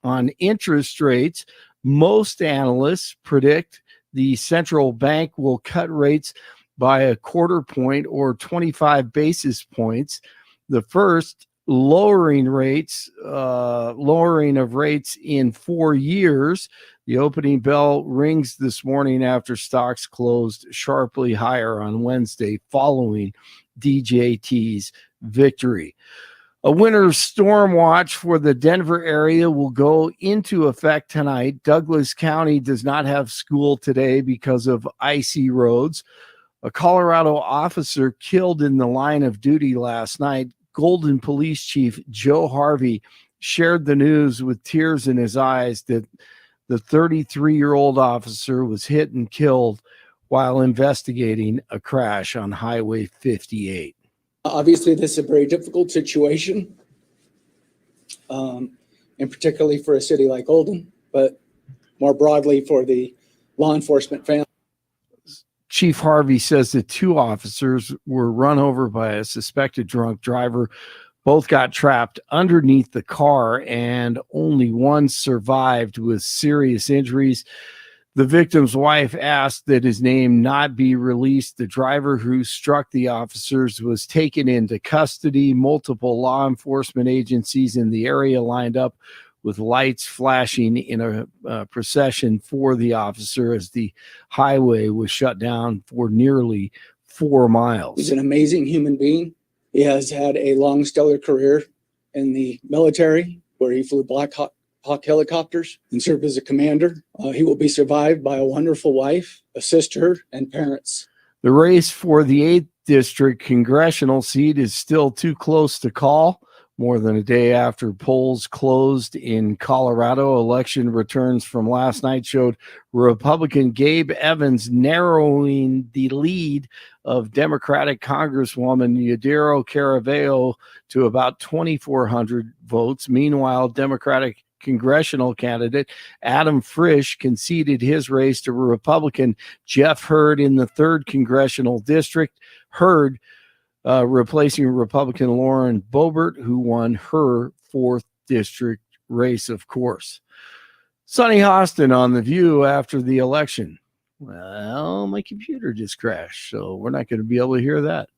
on interest rates. Most analysts predict the central bank will cut rates by a quarter point or 25 basis points. The first lowering of rates in 4 years. The opening bell rings this morning after stocks closed sharply higher on Wednesday following DJT's victory. A winter storm watch for the Denver area will go into effect tonight. Douglas County does not have school today because of icy roads. A Colorado officer killed in the line of duty last night. Golden Police Chief Joe Harvey shared the news with tears in his eyes that the 33-year-old officer was hit and killed while investigating a crash on Highway 58. Obviously, this is a very difficult situation, and particularly for a city like Golden, but more broadly for the law enforcement family. Chief Harvey says that 2 officers were run over by a suspected drunk driver. Both got trapped underneath the car, and only one survived with serious injuries. The victim's wife asked that his name not be released. The driver who struck the officers was taken into custody. Multiple law enforcement agencies in the area lined up with lights flashing in a procession for the officer as the highway was shut down for nearly 4 miles. He's an amazing human being. He has had a long, stellar career in the military where he flew Black Hawk helicopters and served as a commander. He will be survived by a wonderful wife, a sister, and parents. The race for the 8th District congressional seat is still too close to call. More than a day after polls closed in Colorado, election returns from last night showed Republican Gabe Evans narrowing the lead of Democratic Congresswoman Yadiro Caraveo to about 2,400 votes. Meanwhile, Democratic congressional candidate Adam Frisch conceded his race to Republican Jeff Hurd in the 3rd congressional district. Hurd replacing Republican Lauren Boebert, who won her 4th district race, of course. Sonny Hostin on The View after the election. Well, my computer just crashed, so we're not going to be able to hear that,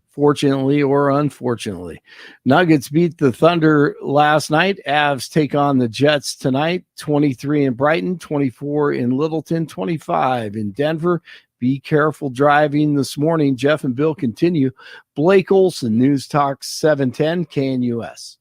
fortunately or unfortunately. Nuggets beat the Thunder last night. Avs take on the Jets tonight, 23 in Brighton, 24 in Littleton, 25 in Denver. Be careful driving this morning. Jeff and Bill continue. Blake Olson, News Talk 710 KNUS.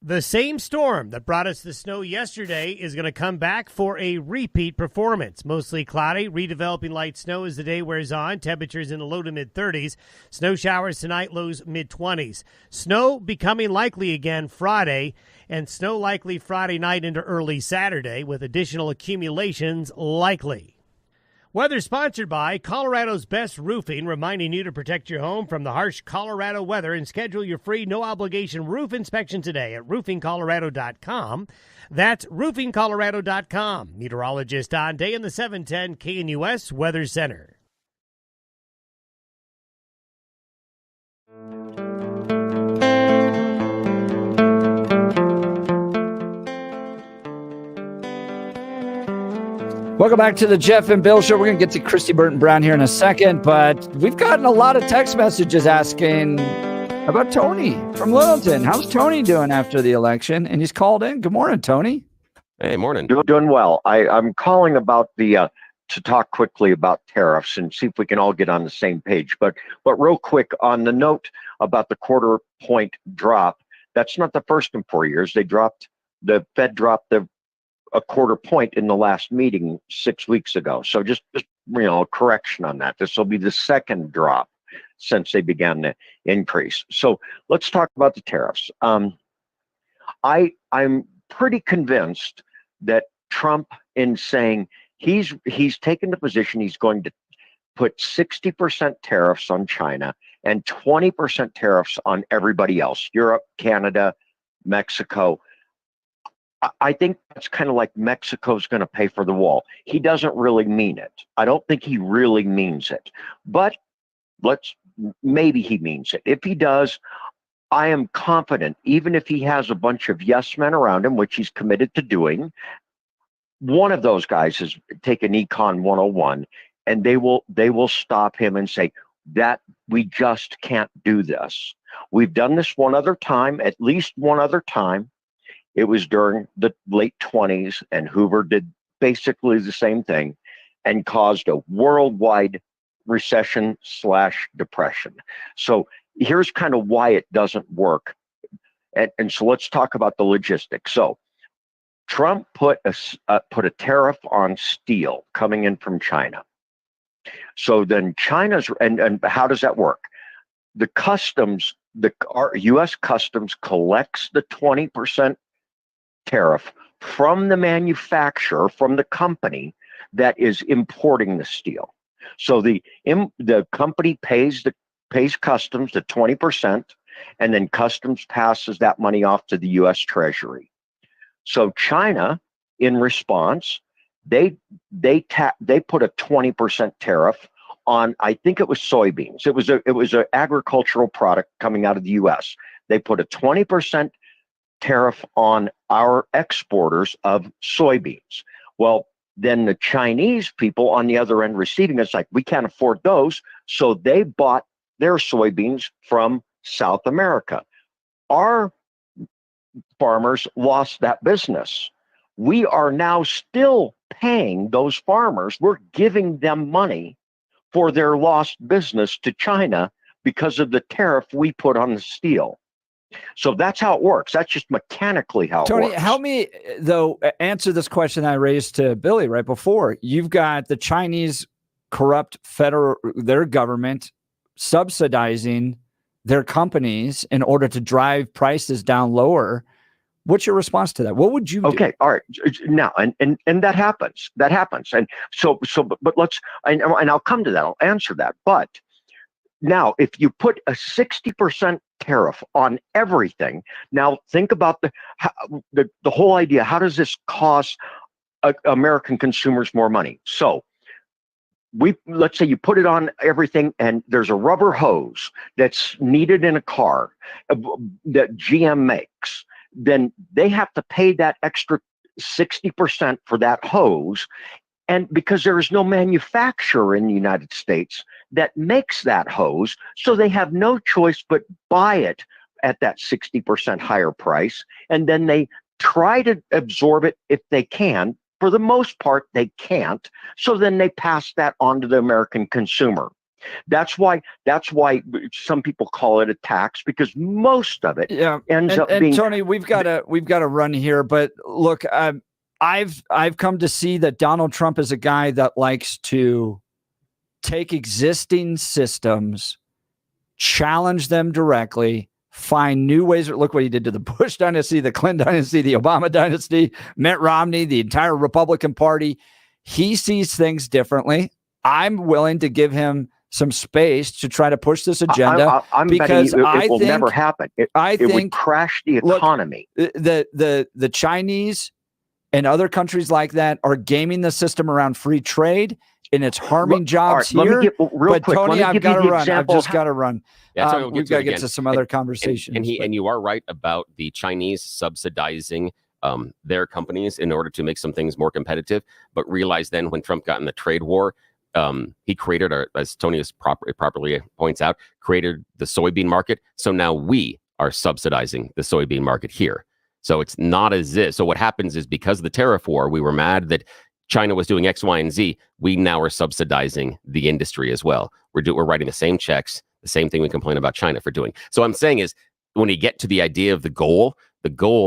The same storm that brought us the snow yesterday is going to come back for a repeat performance. Mostly cloudy, redeveloping light snow as the day wears on. Temperatures in the low to mid-30s. Snow showers tonight, lows mid-20s. Snow becoming likely again Friday, and snow likely Friday night into early Saturday, with additional accumulations likely. Weather sponsored by Colorado's Best Roofing, reminding you to protect your home from the harsh Colorado weather and schedule your free no-obligation roof inspection today at roofingcolorado.com. That's roofingcolorado.com. Meteorologist Don Day in the 710 KNUS Weather Center. Welcome back to the Jeff and Bill Show. We're going to get to Christy Burton Brown here in a second, but we've gotten a lot of text messages asking about Tony from Littleton. How's Tony doing after the election? And he's called in. Good morning, Tony. Hey, morning. Doing well. I'm calling about to talk quickly about tariffs and see if we can all get on the same page. But real quick, on the note about the quarter point drop, that's not the first in 4 years. The Fed dropped a quarter point in the last meeting 6 weeks ago. So just a correction on that. This will be the second drop since they began to increase. So let's talk about the tariffs. I'm pretty convinced that Trump, in saying he's taken the position he's going to put 60% tariffs on China and 20% tariffs on everybody else, Europe, Canada, Mexico. I think that's kind of like Mexico's going to pay for the wall. He doesn't really mean it. I don't think he really means it. But maybe he means it. If he does, I am confident, even if he has a bunch of yes men around him, which he's committed to doing, one of those guys has taken Econ 101, and they will stop him and say that we just can't do this. We've done this one other time, at least one other time. It was during the late 20s, and Hoover did basically the same thing and caused a worldwide recession/depression. So here's kind of why it doesn't work. And so let's talk about the logistics. So Trump put a tariff on steel coming in from China. So then and how does that work? The customs, our U.S. Customs collects the 20% tariff from the manufacturer, from the company that is importing the steel. So the company pays customs the 20%, and then customs passes that money off to the U.S. Treasury. So China, in response, they put a 20% tariff on, I think it was soybeans. It was an agricultural product coming out of the U.S. They put a 20% tariff on our exporters of soybeans. Well, then the Chinese people on the other end receiving it's like, we can't afford those. So they bought their soybeans from South America. Our farmers lost that business. We are now still paying those farmers. We're giving them money for their lost business to China because of the tariff we put on the steel. So that's how it works. That's just mechanically how it works. Tony, help me, though, answer this question I raised to Billy right before. You've got the Chinese corrupt their government subsidizing their companies in order to drive prices down lower. What's your response to that? What would you do? Okay, all right. Now, and that happens. That happens. And but let's, and I'll come to that. I'll answer that. But now, if you put a 60% tariff on everything, now think about the whole idea. How does this cost American consumers more money? So let's say you put it on everything, and there's a rubber hose that's needed in a car that GM makes. then they have to pay that extra 60% for that hose. And because there is no manufacturer in the United States that makes that hose, so they have no choice but buy it at that 60% higher price. And then they try to absorb it if they can. For the most part, they can't. So then they pass that on to the American consumer. That's why some people call it a tax, because most of it ends up being. Tony, we've got to run here, but look, I've come to see that Donald Trump is a guy that likes to take existing systems, challenge them directly, find new ways. Look what he did to the Bush dynasty, the Clinton dynasty, the Obama dynasty, Mitt Romney, the entire Republican Party. He sees things differently. I'm willing to give him some space to try to push this agenda. I'm because betting it will never happen. It would crash the economy. Look, the Chinese and other countries like that are gaming the system around free trade, and it's harming jobs right, here. But Tony, I've got to run. I've just got to run. Yeah, We've got to get to some other conversations. And you are right about the Chinese subsidizing their companies in order to make some things more competitive. But realize then when Trump got in the trade war, he created, as Tony properly points out, created the soybean market. So now we are subsidizing the soybean market here. So it's not as if. So what happens is, because of the tariff war, we were mad that China was doing X, Y, and Z. We now are subsidizing the industry as well. We're writing the same checks, the same thing we complain about China for doing. So I'm saying is, when you get to the idea of the goal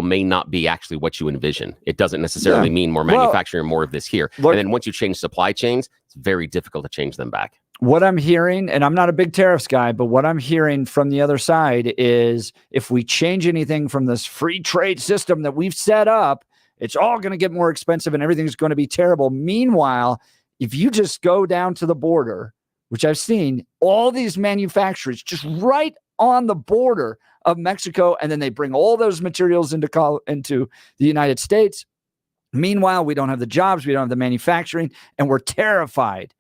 may not be actually what you envision. It doesn't necessarily mean more manufacturing or more of this here. And then once you change supply chains, it's very difficult to change them back. What I'm hearing, and I'm not a big tariffs guy, but what I'm hearing from the other side is, if we change anything from this free trade system that we've set up, it's all going to get more expensive and everything's going to be terrible. Meanwhile, if you just go down to the border, which I've seen, all these manufacturers just right on the border of Mexico, and then they bring all those materials into the United States. Meanwhile, we don't have the jobs, we don't have the manufacturing, and we're terrified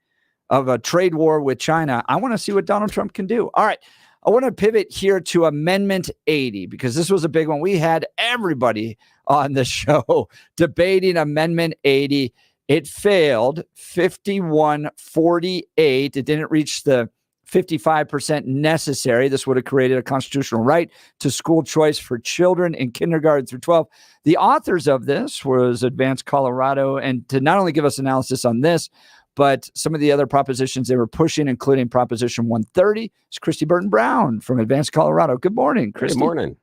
of a trade war with China. I want to see what Donald Trump can do. All right. I want to pivot here to Amendment 80, because this was a big one. We had everybody on the show debating Amendment 80. It failed 51-48. It didn't reach the 55% necessary. This would have created a constitutional right to school choice for children in kindergarten through 12. The authors of this was Advance Colorado, and to not only give us analysis on this, but some of the other propositions they were pushing, including Proposition 130, is Christy Burton Brown from Advance Colorado. Good morning, Christy. Good morning.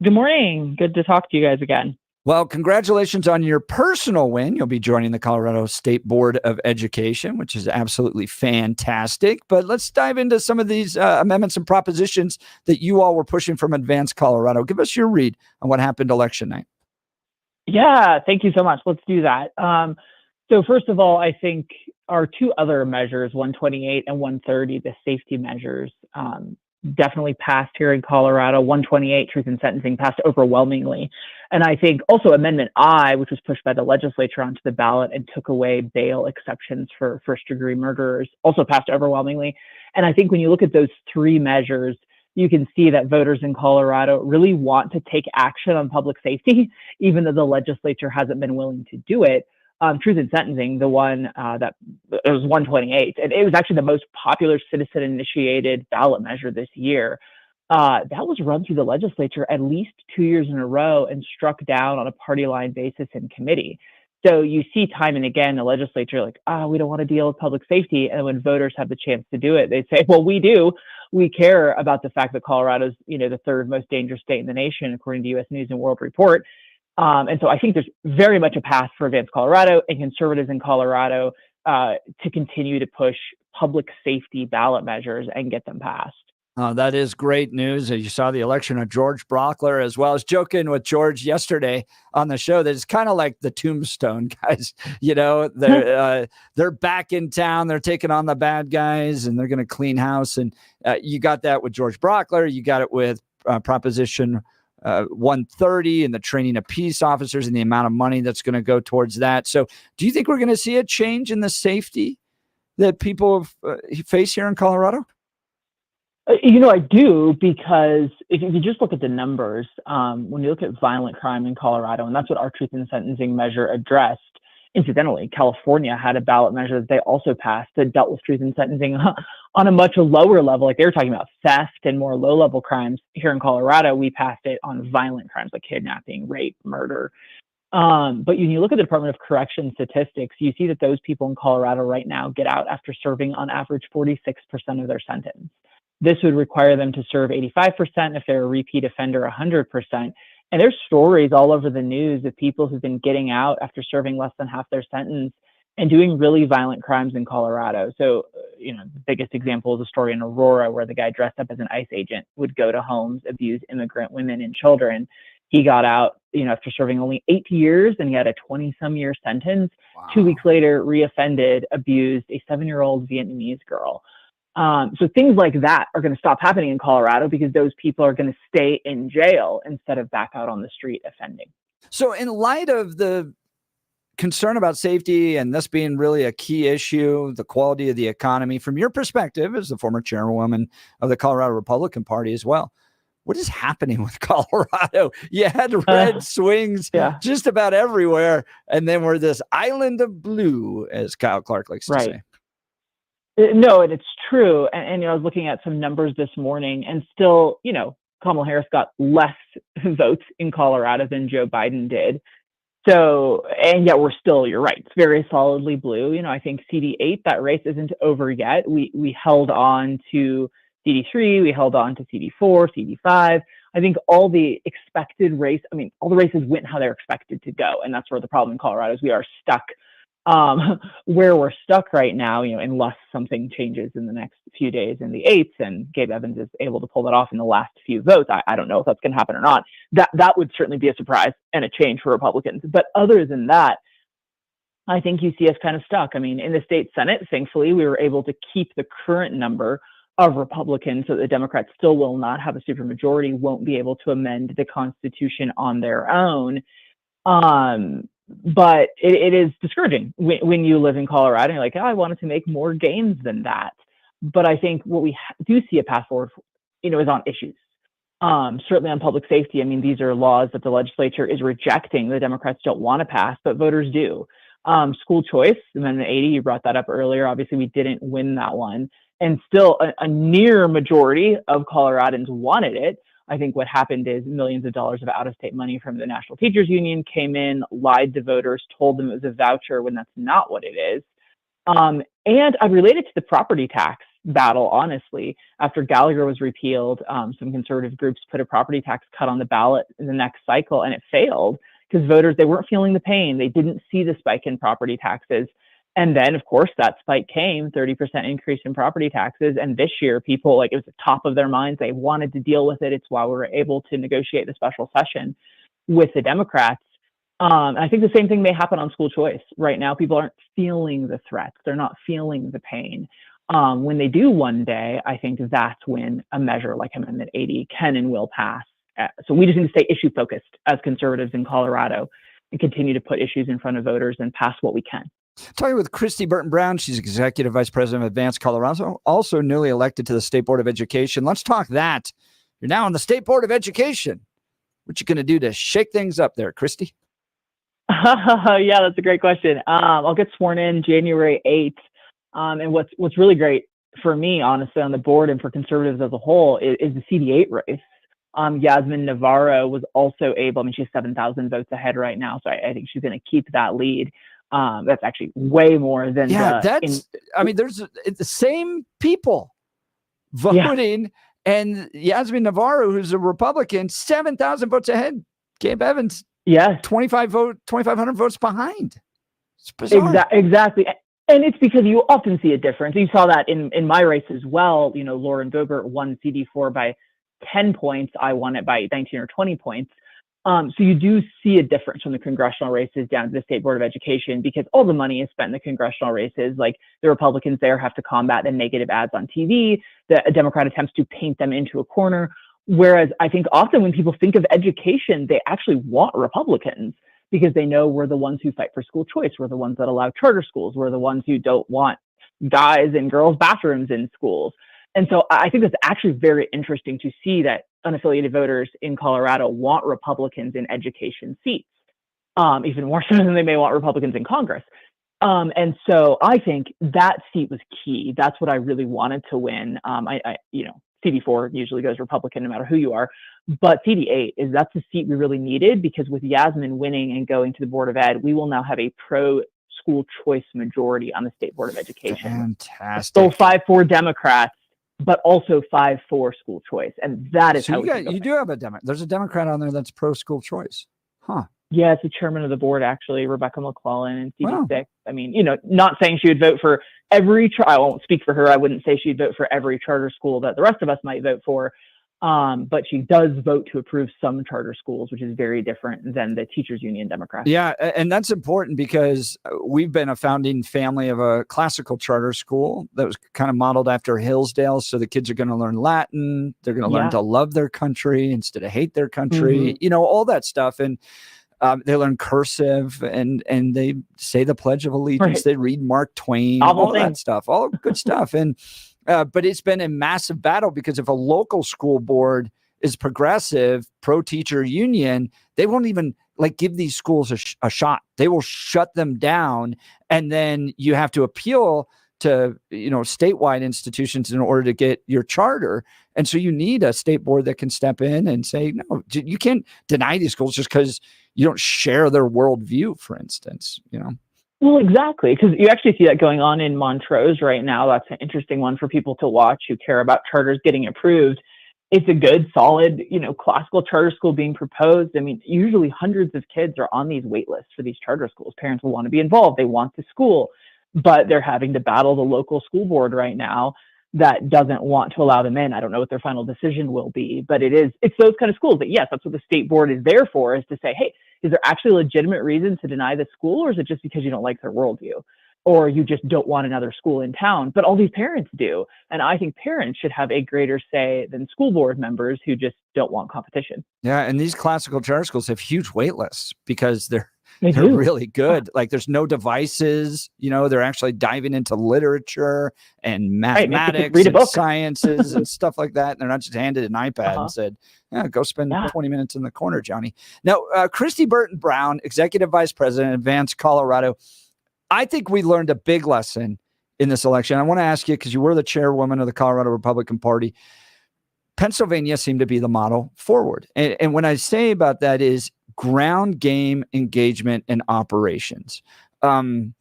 Good morning. Good to talk to you guys again. Well, congratulations on your personal win. You'll be joining the Colorado State Board of Education, which is absolutely fantastic. But let's dive into some of these amendments and propositions that you all were pushing from Advance Colorado. Give us your read on what happened election night. Yeah, thank you so much. Let's do that. So first of all, I think our two other measures, 128 and 130, the safety measures, definitely passed here in Colorado. 128, truth in sentencing, passed overwhelmingly. And I think also Amendment I, which was pushed by the legislature onto the ballot and took away bail exceptions for first-degree murderers, also passed overwhelmingly. And I think when you look at those three measures, you can see that voters in Colorado really want to take action on public safety, even though the legislature hasn't been willing to do it. Truth in sentencing, the one that it was 128, and it was actually the most popular citizen-initiated ballot measure this year. That was run through the legislature at least 2 years in a row and struck down on a party line basis in committee. So you see time and again the legislature like, we don't want to deal with public safety, and when voters have the chance to do it, they say, well, we do. We care about the fact that Colorado's, the third most dangerous state in the nation, according to U.S. News and World Report. And so I think there's very much a path for Advance Colorado and conservatives in Colorado to continue to push public safety ballot measures and get them passed. That is great news. You saw the election of George Brockler, as well as joking with George yesterday on the show that it's kind of like the Tombstone guys. They're back in town. They're taking on the bad guys, and they're going to clean house. And you got that with George Brockler. You got it with Proposition 130 and the training of peace officers and the amount of money that's going to go towards that. So do you think we're going to see a change in the safety that people face here in Colorado? I do, because if you just look at the numbers, when you look at violent crime in Colorado, and that's what our truth in sentencing measure addressed. Incidentally, California had a ballot measure that they also passed that dealt with truth in sentencing on a much lower level. Like they were talking about theft and more low-level crimes. Here in Colorado, we passed it on violent crimes like kidnapping, rape, murder. But when you look at the Department of Correction statistics, you see that those people in Colorado right now get out after serving on average 46% of their sentence. This would require them to serve 85% if they're a repeat offender, 100%. And there's stories all over the news of people who've been getting out after serving less than half their sentence and doing really violent crimes in Colorado. So, the biggest example is a story in Aurora where the guy dressed up as an ICE agent would go to homes, abuse immigrant women and children. He got out, after serving only 8 years, and he had a 20-some year sentence. Wow. 2 weeks later, reoffended, abused a 7-year-old Vietnamese girl. So things like that are going to stop happening in Colorado because those people are going to stay in jail instead of back out on the street offending. So in light of the concern about safety and this being really a key issue, the quality of the economy, from your perspective as the former chairwoman of the Colorado Republican Party as well, what is happening with Colorado? You had red swings just about everywhere, and then we're this island of blue, as Kyle Clark likes to say. No, and it's true. And I was looking at some numbers this morning, and still, Kamala Harris got less votes in Colorado than Joe Biden did. So, and yet we're still, you're right, it's very solidly blue. I think CD8, that race isn't over yet. We held on to CD3, we held on to CD4, CD5. I think all the expected all the races went how they're expected to go. And that's where the problem in Colorado is. We are stuck where we're stuck right now, unless something changes in the next few days in the 8th and Gabe Evans is able to pull that off in the last few votes. I don't know if that's going to happen or not. That would certainly be a surprise and a change for Republicans. But other than that, I think you see us kind of stuck. In the state Senate, thankfully, we were able to keep the current number of Republicans so the Democrats still will not have a supermajority, won't be able to amend the Constitution on their own. But it is discouraging when you live in Colorado and you're like, I wanted to make more gains than that. But I think what we do see a path forward, is on issues. Certainly on public safety. These are laws that the legislature is rejecting. The Democrats don't want to pass, but voters do. School choice, Amendment 80, you brought that up earlier. Obviously, we didn't win that one. And still a near majority of Coloradans wanted it. I think what happened is millions of dollars of out-of-state money from the National Teachers Union came in, lied to voters, told them it was a voucher when that's not what it is. And I related to the property tax battle, honestly. After Gallagher was repealed, some conservative groups put a property tax cut on the ballot in the next cycle, and it failed because voters, they weren't feeling the pain. They didn't see the spike in property taxes. And then, of course, that spike came, 30% increase in property taxes. And this year, people, it was the top of their minds. They wanted to deal with it. It's why we were able to negotiate the special session with the Democrats. I think the same thing may happen on school choice. Right now, people aren't feeling the threats. They're not feeling the pain. When they do one day, I think that's when a measure like Amendment 80 can and will pass. So we just need to stay issue focused as conservatives in Colorado and continue to put issues in front of voters and pass what we can. Talking with Christy Burton Brown. She's Executive Vice President of Advanced Colorado, also newly elected to the State Board of Education. Let's talk that. You're now on the State Board of Education. What you going to do to shake things up there, Christy? Yeah, that's a great question. I'll get sworn in January 8th. And what's really great for me, honestly, on the board and for conservatives as a whole is the CD8 race. Yasmin Navarro was also able, she's 7,000 votes ahead right now. So I think she's going to keep that lead. That's actually way more than there's the same people voting, and Yasmin Navarro, who's a Republican, 7,000 votes ahead. Gabe Evans, 2,500 votes behind. It's bizarre. Exactly. And it's because you often see a difference. You saw that in my race as well. Lauren Boebert won CD4 by 10 points. I won it by 19 or 20 points. So you do see a difference from the congressional races down to the State Board of Education because all the money is spent in the congressional races. Like the Republicans there have to combat the negative ads on TV. The Democrat attempts to paint them into a corner. Whereas I think often when people think of education, they actually want Republicans because they know we're the ones who fight for school choice. We're the ones that allow charter schools. We're the ones who don't want guys and girls bathrooms in schools. And so I think it's actually very interesting to see that unaffiliated voters in Colorado want Republicans in education seats, even more so than they may want Republicans in Congress. And so I think that seat was key. That's what I really wanted to win. CD4 usually goes Republican no matter who you are, but CD8 that's the seat we really needed, because with Yasmin winning and going to the Board of Ed, we will now have a pro school choice majority on the State Board of Education. Fantastic. Still 5-4 Democrats, but also 5-4 school choice. And that is so you do have a Democrat. There's a Democrat on there that's pro school choice. Huh. Yeah, it's the chairman of the board, actually, Rebecca McClellan in CD6. Wow. I mean, not saying she would vote for every, I won't speak for her. I wouldn't say she'd vote for every charter school that the rest of us might vote for. But she does vote to approve some charter schools, which is very different than the teachers union Democrats. Yeah. And that's important because we've been a founding family of a classical charter school that was kind of modeled after Hillsdale. So the kids are going to learn Latin. They're going to learn to love their country instead of hate their country, all that stuff. And they learn cursive and they say the Pledge of Allegiance. Right. They read Mark Twain, all that stuff, all good stuff. And but it's been a massive battle because if a local school board is progressive, pro-teacher union, they won't even give these schools a shot. They will shut them down, and then you have to appeal to statewide institutions in order to get your charter. And so you need a state board that can step in and say, no, you can't deny these schools just because you don't share their worldview, for instance, Well, exactly, because you actually see that going on in Montrose right now. That's an interesting one for people to watch who care about charters getting approved. It's a good, solid, classical charter school being proposed. I mean, usually hundreds of kids are on these wait lists for these charter schools. Parents will want to be involved. They want the school, but they're having to battle the local school board right now that doesn't want to allow them in. I don't know what their final decision will be, but it's those kind of schools that, yes, that's what the state board is there for, is to say, hey, is there actually a legitimate reason to deny the school, or is it just because you don't like their worldview, or you just don't want another school in town? But all these parents do. And I think parents should have a greater say than school board members who just don't want competition. Yeah. And these classical charter schools have huge wait lists because they're really good. There's no devices, they're actually diving into literature and mathematics and sciences and stuff like that. And they're not just handed an iPad and said, go spend 20 minutes in the corner, Johnny. Now, Christy Burton Brown, Executive Vice President, Advance Colorado. I think we learned a big lesson in this election. I want to ask you, because you were the chairwoman of the Colorado Republican Party, Pennsylvania seemed to be the model forward. And when I say about that is ground game engagement and operations. Romney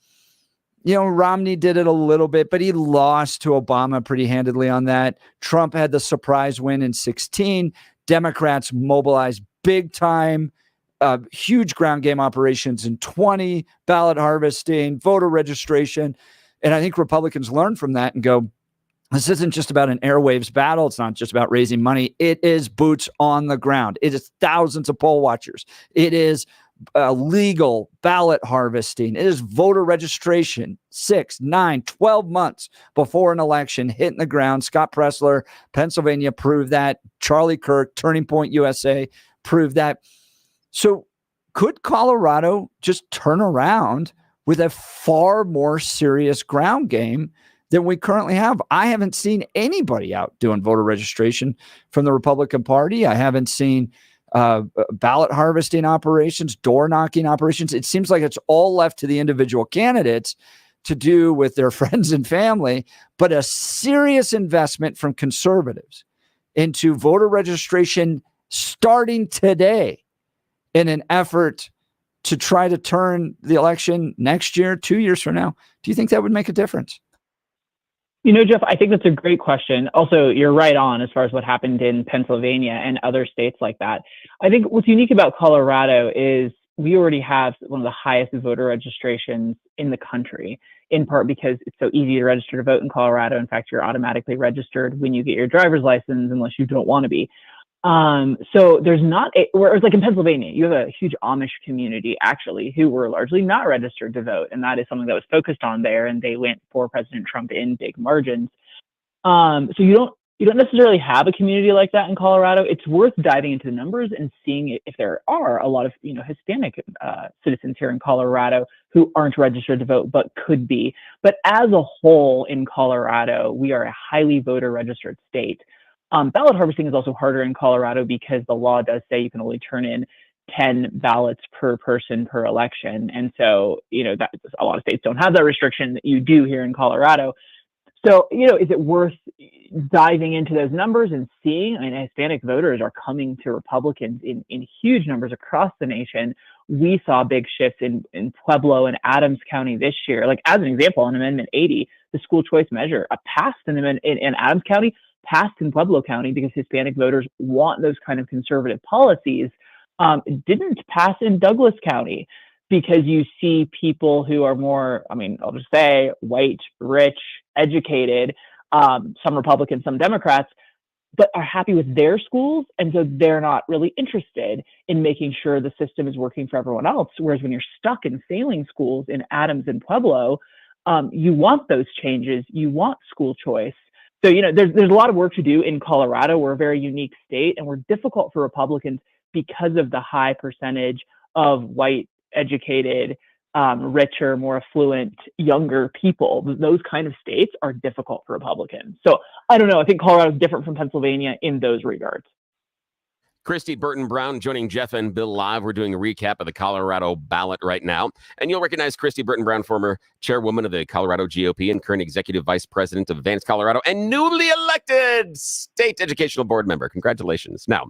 did it a little bit, but he lost to Obama pretty handedly on that. Trump had the surprise win in 2016. Democrats mobilized big time, huge ground game operations in 2020, ballot harvesting, voter registration. And I think Republicans learn from that and go, this isn't just about an airwaves battle. It's not just about raising money. It is boots on the ground. It is thousands of poll watchers. It is legal ballot harvesting. It is voter registration 6, 9, 12 months before an election hitting the ground. Scott Pressler, Pennsylvania, proved that. Charlie Kirk, Turning Point USA, proved that. So could Colorado just turn around with a far more serious ground game than we currently have? I haven't seen anybody out doing voter registration from the Republican Party. I haven't seen ballot harvesting operations, door knocking operations. It seems like it's all left to the individual candidates to do with their friends and family, but a serious investment from conservatives into voter registration starting today in an effort to try to turn the election next year, 2 years from now. Do you think that would make a difference? Jeff, I think that's a great question. Also, you're right on as far as what happened in Pennsylvania and other states like that. I think what's unique about Colorado is we already have one of the highest voter registrations in the country, in part because it's so easy to register to vote in Colorado. In fact, you're automatically registered when you get your driver's license, unless you don't want to be. So there's not whereas like in Pennsylvania, you have a huge Amish community actually who were largely not registered to vote. And that is something that was focused on there. And they went for President Trump in big margins. So you don't you don't necessarily have a community like that in Colorado, it's worth diving into the numbers and seeing if there are a lot of, Hispanic citizens here in Colorado who aren't registered to vote but could be. But as a whole in Colorado, we are a highly voter registered state. Ballot harvesting is also harder in Colorado because the law does say you can only turn in 10 ballots per person per election. And so, that a lot of states don't have that restriction that you do here in Colorado. So, is it worth diving into those numbers and seeing? I mean, Hispanic voters are coming to Republicans in huge numbers across the nation. We saw big shifts in Pueblo and Adams County this year. Like, as an example, on Amendment 80, the school choice measure passed in Adams County, passed in Pueblo County because Hispanic voters want those kind of conservative policies. It didn't pass in Douglas County because you see people who are more, I'll just say white, rich, educated, some Republicans, some Democrats, but are happy with their schools. And so they're not really interested in making sure the system is working for everyone else. Whereas when you're stuck in failing schools in Adams and Pueblo, you want those changes. You want school choice. So, there's a lot of work to do in Colorado. We're a very unique state, and we're difficult for Republicans because of the high percentage of white, educated, richer, more affluent, younger people. Those kind of states are difficult for Republicans. So I don't know. I think Colorado is different from Pennsylvania in those regards. Christy Burton Brown joining Jeff and Bill live. We're doing a recap of the Colorado ballot right now. And you'll recognize Christy Burton Brown, former chairwoman of the Colorado GOP and current executive vice president of Advance Colorado and newly elected state educational board member. Congratulations. Now,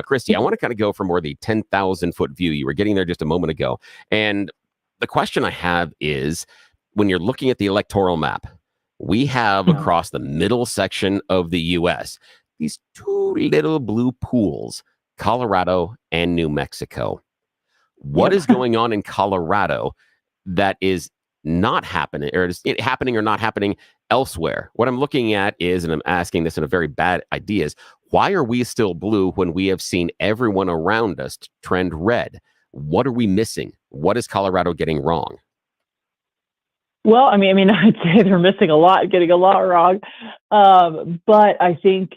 Christy, I want to kind of go for more the 10,000 foot view. You were getting there just a moment ago. And the question I have is, when you're looking at the electoral map, we have across the middle section of the U.S., these two little blue pools, Colorado and New Mexico. What is going on in Colorado that is not happening, or is it happening or not happening elsewhere? What I'm looking at is, and I'm asking this in a very bad idea, is why are we still blue when we have seen everyone around us trend red? What are we missing? What is Colorado getting wrong? Well, I'd say they're missing a lot, getting a lot wrong. But I think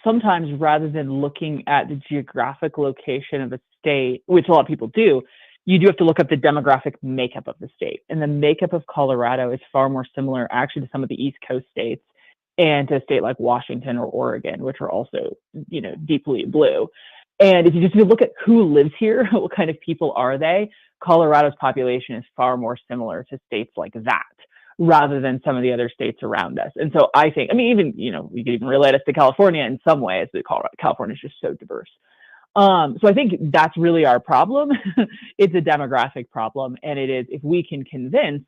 sometimes rather than looking at the geographic location of a state, which a lot of people do, you do have to look up the demographic makeup of the state. And the makeup of Colorado is far more similar actually to some of the East Coast states and to a state like Washington or Oregon, which are also, deeply blue. And if you just look at who lives here, what kind of people are they? Colorado's population is far more similar to states like that, rather than some of the other states around us. And so I think, even, we could even relate us to California in some ways, but California is just so diverse. So I think that's really our problem. It's a demographic problem. And it is, if we can convince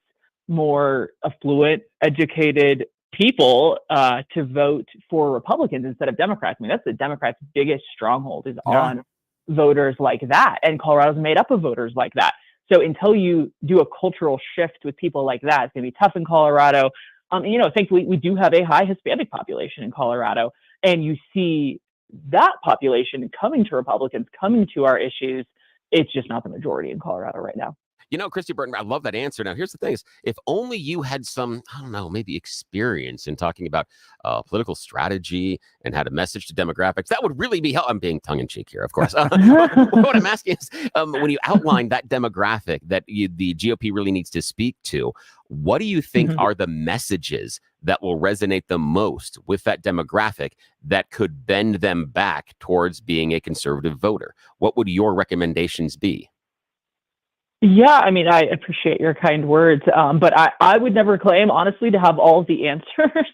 more affluent, educated people to vote for Republicans instead of Democrats. That's the Democrats' biggest stronghold is on voters like that. And Colorado's made up of voters like that. So until you do a cultural shift with people like that, it's going to be tough in Colorado. Thankfully, we do have a high Hispanic population in Colorado. And you see that population coming to Republicans, coming to our issues. It's just not the majority in Colorado right now. Christy Burton, I love that answer. Now, here's the thing: if only you had some, maybe experience in talking about political strategy and how to message to demographics, that would really be helpful. I'm being tongue-in-cheek here, of course. What I'm asking is, when you outline that demographic that the GOP really needs to speak to, what do you think are the messages that will resonate the most with that demographic that could bend them back towards being a conservative voter? What would your recommendations be? Yeah, I appreciate your kind words, but I would never claim, honestly, to have all of the answers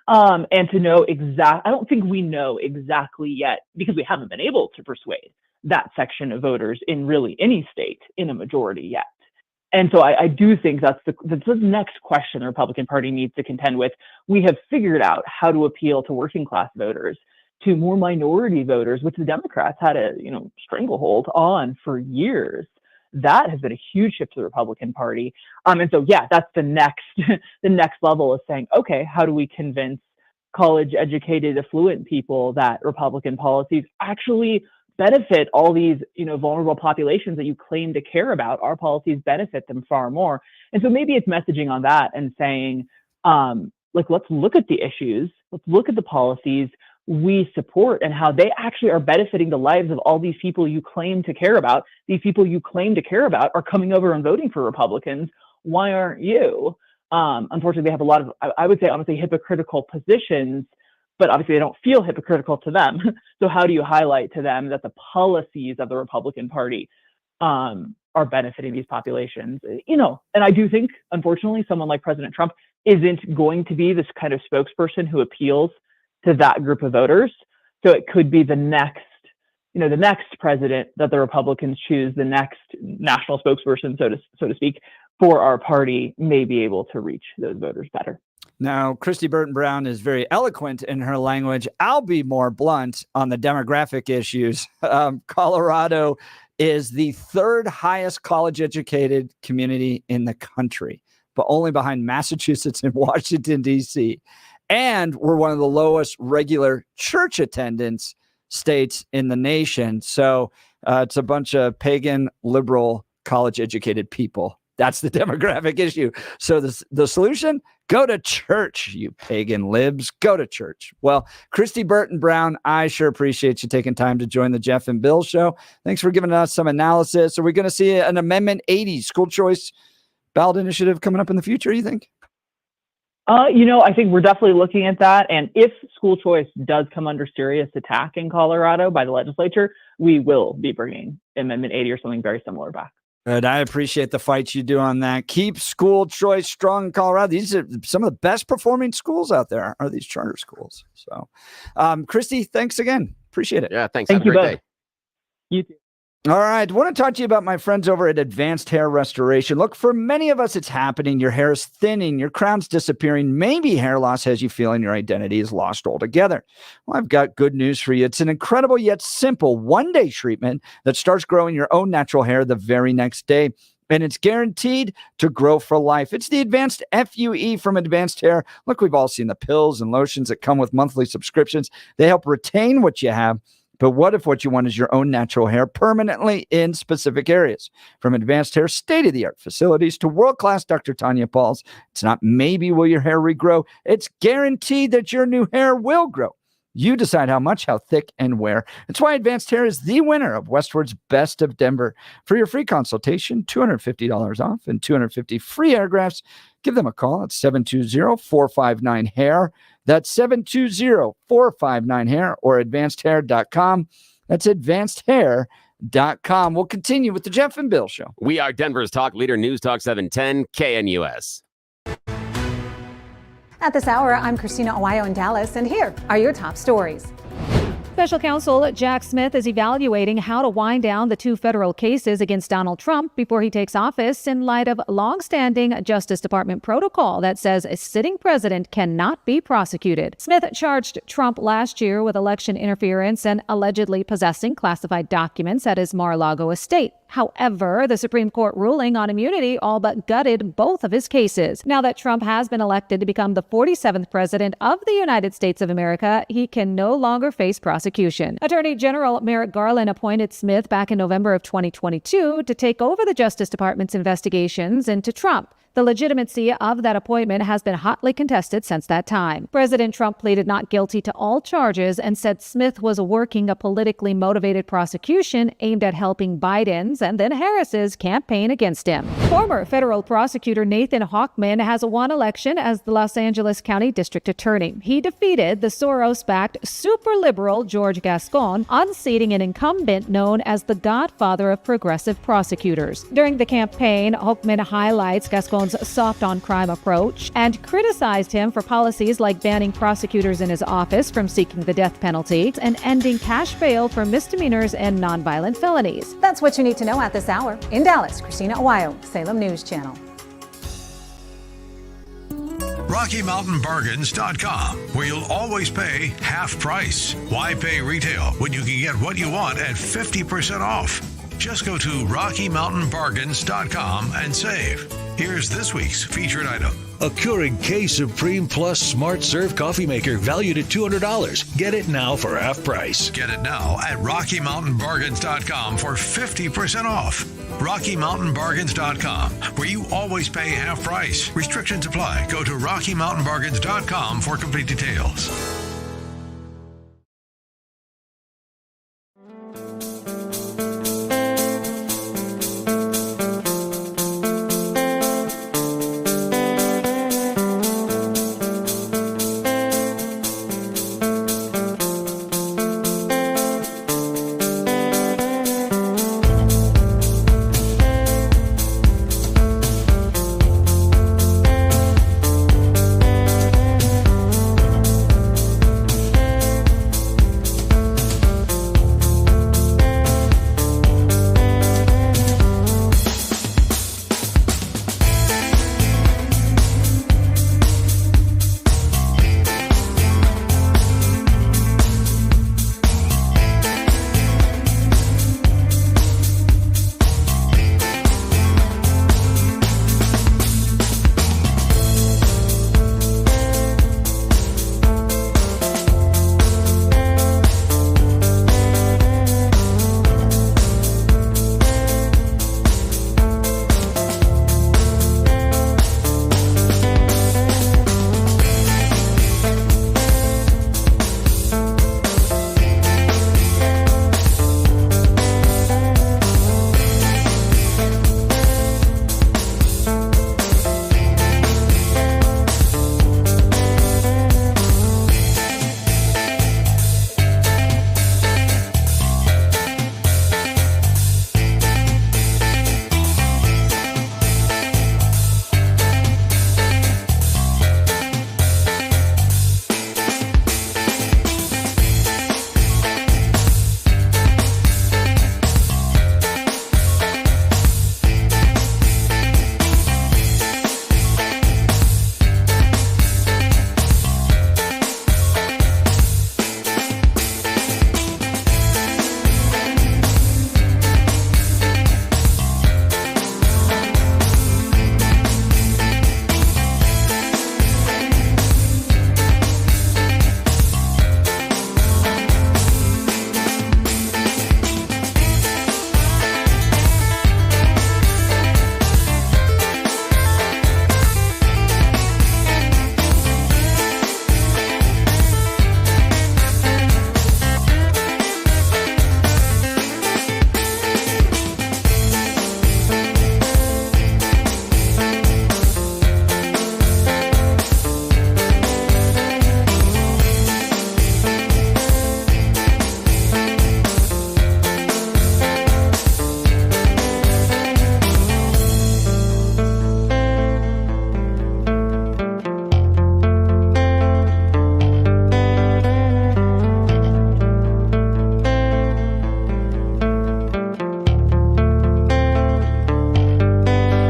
and to know I don't think we know exactly yet, because we haven't been able to persuade that section of voters in really any state in a majority yet. And so I do think that's the next question the Republican Party needs to contend with. We have figured out how to appeal to working class voters, to more minority voters, which the Democrats had a stranglehold on for years. That has been a huge shift to the Republican Party. And so, that's the next level of saying, okay, how do we convince college educated, affluent people that Republican policies actually benefit all these, vulnerable populations that you claim to care about? Our policies benefit them far more. And so maybe it's messaging on that and saying, let's look at the issues let's look at the policies we support and how they actually are benefiting the lives of all these people you claim to care about. These people you claim to care about are coming over and voting for Republicans. Why aren't you? Unfortunately, they have a lot of, I would say, honestly, hypocritical positions, but obviously they don't feel hypocritical to them. So how do you highlight to them that the policies of the Republican Party are benefiting these populations? And I do think, unfortunately, someone like President Trump isn't going to be this kind of spokesperson who appeals to that group of voters. So it could be the next president that the Republicans choose, the next national spokesperson, so to speak, for our party may be able to reach those voters better. Now, Christy Burton Brown is very eloquent in her language. I'll be more blunt on the demographic issues. Colorado is the third highest college-educated community in the country, but only behind Massachusetts and Washington, D.C. And we're one of the lowest regular church attendance states in the nation. So it's a bunch of pagan, liberal, college-educated people. That's the demographic issue. So the solution, go to church, you pagan libs. Go to church. Well, Christy Burton Brown, I sure appreciate you taking time to join the Jeff and Bill show. Thanks for giving us some analysis. Are we going to see an Amendment 80 school choice ballot initiative coming up in the future, you think? I think we're definitely looking at that. And if school choice does come under serious attack in Colorado by the legislature, we will be bringing Amendment 80 or something very similar back. Good. I appreciate the fight you do on that. Keep school choice strong in Colorado. These are some of the best performing schools out there are these charter schools. So, Christy, thanks again. Appreciate it. Yeah, thanks. Thank Have a you great both. day. You too. All right. I want to talk to you about my friends over at Advanced Hair Restoration. Look, for many of us, it's happening. Your hair is thinning, your crown's disappearing. Maybe hair loss has you feeling your identity is lost altogether. Well, I've got good news for you. It's an incredible yet simple one-day treatment that starts growing your own natural hair the very next day. And it's guaranteed to grow for life. It's the Advanced FUE from Advanced Hair. Look, we've all seen the pills and lotions that come with monthly subscriptions. They help retain what you have. But what if what you want is your own natural hair permanently in specific areas? From Advanced Hair state-of-the-art facilities to world-class Dr. Tanya Pauls, it's not maybe will your hair regrow. It's guaranteed that your new hair will grow. You decide how much, how thick, and where. That's why Advanced Hair is the winner of Westward's Best of Denver. For your free consultation, $250 off and 250 free hair grafts. Give them a call at 720-459-HAIR. That's 720-459-HAIR or advancedhair.com. That's advancedhair.com. We'll continue with the Jeff and Bill show. We are Denver's talk leader, News Talk 710 KNUS. At this hour, I'm Christina Owayo in Dallas, and here are your top stories. Special counsel Jack Smith is evaluating how to wind down the 2 federal cases against Donald Trump before he takes office in light of longstanding Justice Department protocol that says a sitting president cannot be prosecuted. Smith charged Trump last year with election interference and allegedly possessing classified documents at his Mar-a-Lago estate. However, the Supreme Court ruling on immunity all but gutted both of his cases. Now that Trump has been elected to become the 47th president of the United States of America, he can no longer face prosecution. Attorney General Merrick Garland appointed Smith back in November of 2022 to take over the Justice Department's investigations into Trump. The legitimacy of that appointment has been hotly contested since that time. President Trump pleaded not guilty to all charges and said Smith was working a politically motivated prosecution aimed at helping Biden's and then Harris's campaign against him. Former federal prosecutor Nathan Hochman has won election as the Los Angeles County District Attorney. He defeated the Soros-backed super liberal George Gascon, unseating an incumbent known as the godfather of progressive prosecutors. During the campaign, Hochman highlights Gascon's soft on crime approach and criticized him for policies like banning prosecutors in his office from seeking the death penalty and ending cash bail for misdemeanors and nonviolent felonies. That's what you need to know at this hour. In Dallas, Christina Owayo, Salem News Channel. RockyMountainBargains.com, where you'll always pay half price. Why pay retail when you can get what you want at 50% off? Just go to RockyMountainBargains.com and save. Here's this week's featured item. A Keurig K-Supreme Plus Smart Serve coffee maker valued at $200. Get it now for half price. Get it now at RockyMountainBargains.com for 50% off. RockyMountainBargains.com, where you always pay half price. Restrictions apply. Go to RockyMountainBargains.com for complete details.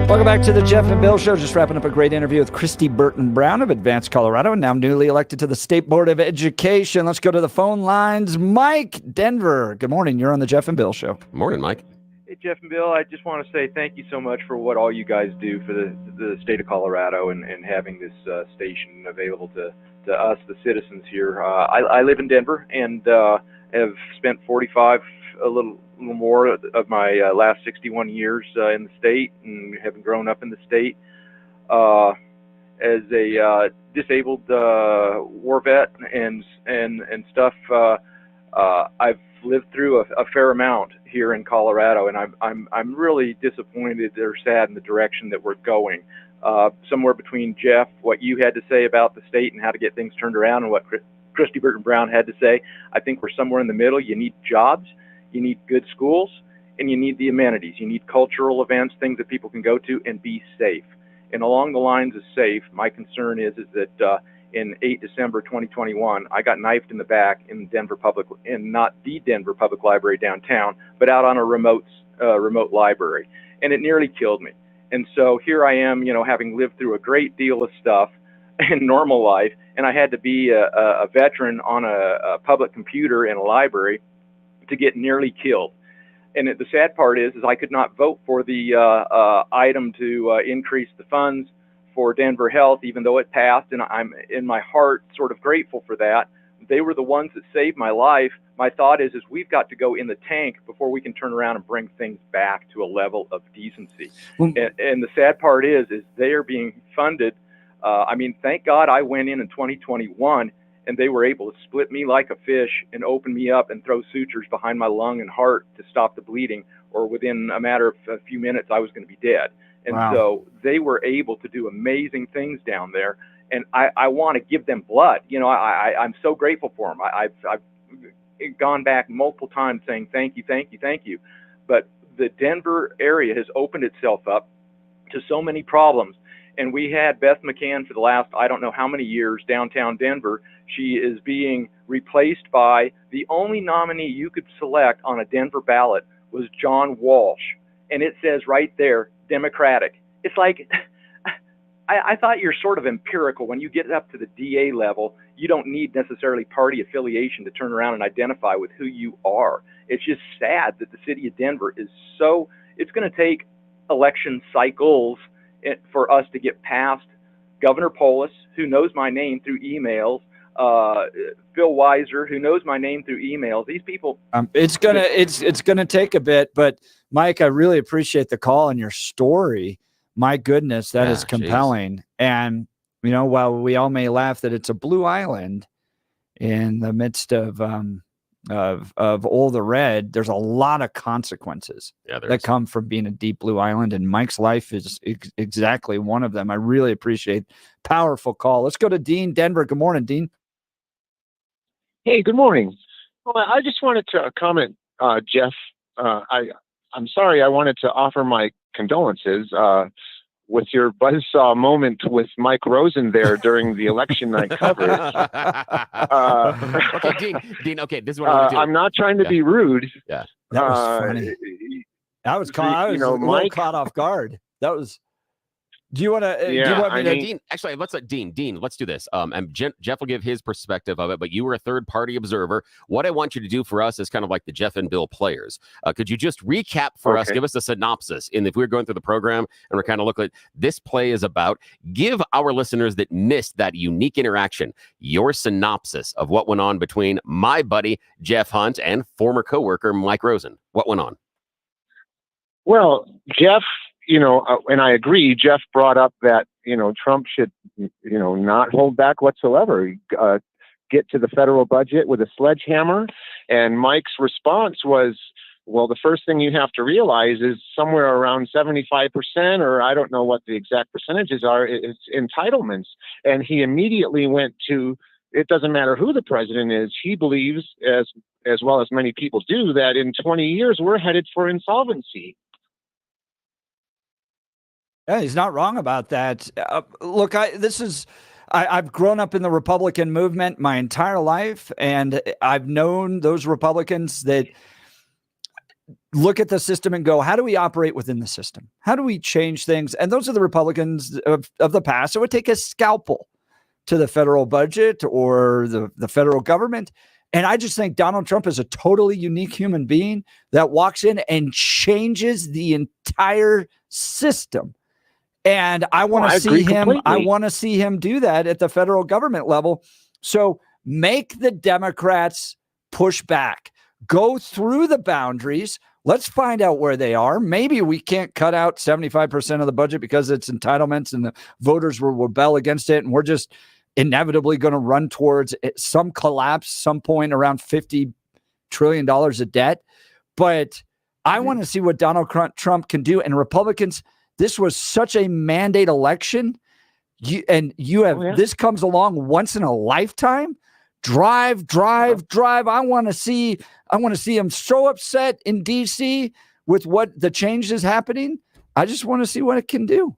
Welcome back to the Jeff and Bill Show. Just wrapping up a great interview with Christy Burton Brown of Advanced Colorado, and now newly elected to the State Board of Education. Let's go to the phone lines. Mike, Denver. Good morning. You're on the Jeff and Bill Show. Morning, Mike. Hey, Jeff and Bill. I just want to say thank you so much for what all you guys do for the state of Colorado and having this station available to us, the citizens here. I live in Denver and have spent 45, a little more of my last 61 years in the state, and having grown up in the state as a disabled war vet and stuff. I've lived through a fair amount here in Colorado, and I'm really disappointed or sad in the direction that we're going. Somewhere between Jeff, what you had to say about the state and how to get things turned around, and what Christy Burton Brown had to say, I think we're somewhere in the middle. You need jobs. You need good schools, and you need the amenities. You need cultural events, things that people can go to, and be safe. And along the lines of safe, my concern is that in 8 December 2021, I got knifed in the back in not the Denver Public Library downtown, but out on a remote library, and it nearly killed me. And so here I am, having lived through a great deal of stuff in normal life, and I had to be a veteran on a public computer in a library to get nearly killed. And the sad part is I could not vote for the item to increase the funds for Denver Health, even though it passed, and I'm in my heart sort of grateful for that. They were the ones that saved my life. My thought is we've got to go in the tank before we can turn around and bring things back to a level of decency. And the sad part is they are being funded. I mean, thank God I went in 2021 and they were able to split me like a fish and open me up and throw sutures behind my lung and heart to stop the bleeding, or within a matter of a few minutes, I was going to be dead. And so they were able to do amazing things down there. And I want to give them blood. You know, I'm so grateful for them. I've gone back multiple times saying thank you, thank you, thank you. But the Denver area has opened itself up to so many problems. And we had Beth McCann for the last, I don't know how many years, downtown Denver. She is being replaced by the only nominee you could select on a Denver ballot was John Walsh. And it says right there, Democratic. It's like, I thought you're sort of empirical. When you get up to the DA level, you don't need necessarily party affiliation to turn around and identify with who you are. It's just sad that the city of Denver is so, it's going to take election cycles for us to get past Governor Polis, who knows my name through emails, Phil Weiser, who knows my name through emails. These people. It's gonna take a bit, but Mike, I really appreciate the call and your story. My goodness, that is compelling. Geez. And you know, while we all may laugh that it's a blue island in the midst of all the red, there's a lot of consequences that come from being a deep blue island, and Mike's life is exactly one of them. I really appreciate powerful call. Let's go to Dean, Denver. Good morning, Dean. Hey, good morning. Well, I just wanted to comment, Jeff. I'm sorry. I wanted to offer my condolences with your buzzsaw moment with Mike Rosen there during the election night coverage. Okay, Dean. Okay, this is what I'm going to do. I'm not trying to be rude. Yeah, that was funny. I was caught off guard. That was. Do you want to? Do you want me to? Dean, actually, let's let Dean, let's do this. And Jeff will give his perspective of it, but you were a third-party observer. What I want you to do for us is kind of like the Jeff and Bill players. Could you just recap for us? Give us a synopsis. And if we're going through the program and we're kind of looking at this play is about, give our listeners that missed that unique interaction your synopsis of what went on between my buddy Jeff Hunt and former coworker Mike Rosen. What went on? Well, Jeff. And I agree, Jeff brought up that, Trump should, not hold back whatsoever, get to the federal budget with a sledgehammer. And Mike's response was, well, the first thing you have to realize is somewhere around 75%, or I don't know what the exact percentages are, it's entitlements. And he immediately went to, it doesn't matter who the president is, he believes, as well as many people do, that in 20 years we're headed for insolvency. Yeah, he's not wrong about that. Look, I've grown up in the Republican movement my entire life, and I've known those Republicans that look at the system and go, how do we operate within the system? How do we change things? And those are the Republicans of the past. It would take a scalpel to the federal budget or the federal government. And I just think Donald Trump is a totally unique human being that walks in and changes the entire system. And I want to see him. Completely. I want to see him do that at the federal government level. So make the Democrats push back, go through the boundaries. Let's find out where they are. Maybe we can't cut out 75% of the budget because it's entitlements and the voters will rebel against it. And we're just inevitably going to run towards some collapse, some point around $50 trillion of debt. But I want to see what Donald Trump can do. And Republicans, this was such a mandate election. This comes along once in a lifetime. Drive. I want to see him so upset in DC with what the change is happening. I just want to see what it can do.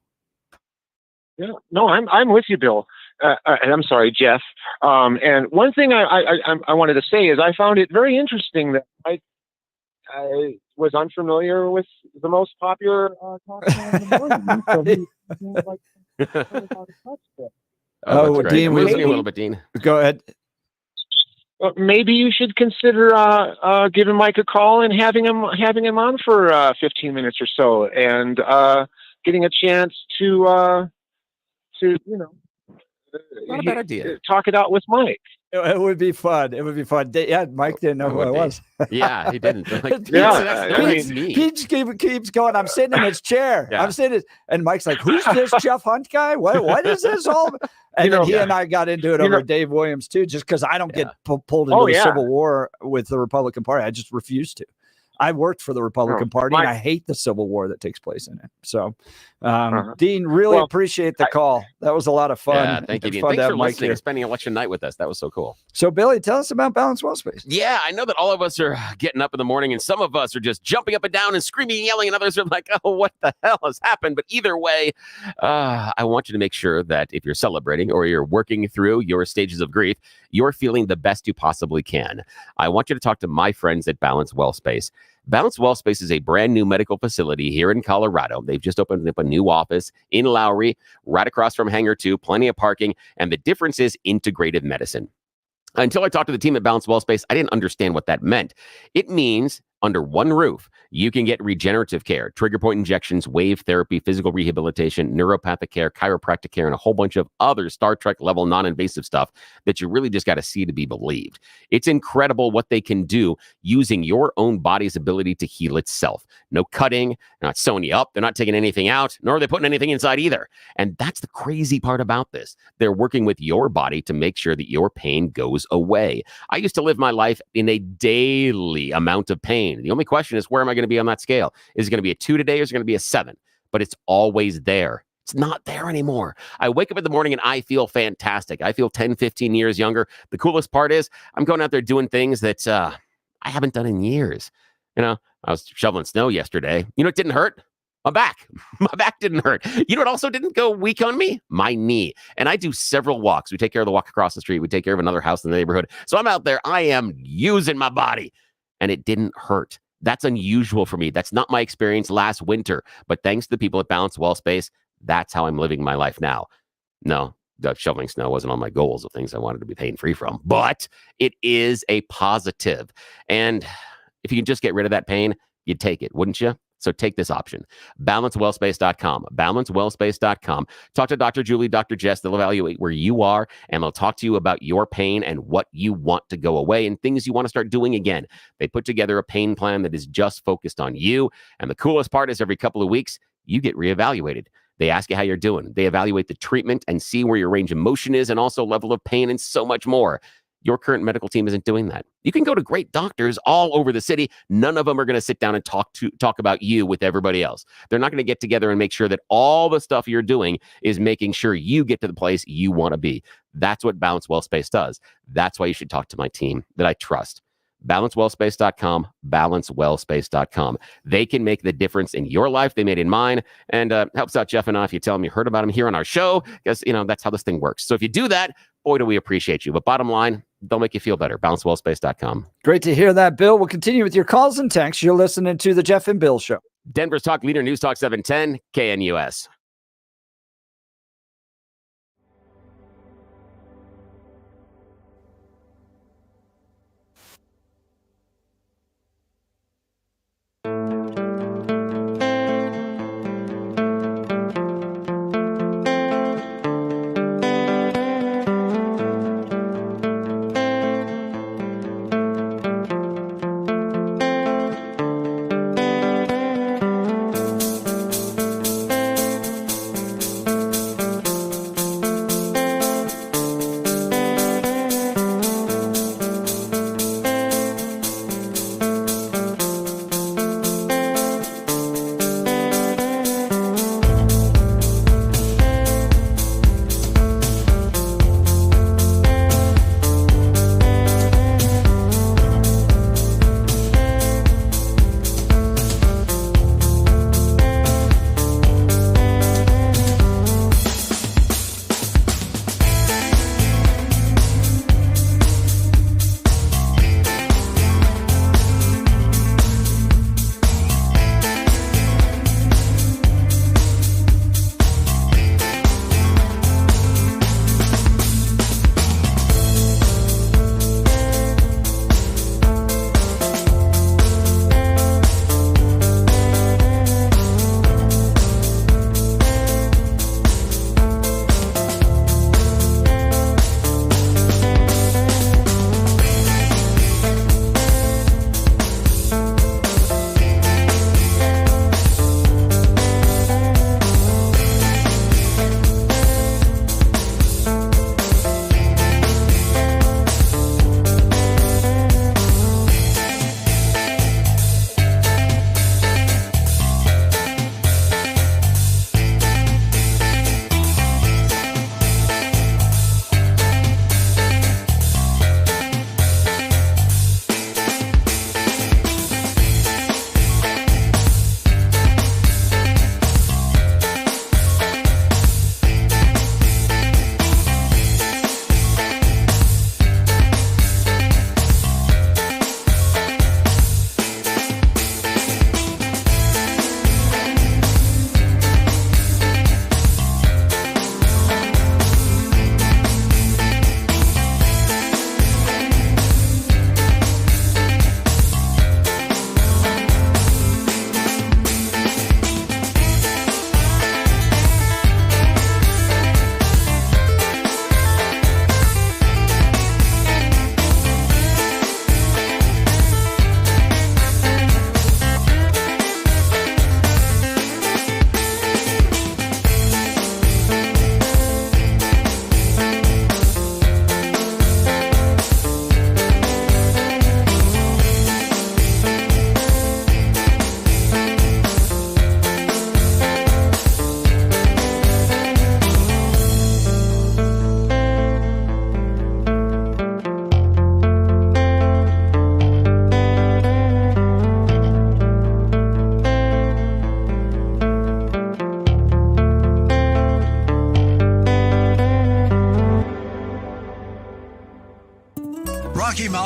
Yeah, no, I'm with you, Bill. And I'm sorry, Jeff. And one thing I wanted to say is I found it very interesting that I was unfamiliar with the most popular talk show in the morning. Dean, we're listening a little bit, Dean. Go ahead. Maybe you should consider giving Mike a call and having him on for 15 minutes or so, and getting a chance to to, Not a bad idea. Talk it out with Mike. It would be fun. It would be fun. Yeah, Mike didn't know who I was. Yeah, he didn't. Like, Pete's, me. Pete's keeps going. I'm sitting in his chair. Yeah. I'm sitting, and Mike's like, "Who's this Jeff Hunt guy? What is this all?" And then he and I got into it over Dave Williams too, just because I don't get pulled into the Civil War with the Republican Party. I just refuse to. I worked for the Republican Party, and I hate the Civil War that takes place in it. So, Dean, really appreciate the call. That was a lot of fun. Yeah, thank you, Dean. Thanks for listening and spending election night with us. That was so cool. So, Billy, tell us about Balanced Well Space. Yeah, I know that all of us are getting up in the morning, and some of us are just jumping up and down and screaming and yelling, and others are like, oh, what the hell has happened? But either way, I want you to make sure that if you're celebrating or you're working through your stages of grief, you're feeling the best you possibly can. I want you to talk to my friends at Balanced Well Space. Balanced Well Space is a brand new medical facility here in Colorado. They've just opened up a new office in Lowry, right across from Hangar 2, plenty of parking, and the difference is integrative medicine. Until I talked to the team at Balanced Well Space, I didn't understand what that meant. It means under one roof, you can get regenerative care, trigger point injections, wave therapy, physical rehabilitation, neuropathic care, chiropractic care, and a whole bunch of other Star Trek level non-invasive stuff that you really just got to see to be believed. It's incredible what they can do using your own body's ability to heal itself. No cutting, they're not sewing you up, they're not taking anything out, nor are they putting anything inside either. And that's the crazy part about this. They're working with your body to make sure that your pain goes away. I used to live my life in a daily amount of pain. The only question is, where am I going to be on that scale? Is it going to be a 2 today or is it going to be a 7? But it's always there. It's not there anymore. I wake up in the morning and I feel fantastic. I feel 10, 15 years younger. The coolest part is I'm going out there doing things that I haven't done in years. I was shoveling snow yesterday. It didn't hurt. My back. My back didn't hurt. You know what also didn't go weak on me? My knee. And I do several walks. We take care of the walk across the street. We take care of another house in the neighborhood. So I'm out there. I am using my body. And it didn't hurt. That's unusual for me. That's not my experience last winter. But thanks to the people at Balanced Well Space, that's how I'm living my life now. No, the shoveling snow wasn't on my goals of things I wanted to be pain-free from. But it is a positive. And if you can just get rid of that pain, you'd take it, wouldn't you? So take this option. BalanceWellSpace.com. BalanceWellSpace.com. Talk to Dr. Julie, Dr. Jess. They'll evaluate where you are, and they'll talk to you about your pain and what you want to go away and things you want to start doing again. They put together a pain plan that is just focused on you. And the coolest part is every couple of weeks, you get reevaluated. They ask you how you're doing. They evaluate the treatment and see where your range of motion is and also level of pain and so much more. Your current medical team isn't doing that. You can go to great doctors all over the city. None of them are going to sit down and talk about you with everybody else. They're not going to get together and make sure that all the stuff you're doing is making sure you get to the place you want to be. That's what Balanced Well Space does. That's why you should talk to my team that I trust. BalanceWellSpace.com, BalanceWellSpace.com. They can make the difference in your life. They made in mine, and helps out Jeff and I if you tell them you heard about them here on our show, because that's how this thing works. So if you do that, boy, do we appreciate you. But bottom line, they'll make you feel better. BalanceWellSpace.com. Great to hear that, Bill. We'll continue with your calls and texts. You're listening to the Jeff and Bill Show. Denver's Talk Leader, News Talk 710, KNUS.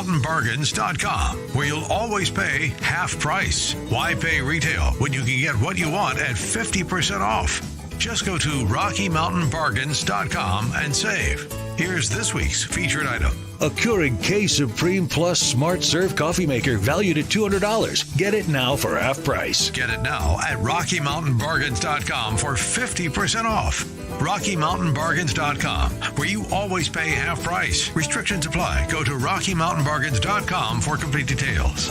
RockyMountainBargains.com, where you'll always pay half price. Why pay retail when you can get what you want at 50% off? Just go to RockyMountainBargains.com and save. Here's this week's featured item. A Keurig K Supreme Plus Smart Serve coffee maker valued at $200. Get it now for half price. Get it now at RockyMountainBargains.com for 50% off. RockyMountainBargains.com, where you always pay half price. Restrictions apply. Go to RockyMountainBargains.com for complete details.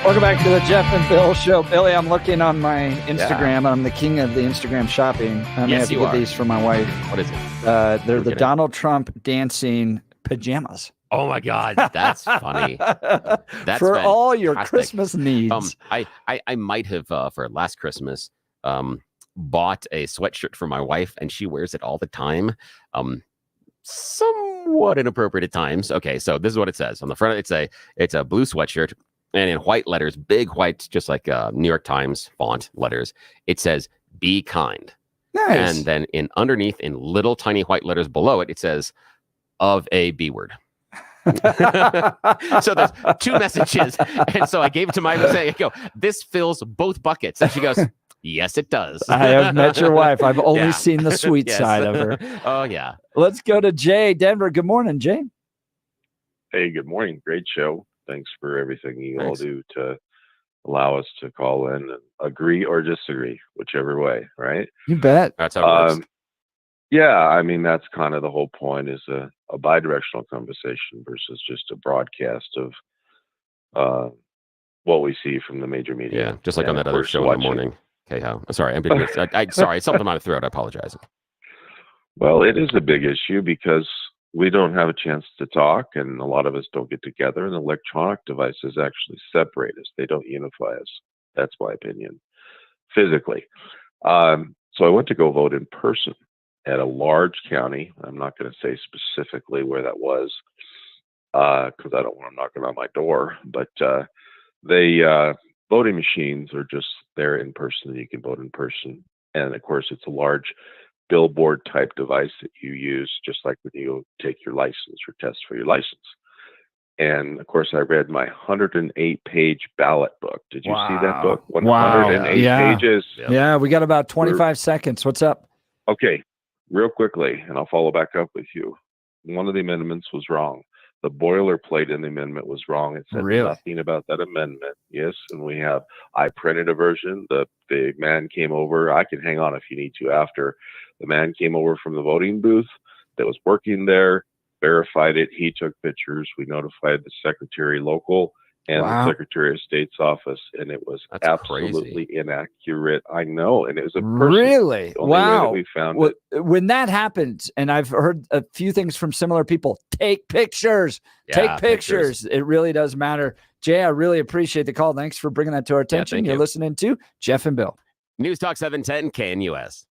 Welcome back to the Jeff and Bill Show. Billy, I'm looking on my Instagram. Yeah. I'm the king of the Instagram shopping. I may have to get these for my wife. What is it? They're the Donald Trump dancing pajamas. Oh my God, that's funny. That's for all your Christmas needs. I might have for last Christmas bought a sweatshirt for my wife, and she wears it all the time. Somewhat inappropriate at times. Okay, so this is what it says on the front. It's a blue sweatshirt. And in white letters, big white, just like New York Times font letters, it says, "Be kind." Nice. And then underneath, in little tiny white letters below it, it says, "Of a B word." So there's two messages. And so I gave it to my wife. I go, "This fills both buckets." And she goes, "Yes, it does." I have met your wife. I've only seen the sweet side of her. Oh, yeah. Let's go to Jay, Denver. Good morning, Jay. Hey, good morning. Great show. Thanks for everything you all do to allow us to call in and agree or disagree, whichever way, right? You bet. That's how it works. Yeah, I mean, that's kind of the whole point, is a bidirectional conversation versus just a broadcast of what we see from the major media. Yeah, just like on that other show in the morning. Okay, sorry, sorry, something in my throat. I apologize. Well, it is a big issue because we don't have a chance to talk, and a lot of us don't get together, and electronic devices actually separate us. They don't unify us. That's my opinion, physically. So I went to go vote in person at a large county. I'm not going to say specifically where that was because I don't want them knocking on my door, but voting machines are just there in person. You can vote in person. And of course, it's a large billboard type device that you use, just like when you take your license or test for your license. And of course, I read my 108-page ballot book. Did you see that book? 108 pages. Yeah, we got about 25 seconds. What's up? Okay, real quickly, and I'll follow back up with you. One of the amendments was wrong. The boilerplate in the amendment was wrong. It said nothing about that amendment. Yes, and I printed a version. The man came over. I can hang on if you need to after. The man came over from the voting booth that was working there, verified it. He took pictures. We notified the secretary local and the Secretary of State's office, and it was absolutely inaccurate. I know, and it was a person. Really? Wow. We found when that happens, and I've heard a few things from similar people, take pictures. Take pictures. It really does matter. Jay, I really appreciate the call. Thanks for bringing that to our attention. You're listening to Jeff and Bill. News Talk 710 KNUS.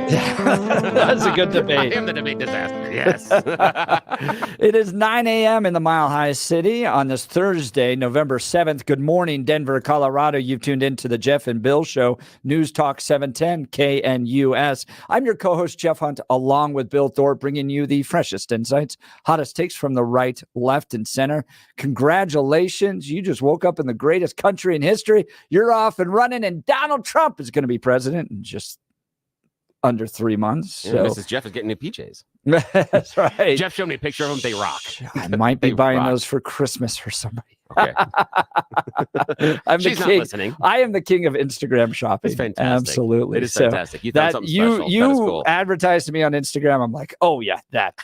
That's a good debate. I am the debate disaster. Yes. It is 9 a.m. in the Mile High City on this Thursday, November 7th. Good morning, Denver, Colorado. You've tuned into the Jeff and Bill Show, News Talk 710 KNUS. I'm your co-host, Jeff Hunt, along with Bill Thorpe, bringing you the freshest insights, hottest takes from the right, left, and center. Congratulations. You just woke up in the greatest country in history. You're off and running, and Donald Trump is going to be president in just under 3 months. Yeah, So Mrs. Jeff is getting new PJs. That's right. Jeff showed me a picture of them. They rock. I might be They buying rock. those for Christmas for somebody. Okay. I'm She's the not king. listening. I am the king of Instagram shopping. It's fantastic. Absolutely. It is So fantastic. You found something you special. That is cool. advertised to me on Instagram. I'm like, oh yeah, that.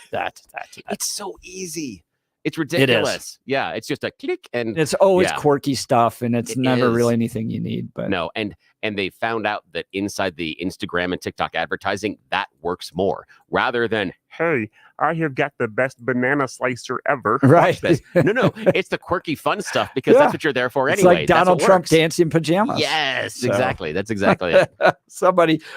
It's so easy. It's ridiculous. Yeah, it's just a click and It's always yeah. quirky stuff, and it's It never is. really anything you need. But No, and they found out that inside the Instagram and TikTok advertising, that works more rather than, hey, I have got the best banana slicer ever. Right. Watch this. No, it's the quirky fun stuff because Yeah. that's what you're there for it's anyway. like That's Donald what Trump works. dancing pajamas. Yes, So- exactly. That's exactly it. A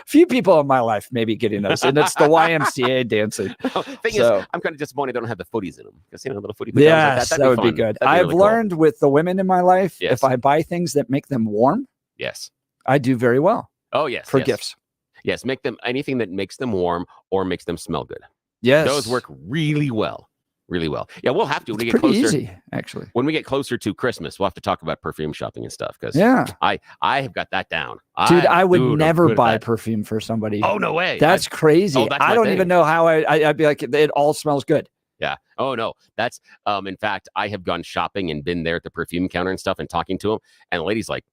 few people in my life may be getting those, and it's the YMCA dancing. Thing So- is, I'm kind of disappointed I don't have the footies in them because little footy pajamas Yes, like that would be fun. good. That'd I've really cool. learned with the women in my life, Yes. if I buy things that make them warm, Yes. I do very well Oh yes. for yes. gifts. Yes, make them anything that makes them warm or makes them smell good. Yes, Those work really well. Really well. Yeah, we'll have to when we It's get pretty closer. easy, actually. When we get closer to Christmas, we'll have to talk about perfume shopping and stuff because Yeah. I have got that down. Dude, I would I'm never good at buy that. perfume for somebody. Oh no way. That's crazy. Oh, that's I my don't thing. even know how I'd be like, it all smells good. Yeah. Oh no. That's in fact, I have gone shopping and been there at the perfume counter and stuff and talking to them, and the lady's like,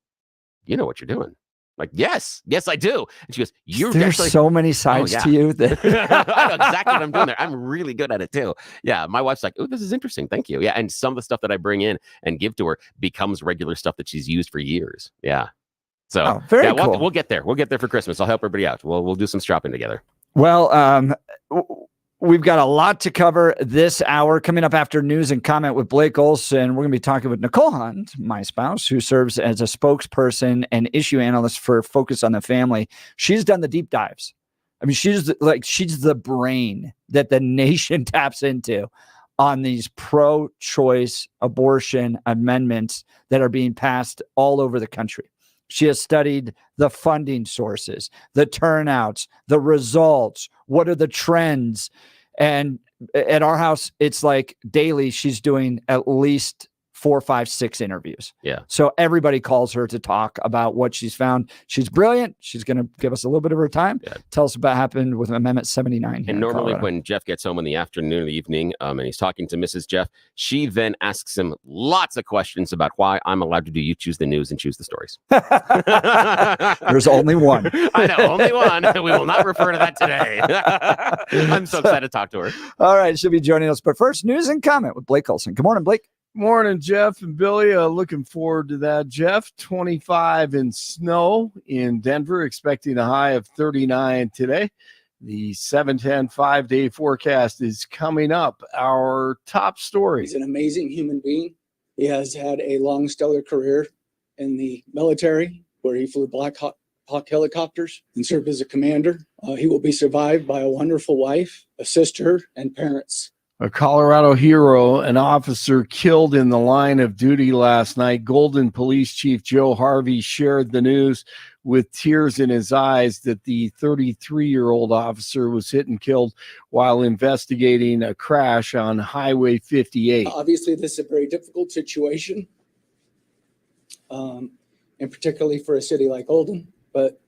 you know what you're doing. Like, yes, I do. And she goes, you're There's actually so many sides yeah. to you that I know exactly what I'm doing there. I'm really good at it too. Yeah. My wife's like, oh, this is interesting. Thank you. Yeah. And some of the stuff that I bring in and give to her becomes regular stuff that she's used for years. Yeah. So Oh, very yeah, cool. we'll get there. We'll get there for Christmas. I'll help everybody out. We'll do some shopping together. Well, we've got a lot to cover this hour. Coming up after news and comment with Blake Olson, we're going to be talking with Nicole Hunt, my spouse, who serves as a spokesperson and issue analyst for Focus on the Family. She's done the deep dives. I mean, she's the brain that the nation taps into on these pro-choice abortion amendments that are being passed all over the country. She has studied the funding sources, the turnouts, the results. What are the trends? And at our house, it's like daily she's doing at least 4, 5, 6 interviews. Yeah. So everybody calls her to talk about what she's found. She's brilliant. She's going to give us a little bit of her time. Yeah. Tell us about what happened with Amendment 79. here And in normally Colorado. when Jeff gets home in the afternoon or the evening and he's talking to Mrs. Jeff, she then asks him lots of questions about why I'm allowed to do you choose the news and choose the stories. There's only one. I know, only one. We will not refer to that today. I'm so excited to talk to her. All right, she'll be joining us. But first, news and comment with Blake Olson. Good morning, Blake. Morning, Jeff and Billy. Looking forward to that, Jeff. 25 in snow in Denver, expecting a high of 39 today. The 710 5-day forecast is coming up. Our top story. He's an amazing human being. He has had a long, stellar career in the military, where he flew Black Hawk helicopters and served as a commander. He will be survived by a wonderful wife, a sister, and parents. A Colorado hero, an officer killed in the line of duty last night. Golden Police Chief Joe Harvey shared the news with tears in his eyes that the 33-year-old officer was hit and killed while investigating a crash on Highway 58. Obviously, this is a very difficult situation, and particularly for a city like Golden, but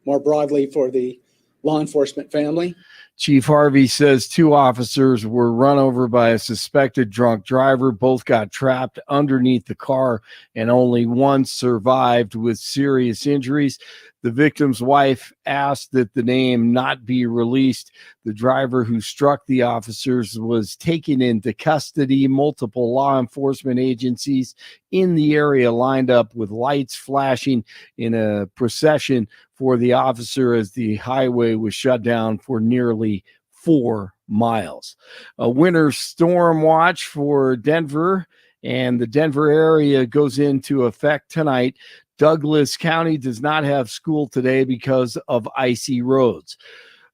more broadly for the law enforcement family. Chief Harvey says 2 officers were run over by a suspected drunk driver. Both got trapped underneath the car, and only one survived with serious injuries. The victim's wife asked that the name not be released. The driver who struck the officers was taken into custody. Multiple law enforcement agencies in the area lined up with lights flashing in a procession for the officer as the highway was shut down for nearly 4 miles. A winter storm watch for Denver and the Denver area goes into effect tonight. Douglas County does not have school today because of icy roads.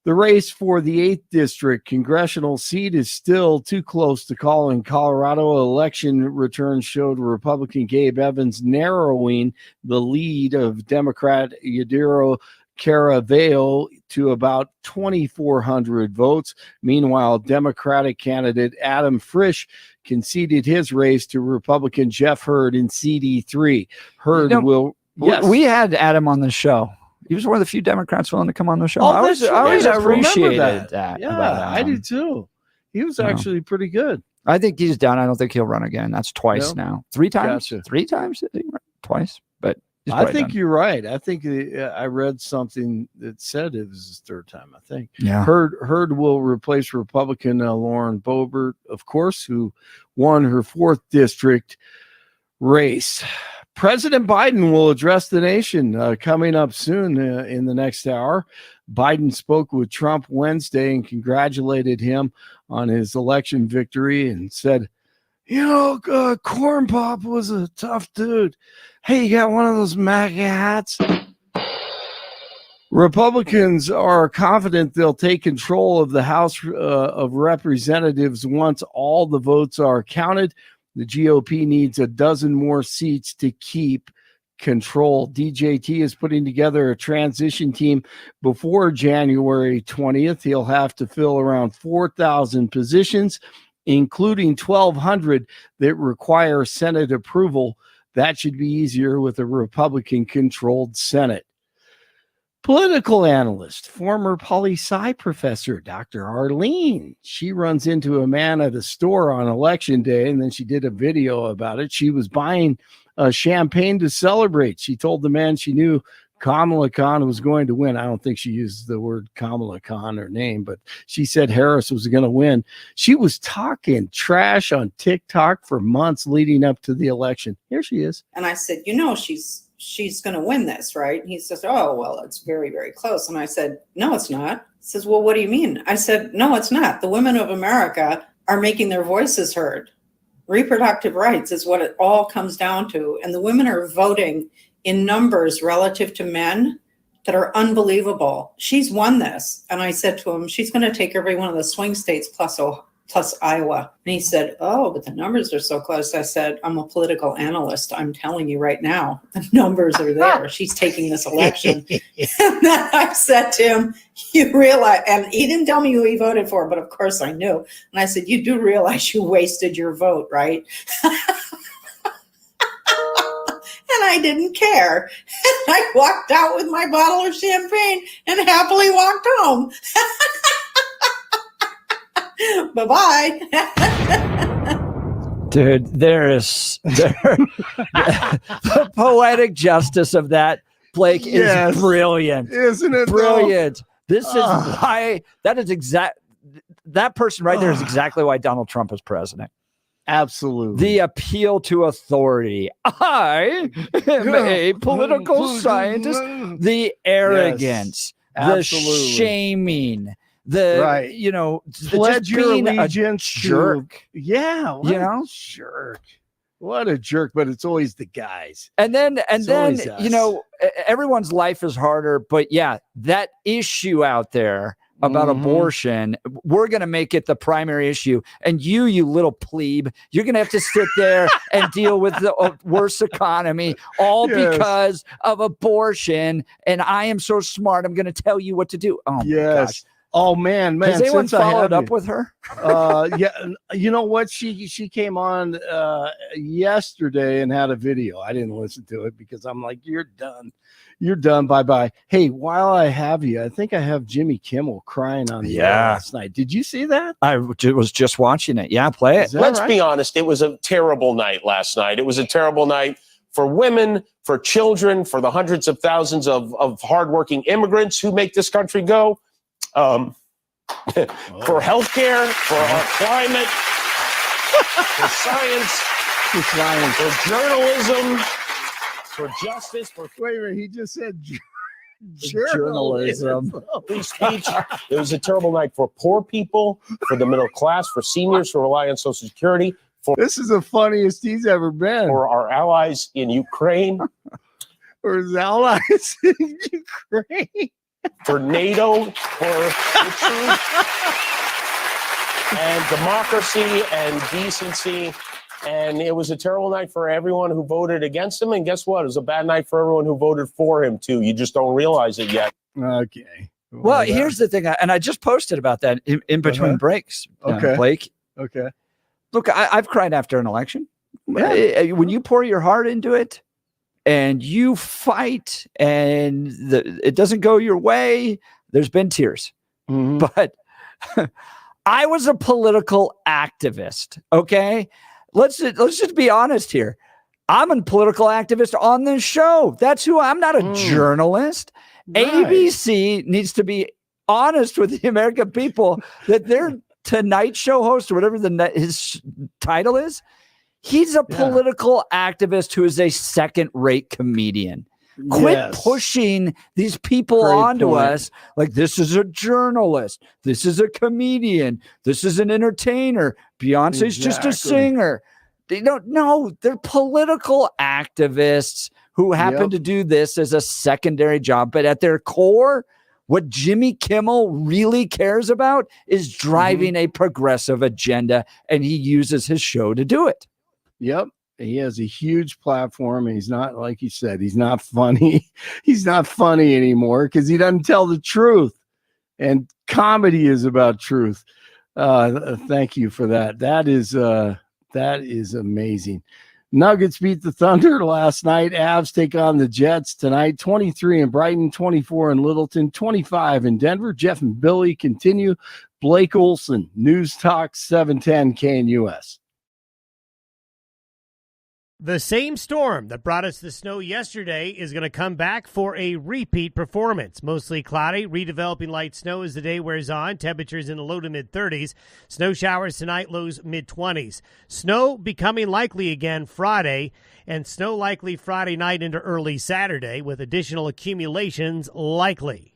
The race for the 8th district congressional seat is still too close to call in Colorado. Election returns showed Republican Gabe Evans narrowing the lead of Democrat Yadiro Caraveo to about 2,400 votes. Meanwhile, Democratic candidate Adam Frisch conceded his race to Republican Jeff Hurd in CD3. Hurd will... Yes. We had Adam on the show. He was one of the few Democrats willing to come on the show. Oh, I always appreciated that. Yeah, about I do too. He was actually pretty good. I think he's done. I don't think he'll run again. That's twice No? now. 3 times? Gotcha. 3 times? Twice. But he's I probably think done. you're right. I think I read something that said it was his 3rd time, I think. Yeah. Hurd will replace Republican Lauren Boebert, of course, who won her 4th district race. President Biden will address the nation coming up soon in the next hour. Biden spoke with Trump Wednesday and congratulated him on his election victory and said, Corn Pop was a tough dude. Hey, you got one of those MAGA hats? Republicans are confident they'll take control of the House of Representatives once all the votes are counted. The GOP needs a dozen more seats to keep control. DJT is putting together a transition team before January 20th. He'll have to fill around 4,000 positions, including 1,200 that require Senate approval. That should be easier with a Republican-controlled Senate. Political analyst, former poli-sci professor, Dr. Arlene. She runs into a man at a store on election day, and then she did a video about it. She was buying champagne to celebrate. She told the man she knew Kamala Khan was going to win. I don't think she used the word Kamala Khan, her name, but she said Harris was going to win. She was talking trash on TikTok for months leading up to the election. Here she is. And I said, she's going to win this, right? And he says, oh, well, it's very, very close. And I said, no, it's not. He says, well, what do you mean? I said, no, it's not. The women of America are making their voices heard. Reproductive rights is what it all comes down to. And the women are voting in numbers relative to men that are unbelievable. She's won this. And I said to him, she's going to take every one of the swing states plus Iowa. And he said, oh, but the numbers are so close. I said, I'm a political analyst. I'm telling you right now, the numbers are there. She's taking this election. And then I said to him, you realize, and he didn't tell me who he voted for, but of course I knew. And I said, you do realize you wasted your vote, right? And I didn't care. And I walked out with my bottle of champagne and happily walked home. Bye-bye. Dude, the poetic justice of that, Blake, is brilliant. Isn't it? Brilliant. This is why that person right there is exactly why Donald Trump is president. Absolutely. The appeal to authority. I am a political scientist. The arrogance, the shaming, the pledge your allegiance jerk. Jerk. What a jerk, but it's always the guys. And then everyone's life is harder, but yeah, that issue out there about abortion, we're going to make it the primary issue. And you little plebe, you're going to have to sit there and deal with the worst economy, all because of abortion. And I am so smart, I'm going to tell you what to do. Oh, my gosh. Oh, man. Has anyone followed up with her? Yeah. You know what? She came on yesterday and had a video. I didn't listen to it because I'm like, you're done. You're done. Bye-bye. Hey, while I have you, I think I have Jimmy Kimmel crying on the air last night. Did you see that? I was just watching it. Yeah, play it. Let's be honest. It was a terrible night last night. It was a terrible night for women, for children, for the hundreds of thousands of hardworking immigrants who make this country go. For healthcare, for our climate, for science, for journalism, for justice, for wait a minute, he just said journalism. Free speech. It was a terrible night for poor people, for the middle class, for seniors who rely on Social Security. This is the funniest he's ever been. For our allies in Ukraine. For his allies in Ukraine. for NATO, for the truth and democracy and decency. And it was a terrible night for everyone who voted against him. And guess what? It was a bad night for everyone who voted for him, too. You just don't realize it yet. Okay. Well, here's the thing, and I just posted about that in between breaks. Okay. Blake. Okay. Look, I've cried after an election. Yeah. When you pour your heart into it and you fight and it doesn't go your way, there's been tears. Mm-hmm. But I was a political activist, okay? Let's just be honest here. I'm a political activist on this show. That's who I'm not a journalist. Right. ABC needs to be honest with the American people that their Tonight Show host or whatever his title is, he's a political activist who is a second-rate comedian. Quit pushing these people onto us like this is a journalist, this is a comedian, this is an entertainer, Beyonce's just a singer. They don't know. They're political activists who happen to do this as a secondary job. But at their core, what Jimmy Kimmel really cares about is driving a progressive agenda, and he uses his show to do it. Yep. He has a huge platform, and he's not, like you said, he's not funny. He's not funny anymore because he doesn't tell the truth. And comedy is about truth. Thank you for that. That is amazing. Nuggets beat the Thunder last night. Avs take on the Jets tonight. 23 in Brighton, 24 in Littleton, 25 in Denver. Jeff and Billy continue. Blake Olson, News Talk 710 KNUS. The same storm that brought us the snow yesterday is going to come back for a repeat performance. Mostly cloudy, redeveloping light snow as the day wears on. Temperatures in the low to mid-30s. Snow showers tonight, lows mid-20s. Snow becoming likely again Friday, and snow likely Friday night into early Saturday with additional accumulations likely.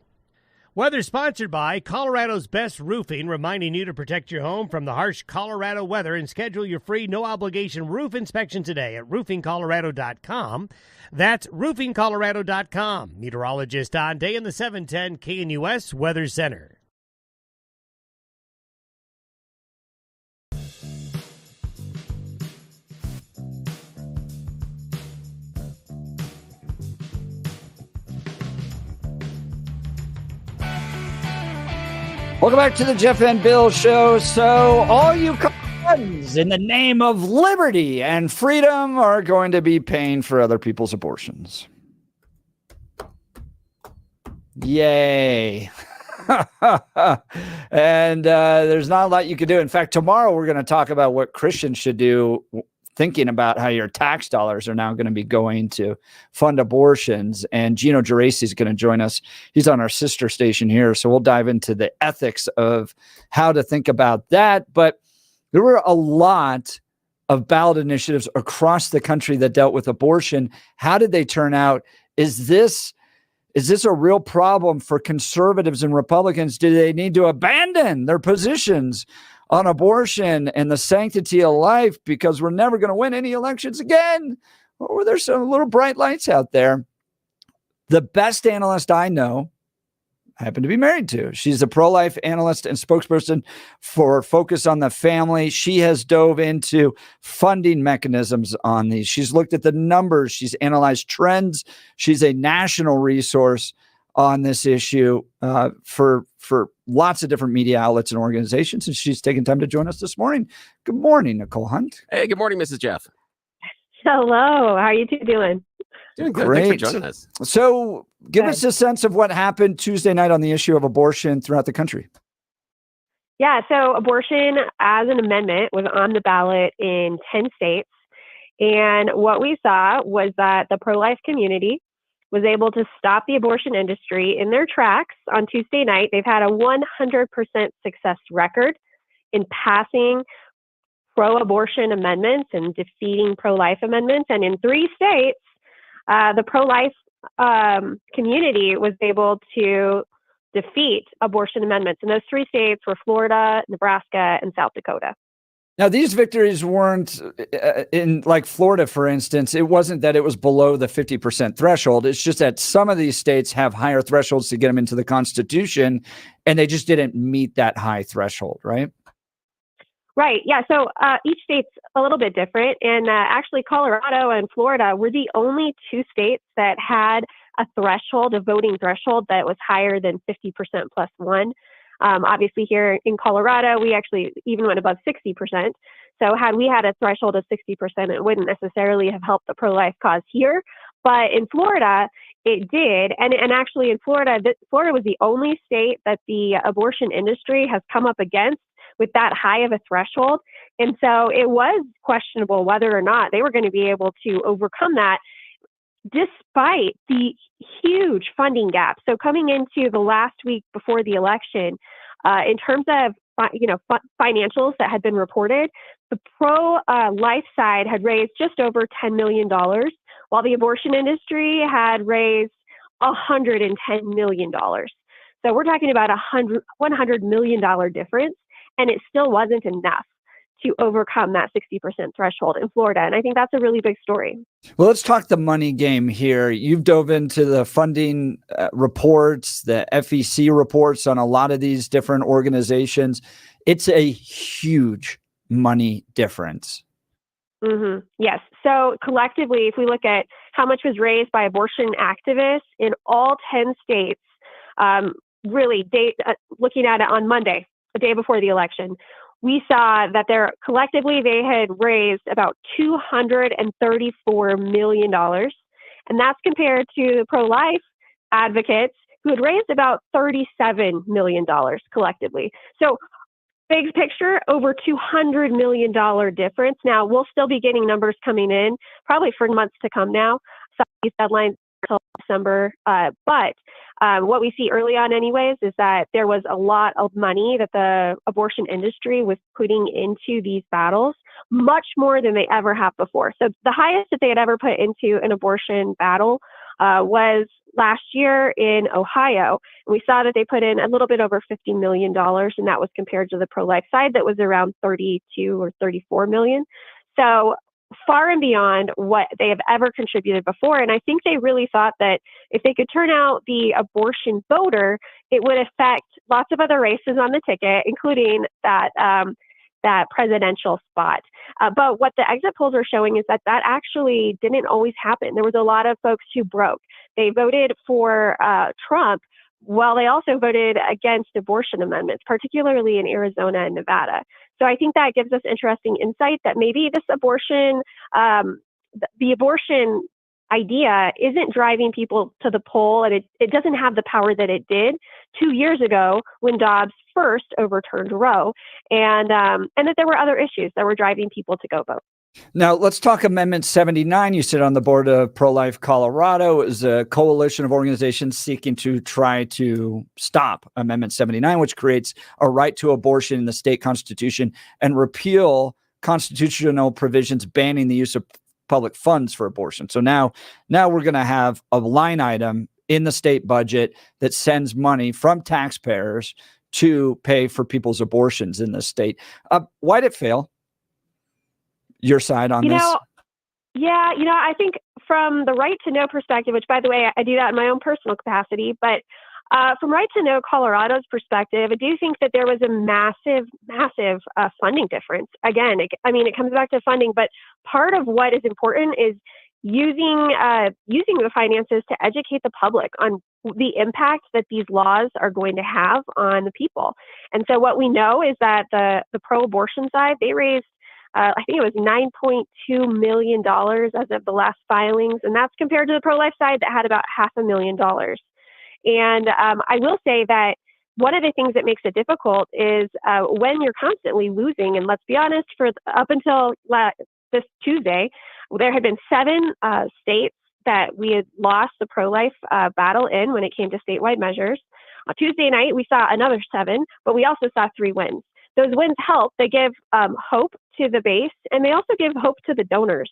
Weather sponsored by Colorado's Best Roofing, reminding you to protect your home from the harsh Colorado weather and schedule your free no-obligation roof inspection today at roofingcolorado.com. That's roofingcolorado.com. Meteorologist Don Day in the 710 KNUS Weather Center. Welcome back to the Jeff and Bill Show. So all you friends in the name of liberty and freedom are going to be paying for other people's abortions. Yay. And there's not a lot you can do. In fact, tomorrow we're going to talk about what Christians should do, thinking about how your tax dollars are now going to be going to fund abortions. And Gino Geraci is going to join us. He's on our sister station here. So we'll dive into the ethics of how to think about that. But there were a lot of ballot initiatives across the country that dealt with abortion. How did they turn out? Is this a real problem for conservatives and Republicans? Do they need to abandon their positions on abortion and the sanctity of life because we're never going to win any elections again? Or there's some little bright lights out there. The best analyst I know, I happen to be married to. She's a pro-life analyst and spokesperson for Focus on the Family. She has dove into funding mechanisms on these. She's looked at the numbers. She's analyzed trends. She's a national resource on this issue for lots of different media outlets and organizations. And she's taken time to join us this morning. Good morning, Nicole Hunt. Hey, good morning, Mrs. Jeff. Hello. How are you two doing? Doing good. Great. Thanks for joining us. So give us a sense of what happened Tuesday night on the issue of abortion throughout the country. Yeah, so abortion as an amendment was on the ballot in 10 states. And what we saw was that the pro-life community was able to stop the abortion industry in their tracks on Tuesday night. They've had a 100% success record in passing pro-abortion amendments and defeating pro-life amendments. And in 3 states, the pro-life community was able to defeat abortion amendments. And those 3 states were Florida, Nebraska, and South Dakota. Now, these victories weren't in like Florida, for instance. It wasn't that it was below the 50% threshold. It's just that some of these states have higher thresholds to get them into the Constitution, and they just didn't meet that high threshold, right? Right. Yeah. So each state's a little bit different. And actually, Colorado and Florida were the only two states that had a threshold, a voting threshold that was higher than 50% plus one. Obviously, here in Colorado, we actually even went above 60%. So had we had a threshold of 60%, it wouldn't necessarily have helped the pro-life cause here. But in Florida, it did. And actually in Florida, Florida was the only state that the abortion industry has come up against with that high of a threshold. And so it was questionable whether or not they were going to be able to overcome that despite the huge funding gap. So coming into the last week before the election, in terms of financials that had been reported, the pro-life side had raised just over $10 million, while the abortion industry had raised $110 million. So we're talking about $100 million difference, and it still wasn't enough to overcome that 60% threshold in Florida. And I think that's a really big story. Well, let's talk the money game here. You've dove into the funding reports, the FEC reports on a lot of these different organizations. It's a huge money difference. Mm-hmm. Yes. So collectively, if we look at how much was raised by abortion activists in all 10 states, looking at it on Monday, the day before the election, we saw that collectively they had raised about $234 million. And that's compared to pro-life advocates who had raised about $37 million collectively. So big picture, over $200 million difference. Now, we'll still be getting numbers coming in probably for months to come now. Some of these deadlines until December. But what we see early on anyways is that there was a lot of money that the abortion industry was putting into these battles, much more than they ever have before. So the highest that they had ever put into an abortion battle was last year in Ohio. We saw that they put in a little bit over $50 million, and that was compared to the pro-life side that was around 32 or 34 million. So far and beyond what they have ever contributed before. And I think they really thought that if they could turn out the abortion voter, it would affect lots of other races on the ticket, including that presidential spot. But what the exit polls are showing is that actually didn't always happen. There was a lot of folks who broke. They voted for Trump, while they also voted against abortion amendments, particularly in Arizona and Nevada. So I think that gives us interesting insight that maybe this abortion, the abortion idea isn't driving people to the poll, and it doesn't have the power that it did 2 years ago when Dobbs first overturned Roe, and that there were other issues that were driving people to go vote. Now, let's talk Amendment 79. You sit on the board of Pro-Life Colorado. It was a coalition of organizations seeking to try to stop Amendment 79, which creates a right to abortion in the state constitution and repeal constitutional provisions banning the use of public funds for abortion. So now we're going to have a line item in the state budget that sends money from taxpayers to pay for people's abortions in the state. Why did it fail? Your side on this? Yeah, I think from the Right to Know perspective, which, by the way, I do that in my own personal capacity, but from Right to Know Colorado's perspective, I do think that there was a massive funding difference. Again, it comes back to funding, but part of what is important is using the finances to educate the public on the impact that these laws are going to have on the people. And so what we know is that the pro-abortion side, they raised I think it was $9.2 million as of the last filings. And that's compared to the pro-life side that had about $500,000. And I will say that one of the things that makes it difficult is when you're constantly losing, and let's be honest, up until this Tuesday, there had been 7 states that we had lost the pro-life battle in when it came to statewide measures. On Tuesday night, we saw another 7, but we also saw 3 wins. Those wins help. They give hope to the base, and they also give hope to the donors.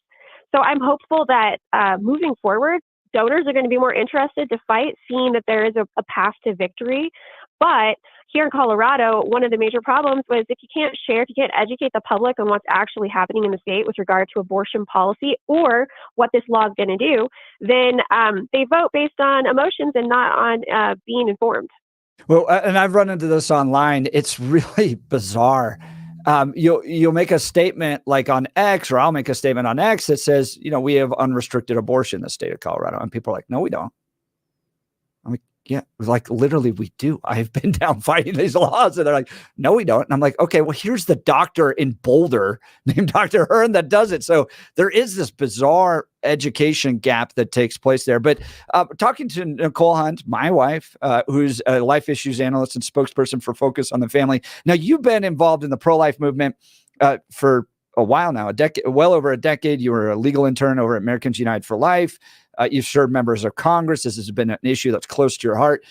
So I'm hopeful that moving forward, donors are going to be more interested to fight, seeing that there is a path to victory. But here in Colorado, one of the major problems was if you can't educate the public on what's actually happening in the state with regard to abortion policy or what this law is going to do, then they vote based on emotions and not on being informed. Well, and I've run into this online. It's really bizarre. You'll make a statement like on X, or I'll make a statement on X that says, we have unrestricted abortion in the state of Colorado. And people are like, no, we don't. I'm like, yeah, like literally we do. I've been down fighting these laws. And they're like, no, we don't. And I'm like, okay, well, here's the doctor in Boulder named Dr. Hearn that does it. So there is this bizarre education gap that takes place there. But talking to Nicole Hunt, my wife, who's a life issues analyst and spokesperson for Focus on the Family. Now, you've been involved in the pro-life movement for a while now, well over a decade. You were a legal intern over at Americans United for Life. You've served members of Congress. This has been an issue that's close to your heart.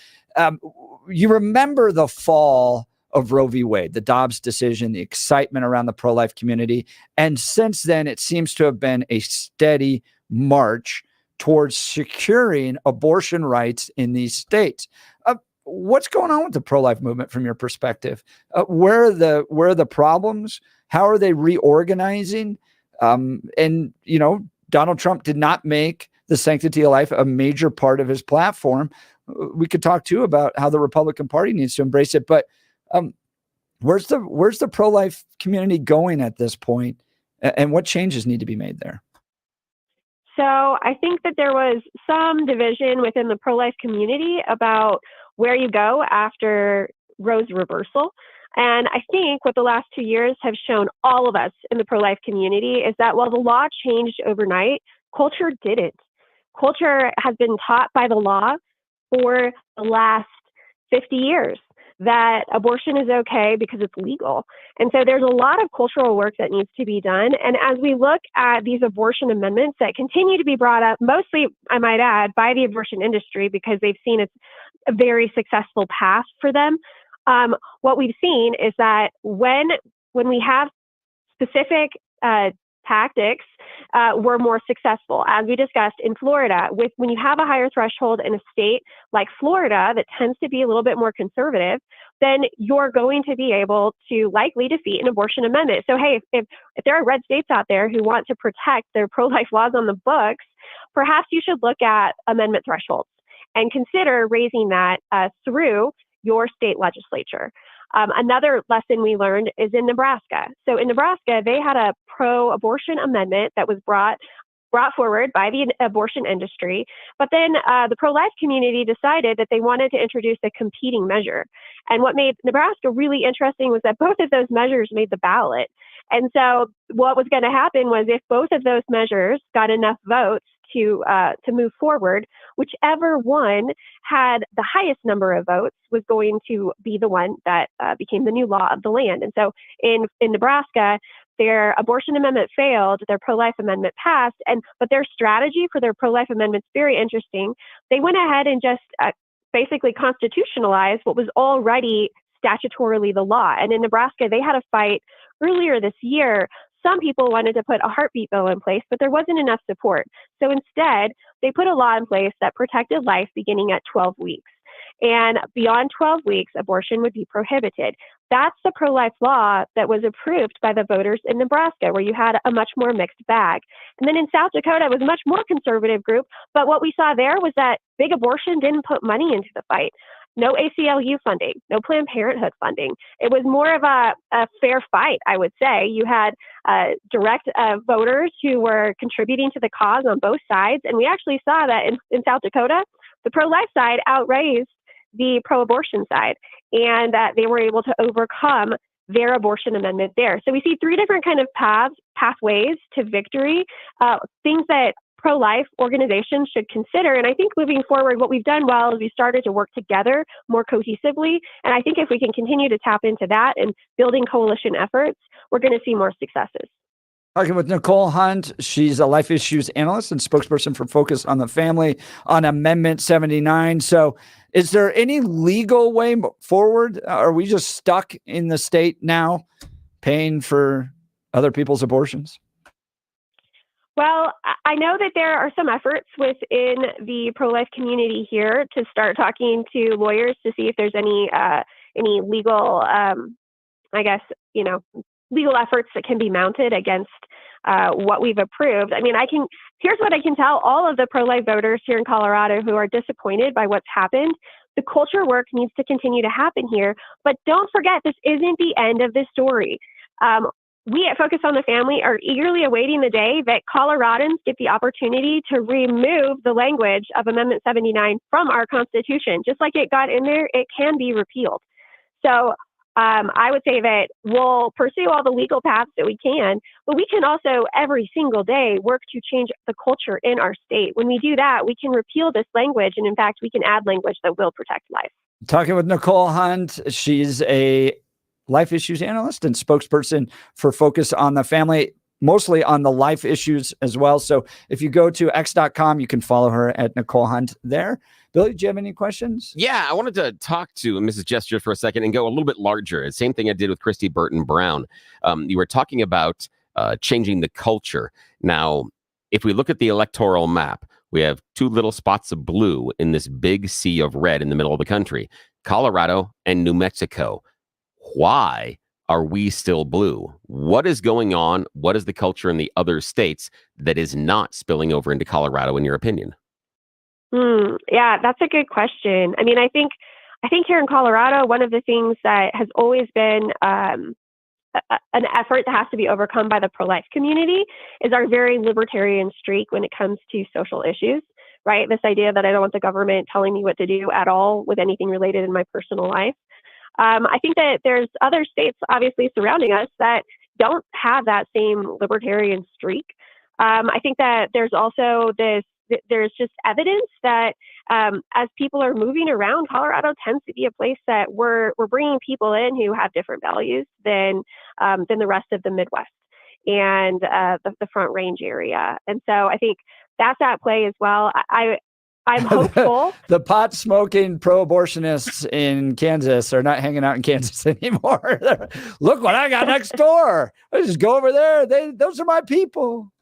You remember the fall of Roe v. Wade, the Dobbs decision, the excitement around the pro-life community. And since then, it seems to have been a steady march towards securing abortion rights in these states. What's going on with the pro-life movement from your perspective? Where are the problems? How are they reorganizing? And Donald Trump did not make the sanctity of life a major part of his platform. We could talk too about how the Republican Party needs to embrace it, but where's the pro-life community going at this point, and what changes need to be made there? So I think that there was some division within the pro-life community about where you go after Roe's reversal. And I think what the last 2 years have shown all of us in the pro-life community is that while the law changed overnight, culture didn't. Culture has been taught by the law for the last 50 years that abortion is okay because it's legal. And so there's a lot of cultural work that needs to be done. And as we look at these abortion amendments that continue to be brought up, mostly, I might add, by the abortion industry, because they've seen it's a very successful path for them, what we've seen is that when we have specific tactics, we're more successful. As we discussed in Florida, when you have a higher threshold in a state like Florida that tends to be a little bit more conservative, then you're going to be able to likely defeat an abortion amendment. So, hey, if there are red states out there who want to protect their pro-life laws on the books, perhaps you should look at amendment thresholds and consider raising that through your state legislature. Another lesson we learned is in Nebraska. So in Nebraska, they had a pro-abortion amendment that was brought forward by the abortion industry. But then the pro-life community decided that they wanted to introduce a competing measure. And what made Nebraska really interesting was that both of those measures made the ballot. And so what was going to happen was if both of those measures got enough votes to move forward, whichever one had the highest number of votes was going to be the one that became the new law of the land. And so in Nebraska, their abortion amendment failed, their pro-life amendment passed, but their strategy for their pro-life amendment is very interesting. They went ahead and just basically constitutionalized what was already statutorily the law. And in Nebraska, they had a fight earlier this year. Some people wanted to put a heartbeat bill in place, but there wasn't enough support. So instead, they put a law in place that protected life beginning at 12 weeks. And beyond 12 weeks, abortion would be prohibited. That's the pro-life law that was approved by the voters in Nebraska, where you had a much more mixed bag. And then in South Dakota, it was a much more conservative group. But what we saw there was that big abortion didn't put money into the fight. No ACLU funding, no Planned Parenthood funding. It was more of a fair fight, I would say. You had direct voters who were contributing to the cause on both sides. And we actually saw that in South Dakota, the pro-life side outraised the pro-abortion side, and that they were able to overcome their abortion amendment there. So we see three different kind of pathways to victory, things that pro-life organizations should consider. And I think moving forward, what we've done well is we started to work together more cohesively. And I think if we can continue to tap into that and building coalition efforts, we're going to see more successes. Talking with Nicole Hunt. She's a life issues analyst and spokesperson for Focus on the Family on Amendment 79. So is there any legal way forward? Are we just stuck in the state now paying for other people's abortions? Well, I know that there are some efforts within the pro-life community here to start talking to lawyers to see if there's any any legal, I guess, legal efforts that can be mounted against what we've approved. I mean, here's what I can tell all of the pro-life voters here in Colorado who are disappointed by what's happened. The culture work needs to continue to happen here, but don't forget, this isn't the end of the story. We at Focus on the Family are eagerly awaiting the day that Coloradans get the opportunity to remove the language of Amendment 79 from our Constitution. Just like it got in there, it can be repealed. So I would say that we'll pursue all the legal paths that we can, but we can also every single day work to change the culture in our state. When we do that, we can repeal this language. And in fact, we can add language that will protect life. Talking with Nicole Hunt. She's a life issues analyst and spokesperson for Focus on the Family, mostly on the life issues as well. So if you go to x.com, you can follow her at Nicole Hunt there. Billy, do you have any questions? Yeah, I wanted to talk to Mrs. Gesture for a second and go a little bit larger. Same thing I did with Christy Burton Brown. You were talking about changing the culture. Now, if we look at the electoral map, we have two little spots of blue in this big sea of red in the middle of the country, Colorado and New Mexico. Why are we still blue? What is going on? What is the culture in the other states that is not spilling over into Colorado, in your opinion? Yeah, that's a good question. I mean, I think here in Colorado, one of the things that has always been an effort that has to be overcome by the pro-life community is our very libertarian streak when it comes to social issues, right? This idea that I don't want the government telling me what to do at all with anything related in my personal life. I think that there's other states obviously surrounding us that don't have that same libertarian streak. I think that there's also there's just evidence that as people are moving around, Colorado tends to be a place that we're bringing people in who have different values than the rest of the Midwest and the Front Range area. And so I think that's at play as well. I'm hopeful. The pot smoking pro-abortionists in Kansas are not hanging out in Kansas anymore. Look what I got next door. I just go over there. Those are my people.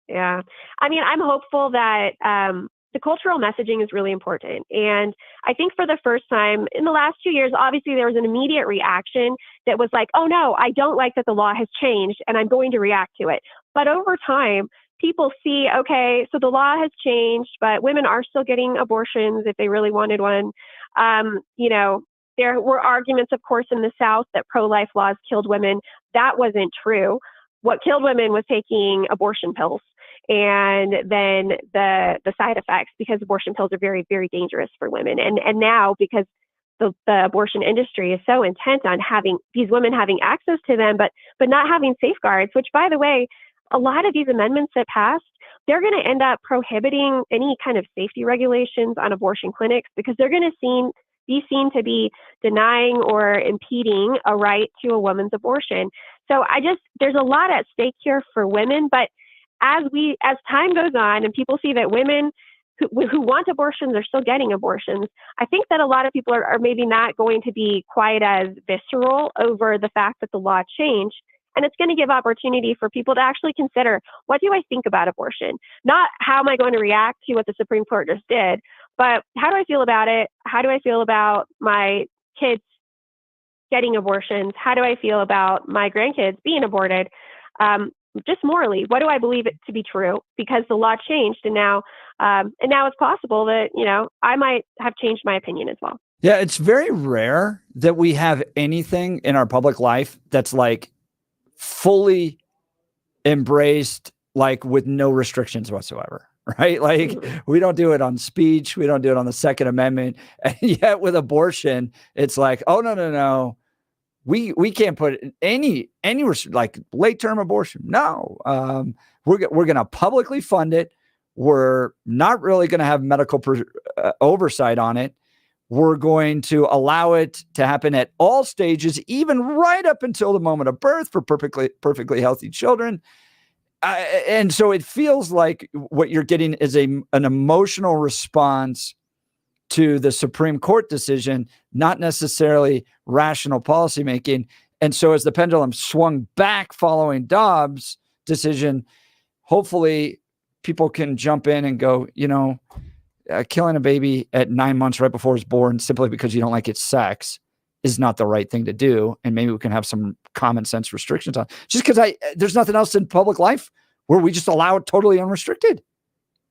Yeah. I mean, I'm hopeful that the cultural messaging is really important. And I think for the first time in the last 2 years, obviously there was an immediate reaction that was like, oh no, I don't like that the law has changed and I'm going to react to it. But over time, people see, okay, so the law has changed, but women are still getting abortions if they really wanted one. There were arguments, of course, in the South that pro-life laws killed women. That wasn't true. What killed women was taking abortion pills and then the side effects, because abortion pills are very, very dangerous for women. And now, because the abortion industry is so intent on having these women having access to them, but not having safeguards, which, by the way, a lot of these amendments that passed, they're going to end up prohibiting any kind of safety regulations on abortion clinics because they're going to be seen to be denying or impeding a right to a woman's abortion. So there's a lot at stake here for women, but as time goes on and people see that women who want abortions are still getting abortions, I think that a lot of people are maybe not going to be quite as visceral over the fact that the law changed. And it's going to give opportunity for people to actually consider, what do I think about abortion? Not how am I going to react to what the Supreme Court just did, but how do I feel about it? How do I feel about my kids getting abortions? How do I feel about my grandkids being aborted? Just morally, what do I believe it to be true? Because the law changed, and now it's possible that I might have changed my opinion as well. Yeah, it's very rare that we have anything in our public life that's like fully embraced, like with no restrictions whatsoever, right? Like we don't do it on speech. We don't do it on the Second Amendment. And yet with abortion, it's like, oh, no. We can't put any like late term abortion. No, we're going to publicly fund it. We're not really going to have medical oversight on it. We're going to allow it to happen at all stages, even right up until the moment of birth for perfectly healthy children. And so it feels like what you're getting is an emotional response to the Supreme Court decision, not necessarily rational policymaking. And so as the pendulum swung back following Dobbs' decision, hopefully people can jump in and go, killing a baby at 9 months right before it's born simply because you don't like its sex is not the right thing to do. And maybe we can have some common sense restrictions on, just because there's nothing else in public life where we just allow it totally unrestricted.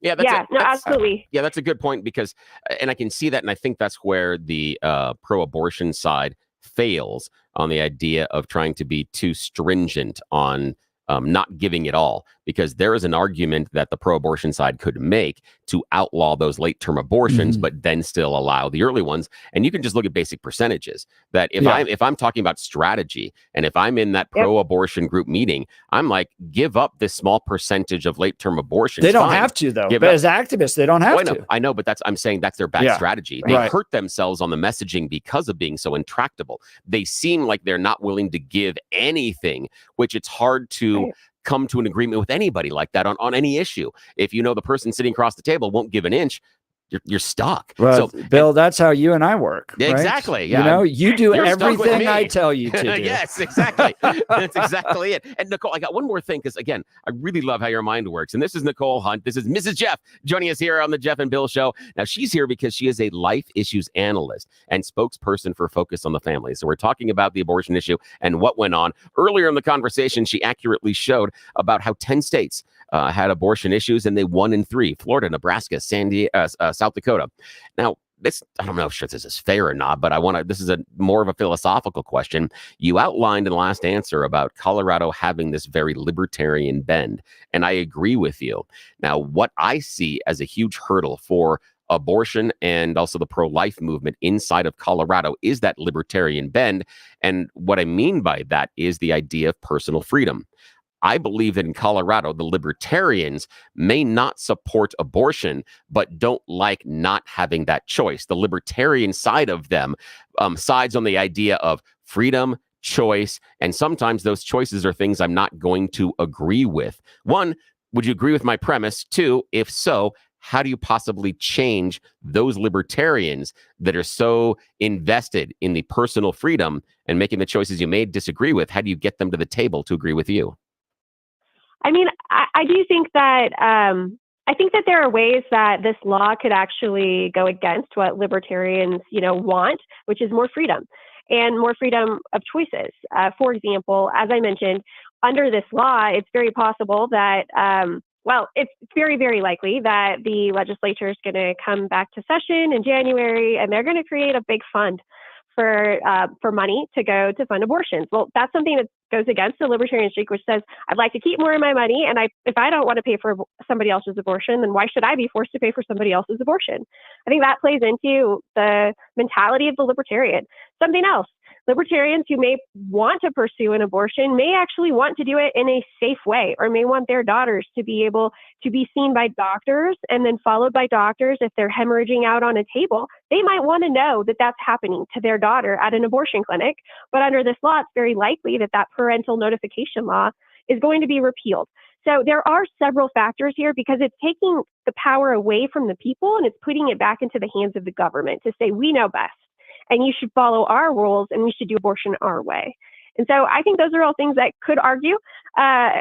Yeah, absolutely. Yeah, that's a good point because, and I can see that, and I think that's where the pro-abortion side fails on the idea of trying to be too stringent on not giving it all, because there is an argument that the pro-abortion side could make to outlaw those late-term abortions, but then still allow the early ones. And you can just look at basic percentages. That if I'm talking about strategy, and if I'm in that pro-abortion group meeting, I'm like, give up this small percentage of late-term abortions. They don't have to, though. But as activists, they don't have to. I know, but I'm saying that's their bad strategy. They hurt themselves on the messaging because of being so intractable. They seem like they're not willing to give anything, which it's hard to come to an agreement with anybody like that on any issue. If you know the person sitting across the table won't give an inch, you're stuck. Well, so, Bill, that's how you and I work. Yeah, right? Exactly. Yeah. You know, you do everything I tell you to do. Yes, exactly. That's exactly it. And Nicole, I got one more thing, because again, I really love how your mind works. And this is Nicole Hunt. This is Mrs. Jeff joining us here on the Jeff and Bill Show. Now, she's here because she is a life issues analyst and spokesperson for Focus on the Family. So we're talking about the abortion issue and what went on. Earlier in the conversation, she accurately showed about how 10 states had abortion issues, and they won in 3: Florida, Nebraska, South Dakota. Now, I don't know if this is fair or not, but this is more of a philosophical question. You outlined in the last answer about Colorado having this very libertarian bend, and I agree with you. Now, what I see as a huge hurdle for abortion and also the pro-life movement inside of Colorado is that libertarian bend. And what I mean by that is the idea of personal freedom. I believe that in Colorado, the libertarians may not support abortion, but don't like not having that choice. The libertarian side of them sides on the idea of freedom, choice, and sometimes those choices are things I'm not going to agree with. 1, would you agree with my premise? 2, if so, how do you possibly change those libertarians that are so invested in the personal freedom and making the choices you may disagree with? How do you get them to the table to agree with you? I mean, I do think that I think that there are ways that this law could actually go against what libertarians, want, which is more freedom and more freedom of choices. For example, as I mentioned, under this law, it's very possible that, it's very, very likely that the legislature is going to come back to session in January, and they're going to create a big fund for money to go to fund abortions. Well, that's something that goes against the libertarian streak, which says, I'd like to keep more of my money, and if I don't want to pay for somebody else's abortion, then why should I be forced to pay for somebody else's abortion? I think that plays into the mentality of the libertarian. Something else, libertarians who may want to pursue an abortion may actually want to do it in a safe way, or may want their daughters to be able to be seen by doctors and then followed by doctors if they're hemorrhaging out on a table. They might want to know that that's happening to their daughter at an abortion clinic. But under this law, it's very likely that that parental notification law is going to be repealed. So there are several factors here, because it's taking the power away from the people and it's putting it back into the hands of the government to say, we know best, and you should follow our rules, and we should do abortion our way. And so I think those are all things that could argue.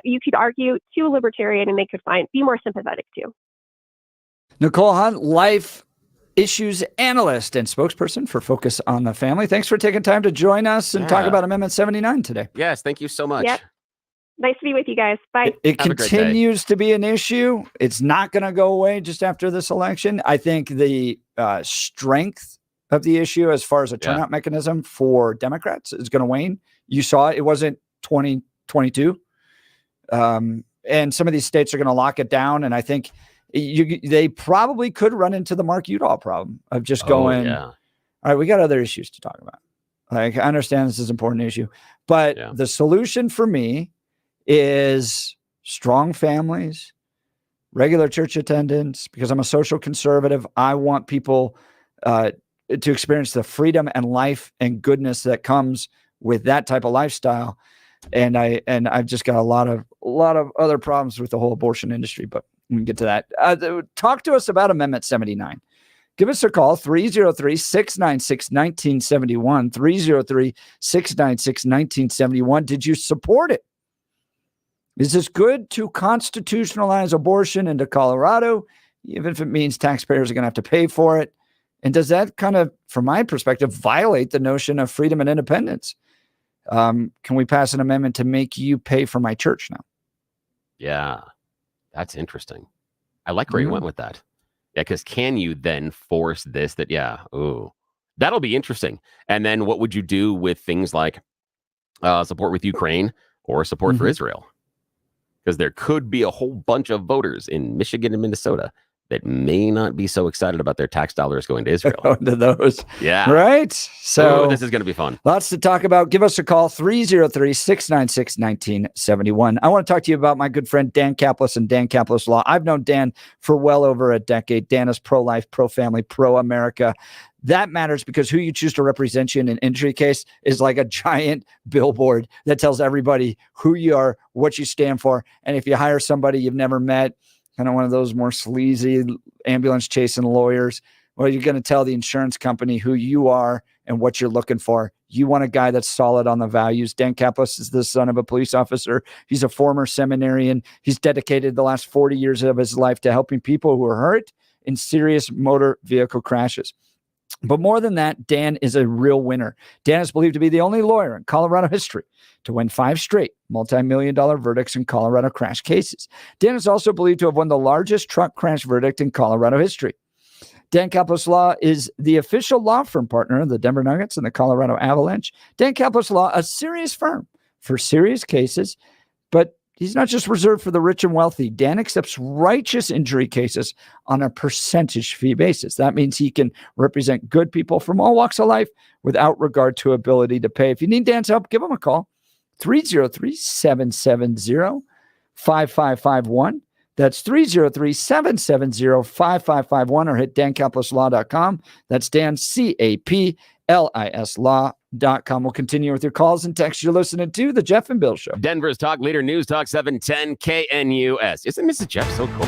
You could argue to a libertarian, and they could be more sympathetic to. Nicole Hunt, life issues analyst and spokesperson for Focus on the Family. Thanks for taking time to join us and talk about Amendment 79 today. Yes, thank you so much. Yep. Nice to be with you guys. Bye. It continues to be an issue. It's not going to go away just after this election. I think the strength of the issue as far as a turnout mechanism for Democrats is going to wane. You saw it wasn't 2022. And some of these states are going to lock it down. And I think they probably could run into the Mark Udall problem of just going, all right, we got other issues to talk about. Like, I understand this is an important issue, but the solution for me is strong families, regular church attendance, because I'm a social conservative. I want people to experience the freedom and life and goodness that comes with that type of lifestyle. And I've just got a lot of other problems with the whole abortion industry, but we can get to that. Talk to us about Amendment 79. Give us a call, 303-696-1971, 303-696-1971. Did you support it? Is this good to constitutionalize abortion into Colorado, even if it means taxpayers are going to have to pay for it? And does that kind of, from my perspective, violate the notion of freedom and independence? Can we pass an amendment to make you pay for my church now? Yeah, that's interesting. I like where you went with that. Yeah, because can you then force this that, that'll be interesting. And then what would you do with things like support with Ukraine or support for Israel? Because there could be a whole bunch of voters in Michigan and Minnesota that may not be so excited about their tax dollars going to Israel. Going to those. Yeah. Right? So this is going to be fun. Lots to talk about. Give us a call, 303-696-1971. I want to talk to you about my good friend Dan Caplis and Dan Caplis Law. I've known Dan for well over a decade. Dan is pro-life, pro-family, pro-America. That matters because who you choose to represent you in an injury case is like a giant billboard that tells everybody who you are, what you stand for. And if you hire somebody you've never met, kind of one of those more sleazy ambulance chasing lawyers, well, you're going to tell the insurance company who you are and what you're looking for. You want a guy that's solid on the values. Dan Caplis is the son of a police officer. He's a former seminarian. He's dedicated the last 40 years of his life to helping people who are hurt in serious motor vehicle crashes. But more than that, Dan is a real winner. Dan is believed to be the only lawyer in Colorado history to win 5 straight multi-million-dollar verdicts in Colorado crash cases. Dan is also believed to have won the largest truck crash verdict in Colorado history. Dan Caplis Law is the official law firm partner of the Denver Nuggets and the Colorado Avalanche. Dan Caplis Law, a serious firm for serious cases, but he's not just reserved for the rich and wealthy. Dan accepts righteous injury cases on a percentage fee basis. That means he can represent good people from all walks of life without regard to ability to pay. If you need Dan's help, give him a call, 303-770-5551. That's 303-770-5551, or hit dancaplisLaw.com. That's Dan, CAPLIS Law.com. We'll continue with your calls and texts. You're listening to The Jeff and Bill Show. Denver's talk leader, News Talk 710 KNUS. Isn't Mrs. Jeff so cool?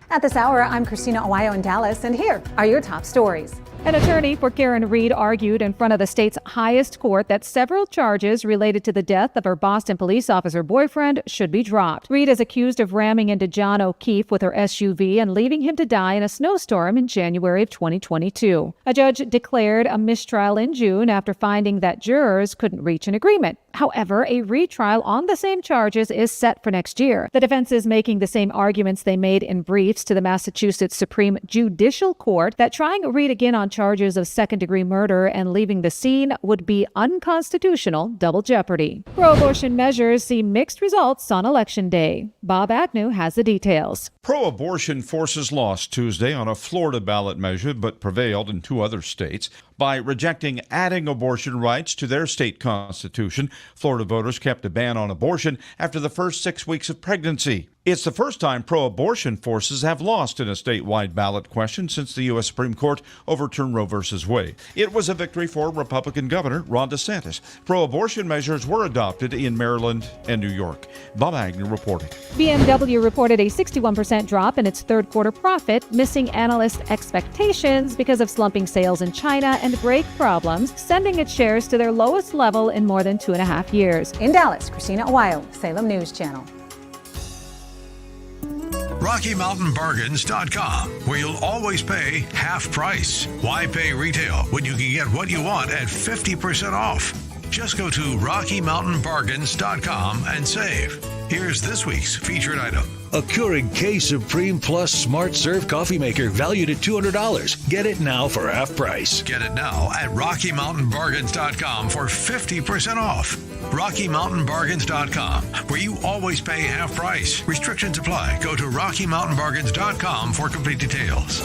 At this hour, I'm Christina Owayo in Dallas, and here are your top stories. An attorney for Karen Reed argued in front of the state's highest court that several charges related to the death of her Boston police officer boyfriend should be dropped. Reed is accused of ramming into John O'Keefe with her SUV and leaving him to die in a snowstorm in January of 2022. A judge declared a mistrial in June after finding that jurors couldn't reach an agreement. However, a retrial on the same charges is set for next year. The defense is making the same arguments they made in briefs to the Massachusetts Supreme Judicial Court that trying Reed again on charges of second-degree murder and leaving the scene would be unconstitutional double jeopardy. Pro-abortion measures see mixed results on Election Day. Bob Agnew has the details. Pro-abortion forces lost Tuesday on a Florida ballot measure, but prevailed in 2 other states. By rejecting adding abortion rights to their state constitution, Florida voters kept a ban on abortion after the first 6 weeks of pregnancy. It's the first time pro-abortion forces have lost in a statewide ballot question since the U.S. Supreme Court overturned Roe v. Wade. It was a victory for Republican Governor Ron DeSantis. Pro-abortion measures were adopted in Maryland and New York. Bob Agnew reporting. BMW reported a 61% drop in its third quarter profit, missing analyst expectations because of slumping sales in China and brake problems, sending its shares to their lowest level in more than 2.5 years. In Dallas, Christina Owayo, Salem News Channel. RockyMountainBargains.com, where you'll always pay half price. Why pay retail when you can get what you want at 50% off? Just go to RockyMountainBargains.com and save. Here's this week's featured item. A Keurig K-Supreme Plus Smart Serve coffee maker valued at $200. Get it now for half price. Get it now at RockyMountainBargains.com for 50% off. RockyMountainBargains.com, where you always pay half price. Restrictions apply. Go to RockyMountainBargains.com for complete details.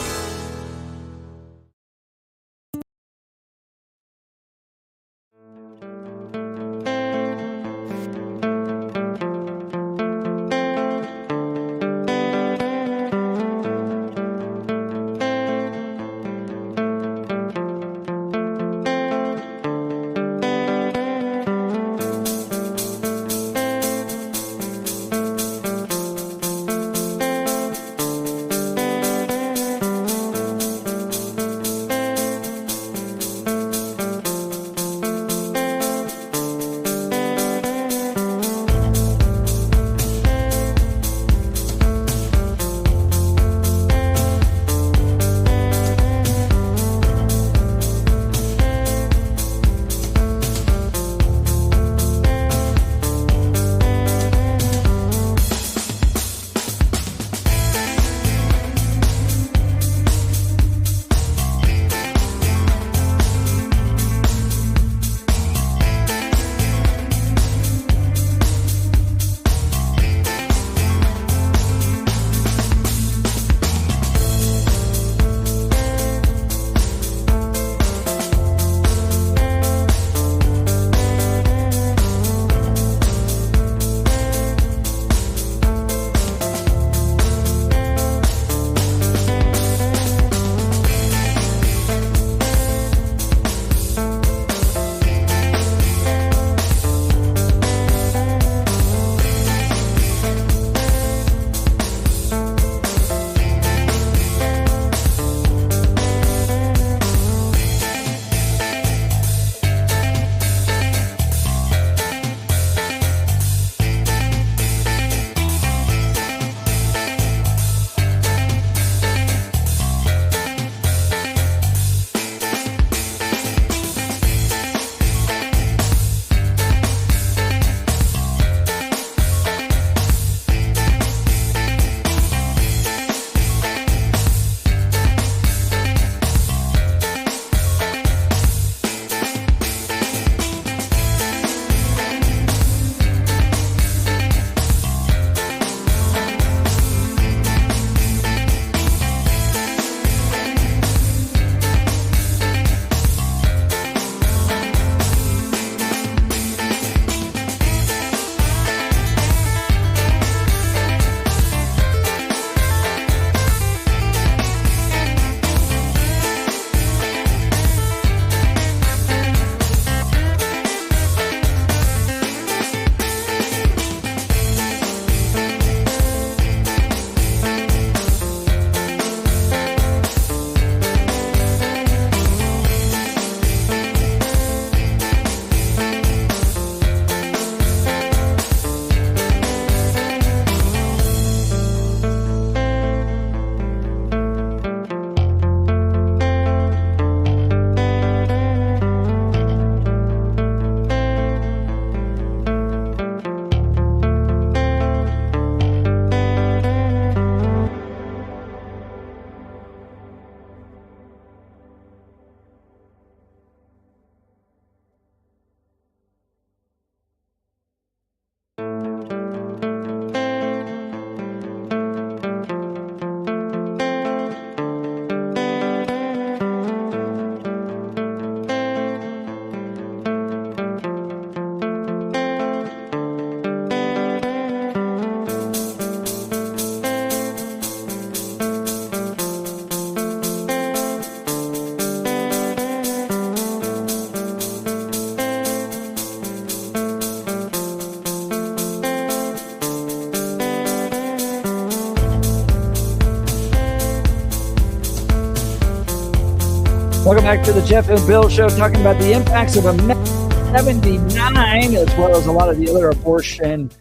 Welcome back to the Jeff and Bill Show, talking about the impacts of Amendment 79, as well as a lot of the other abortion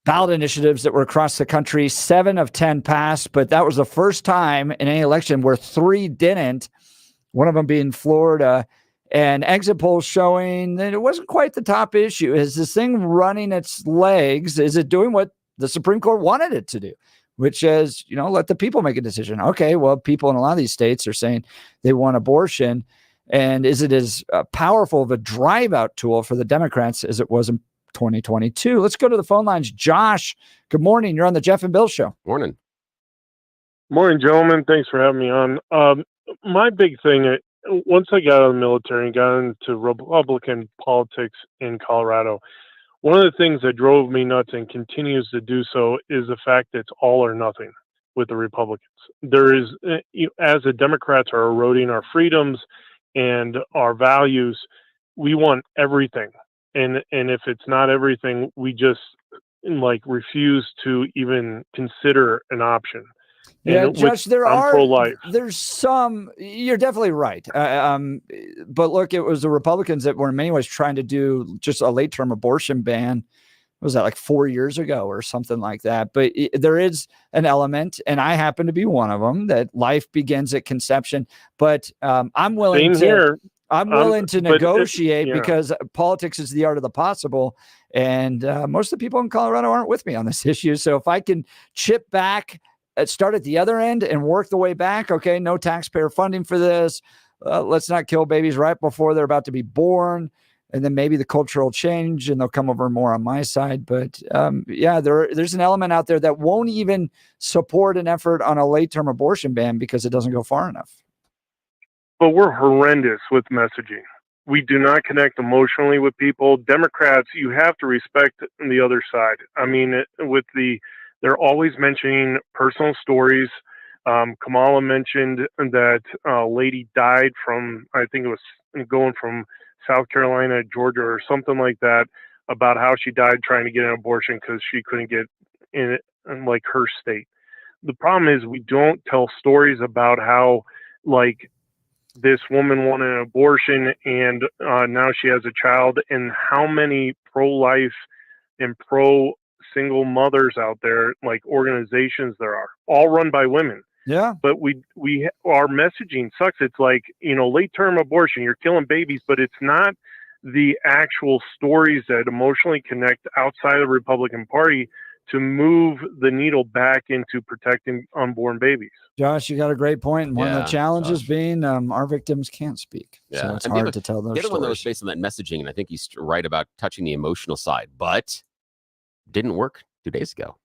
ballot initiatives that were across the country. 7 of 10 passed, but that was the first time in any election where 3 didn't, one of them being Florida. And exit polls showing that it wasn't quite the top issue. Is this thing running its legs? Is it doing what the Supreme Court wanted it to do, which is, let the people make a decision? Okay, well, people in a lot of these states are saying they want abortion. And is it as powerful of a drive-out tool for the Democrats as it was in 2022? Let's go to the phone lines. Josh, good morning. You're on the Jeff and Bill Show. Morning. Morning, gentlemen. Thanks for having me on. My big thing, once I got out of the military and got into Republican politics in Colorado, one of the things that drove me nuts and continues to do so is the fact that it's all or nothing with the Republicans. There is, as the Democrats are eroding our freedoms and our values, we want everything. And if it's not everything, we just refuse to even consider an option. Yeah, Josh, pro-life. There's some, you're definitely right. But look, it was the Republicans that were in many ways trying to do just a late term abortion ban. What was that, like 4 years ago or something like that? But there is an element, and I happen to be one of them, that life begins at conception. But I'm willing to negotiate because politics is the art of the possible. And most of the people in Colorado aren't with me on this issue. So if I can chip back, start at the other end and work the way back. Okay, no taxpayer funding for this. Let's not kill babies right before they're about to be born. And then maybe the cultural change and they'll come over more on my side. But there's an element out there that won't even support an effort on a late-term abortion ban because it doesn't go far enough. But we're horrendous with messaging. We do not connect emotionally with people. Democrats, you have to respect the other side. I mean, they're always mentioning personal stories. Kamala mentioned that a lady died from, I think it was going from South Carolina, Georgia, or something like that, about how she died trying to get an abortion because she couldn't get in her state. The problem is we don't tell stories about how, this woman wanted an abortion and now she has a child, and how many pro-life and pro-single mothers out there, organizations there are, all run by women. Yeah. But our messaging sucks. It's late-term abortion, you're killing babies, but it's not the actual stories that emotionally connect outside of the Republican Party to move the needle back into protecting unborn babies. Josh, you got a great point. And one of the challenges being our victims can't speak. Yeah. So it's hard to tell those stories. The other one that was based on that messaging, and I think he's right about touching the emotional side, but didn't work 2 days ago.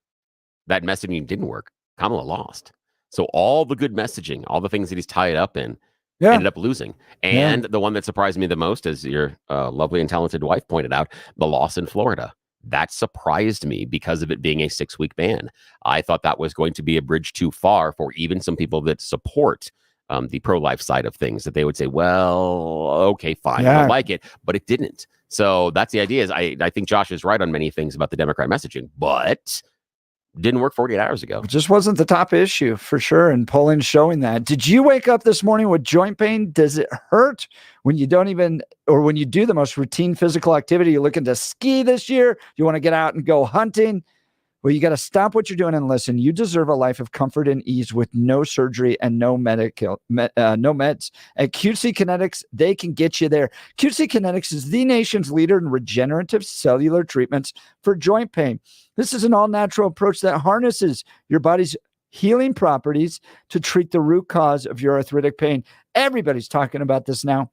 That messaging didn't work. Kamala lost. So all the good messaging, all the things that he's tied up in, ended up losing. And the one that surprised me the most, as your lovely and talented wife pointed out, the loss in Florida. That surprised me because of it being a 6-week ban. I thought that was going to be a bridge too far for even some people that support the pro-life side of things, that they would say, well, okay, fine, I don't like it, but it didn't. So that's the idea. Is I think Josh is right on many things about the Democrat messaging, but didn't work 48 hours ago. It just wasn't the top issue for sure. And polling showing that. Did you wake up this morning with joint pain? Does it hurt when you don't even, or when you do the most routine physical activity? You're looking to ski this year. You want to get out and go hunting. Well, you got to stop what you're doing and listen. You deserve a life of comfort and ease with no surgery and no meds. At QC Kinetics, they can get you there. QC Kinetics is the nation's leader in regenerative cellular treatments for joint pain. This is an all-natural approach that harnesses your body's healing properties to treat the root cause of your arthritic pain. Everybody's talking about this now.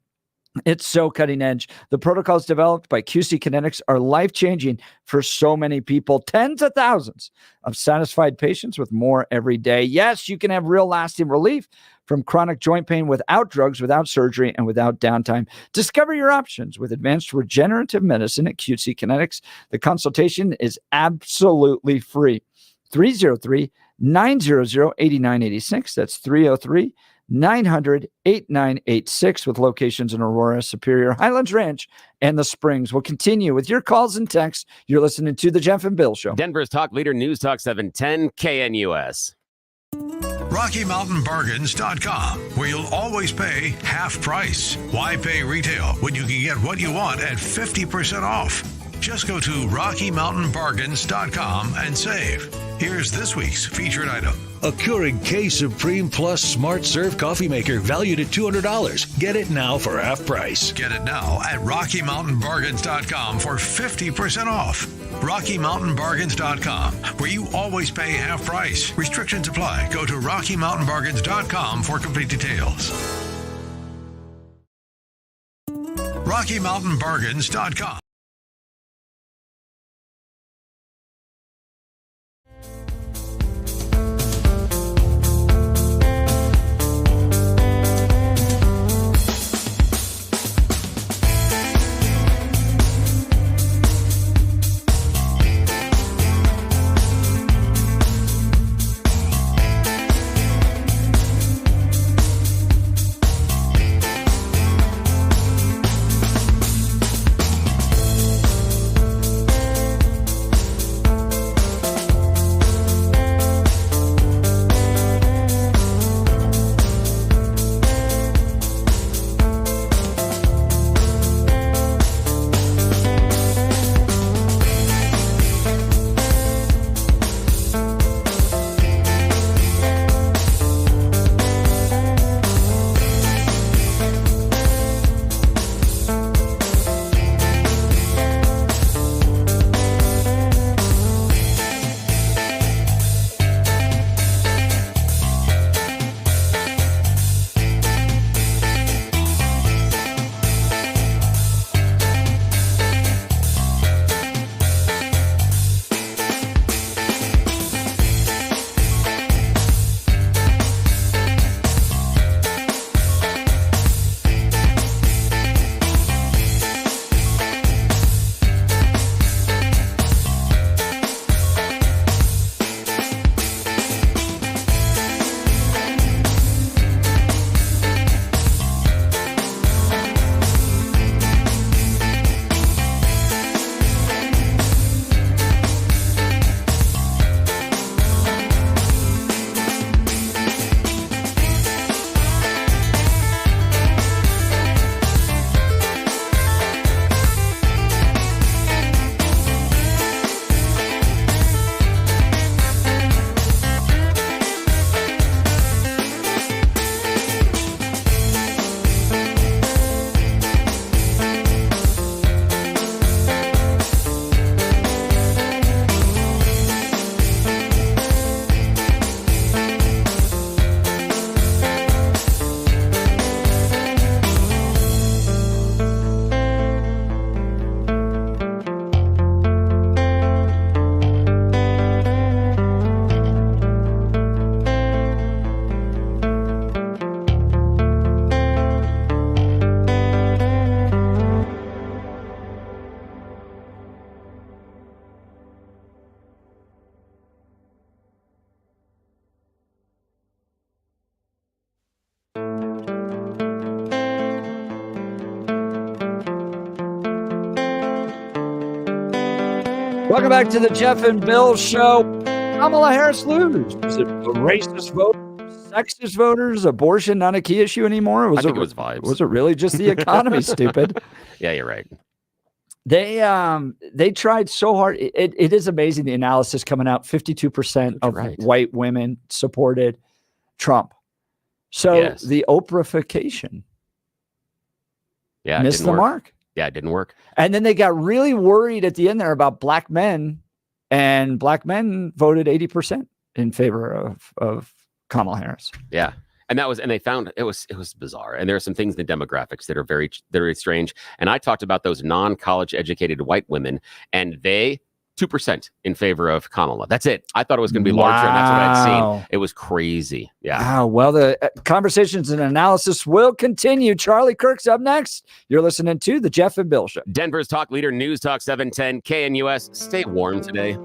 It's so cutting edge. The protocols developed by QC Kinetics are life-changing for so many people. Tens of thousands of satisfied patients with more every day. Yes, you can have real lasting relief from chronic joint pain without drugs, without surgery, and without downtime. Discover your options with advanced regenerative medicine at QC Kinetics. The consultation is absolutely free. 303-900-8986. That's 303-900-8986 with locations in Aurora, Superior, Highlands Ranch, and the Springs. We'll continue with your calls and texts. You're listening to The Jeff and Bill Show. Denver's talk leader, News Talk 710 KNUS. RockyMountainBargains.com, where you'll always pay half price. Why pay retail when you can get what you want at 50% off? Just go to RockyMountainBargains.com and save. Here's this week's featured item. A Keurig K Supreme Plus Smart Serve Coffee Maker valued at $200. Get it now for half price. Get it now at RockyMountainBargains.com for 50% off. RockyMountainBargains.com, where you always pay half price. Restrictions apply. Go to RockyMountainBargains.com for complete details. RockyMountainBargains.com. Welcome back to the Jeff and Bill Show. Kamala Harris lose. Was it racist voters, sexist voters, abortion not a key issue anymore? I think it was vibes. Was it really just the economy, stupid? Yeah, you're right. They tried so hard. It is amazing, the analysis coming out. 52% of white women supported Trump. So the Oprahification missed the mark. Yeah, it didn't work. And then they got really worried at the end there about black men, and black men voted 80% in favor of Kamala Harris. Yeah. And they found it was bizarre. And there are some things in the demographics that are very, very strange. And I talked about those non-college educated white women, and they 2% in favor of Kamala. That's it. I thought it was going to be larger, and that's what I'd seen. It was crazy. Yeah. Wow. Well, the conversations and analysis will continue. Charlie Kirk's up next. You're listening to the Jeff and Bill Show. Denver's talk leader, News Talk 710 KNUS. Stay warm today.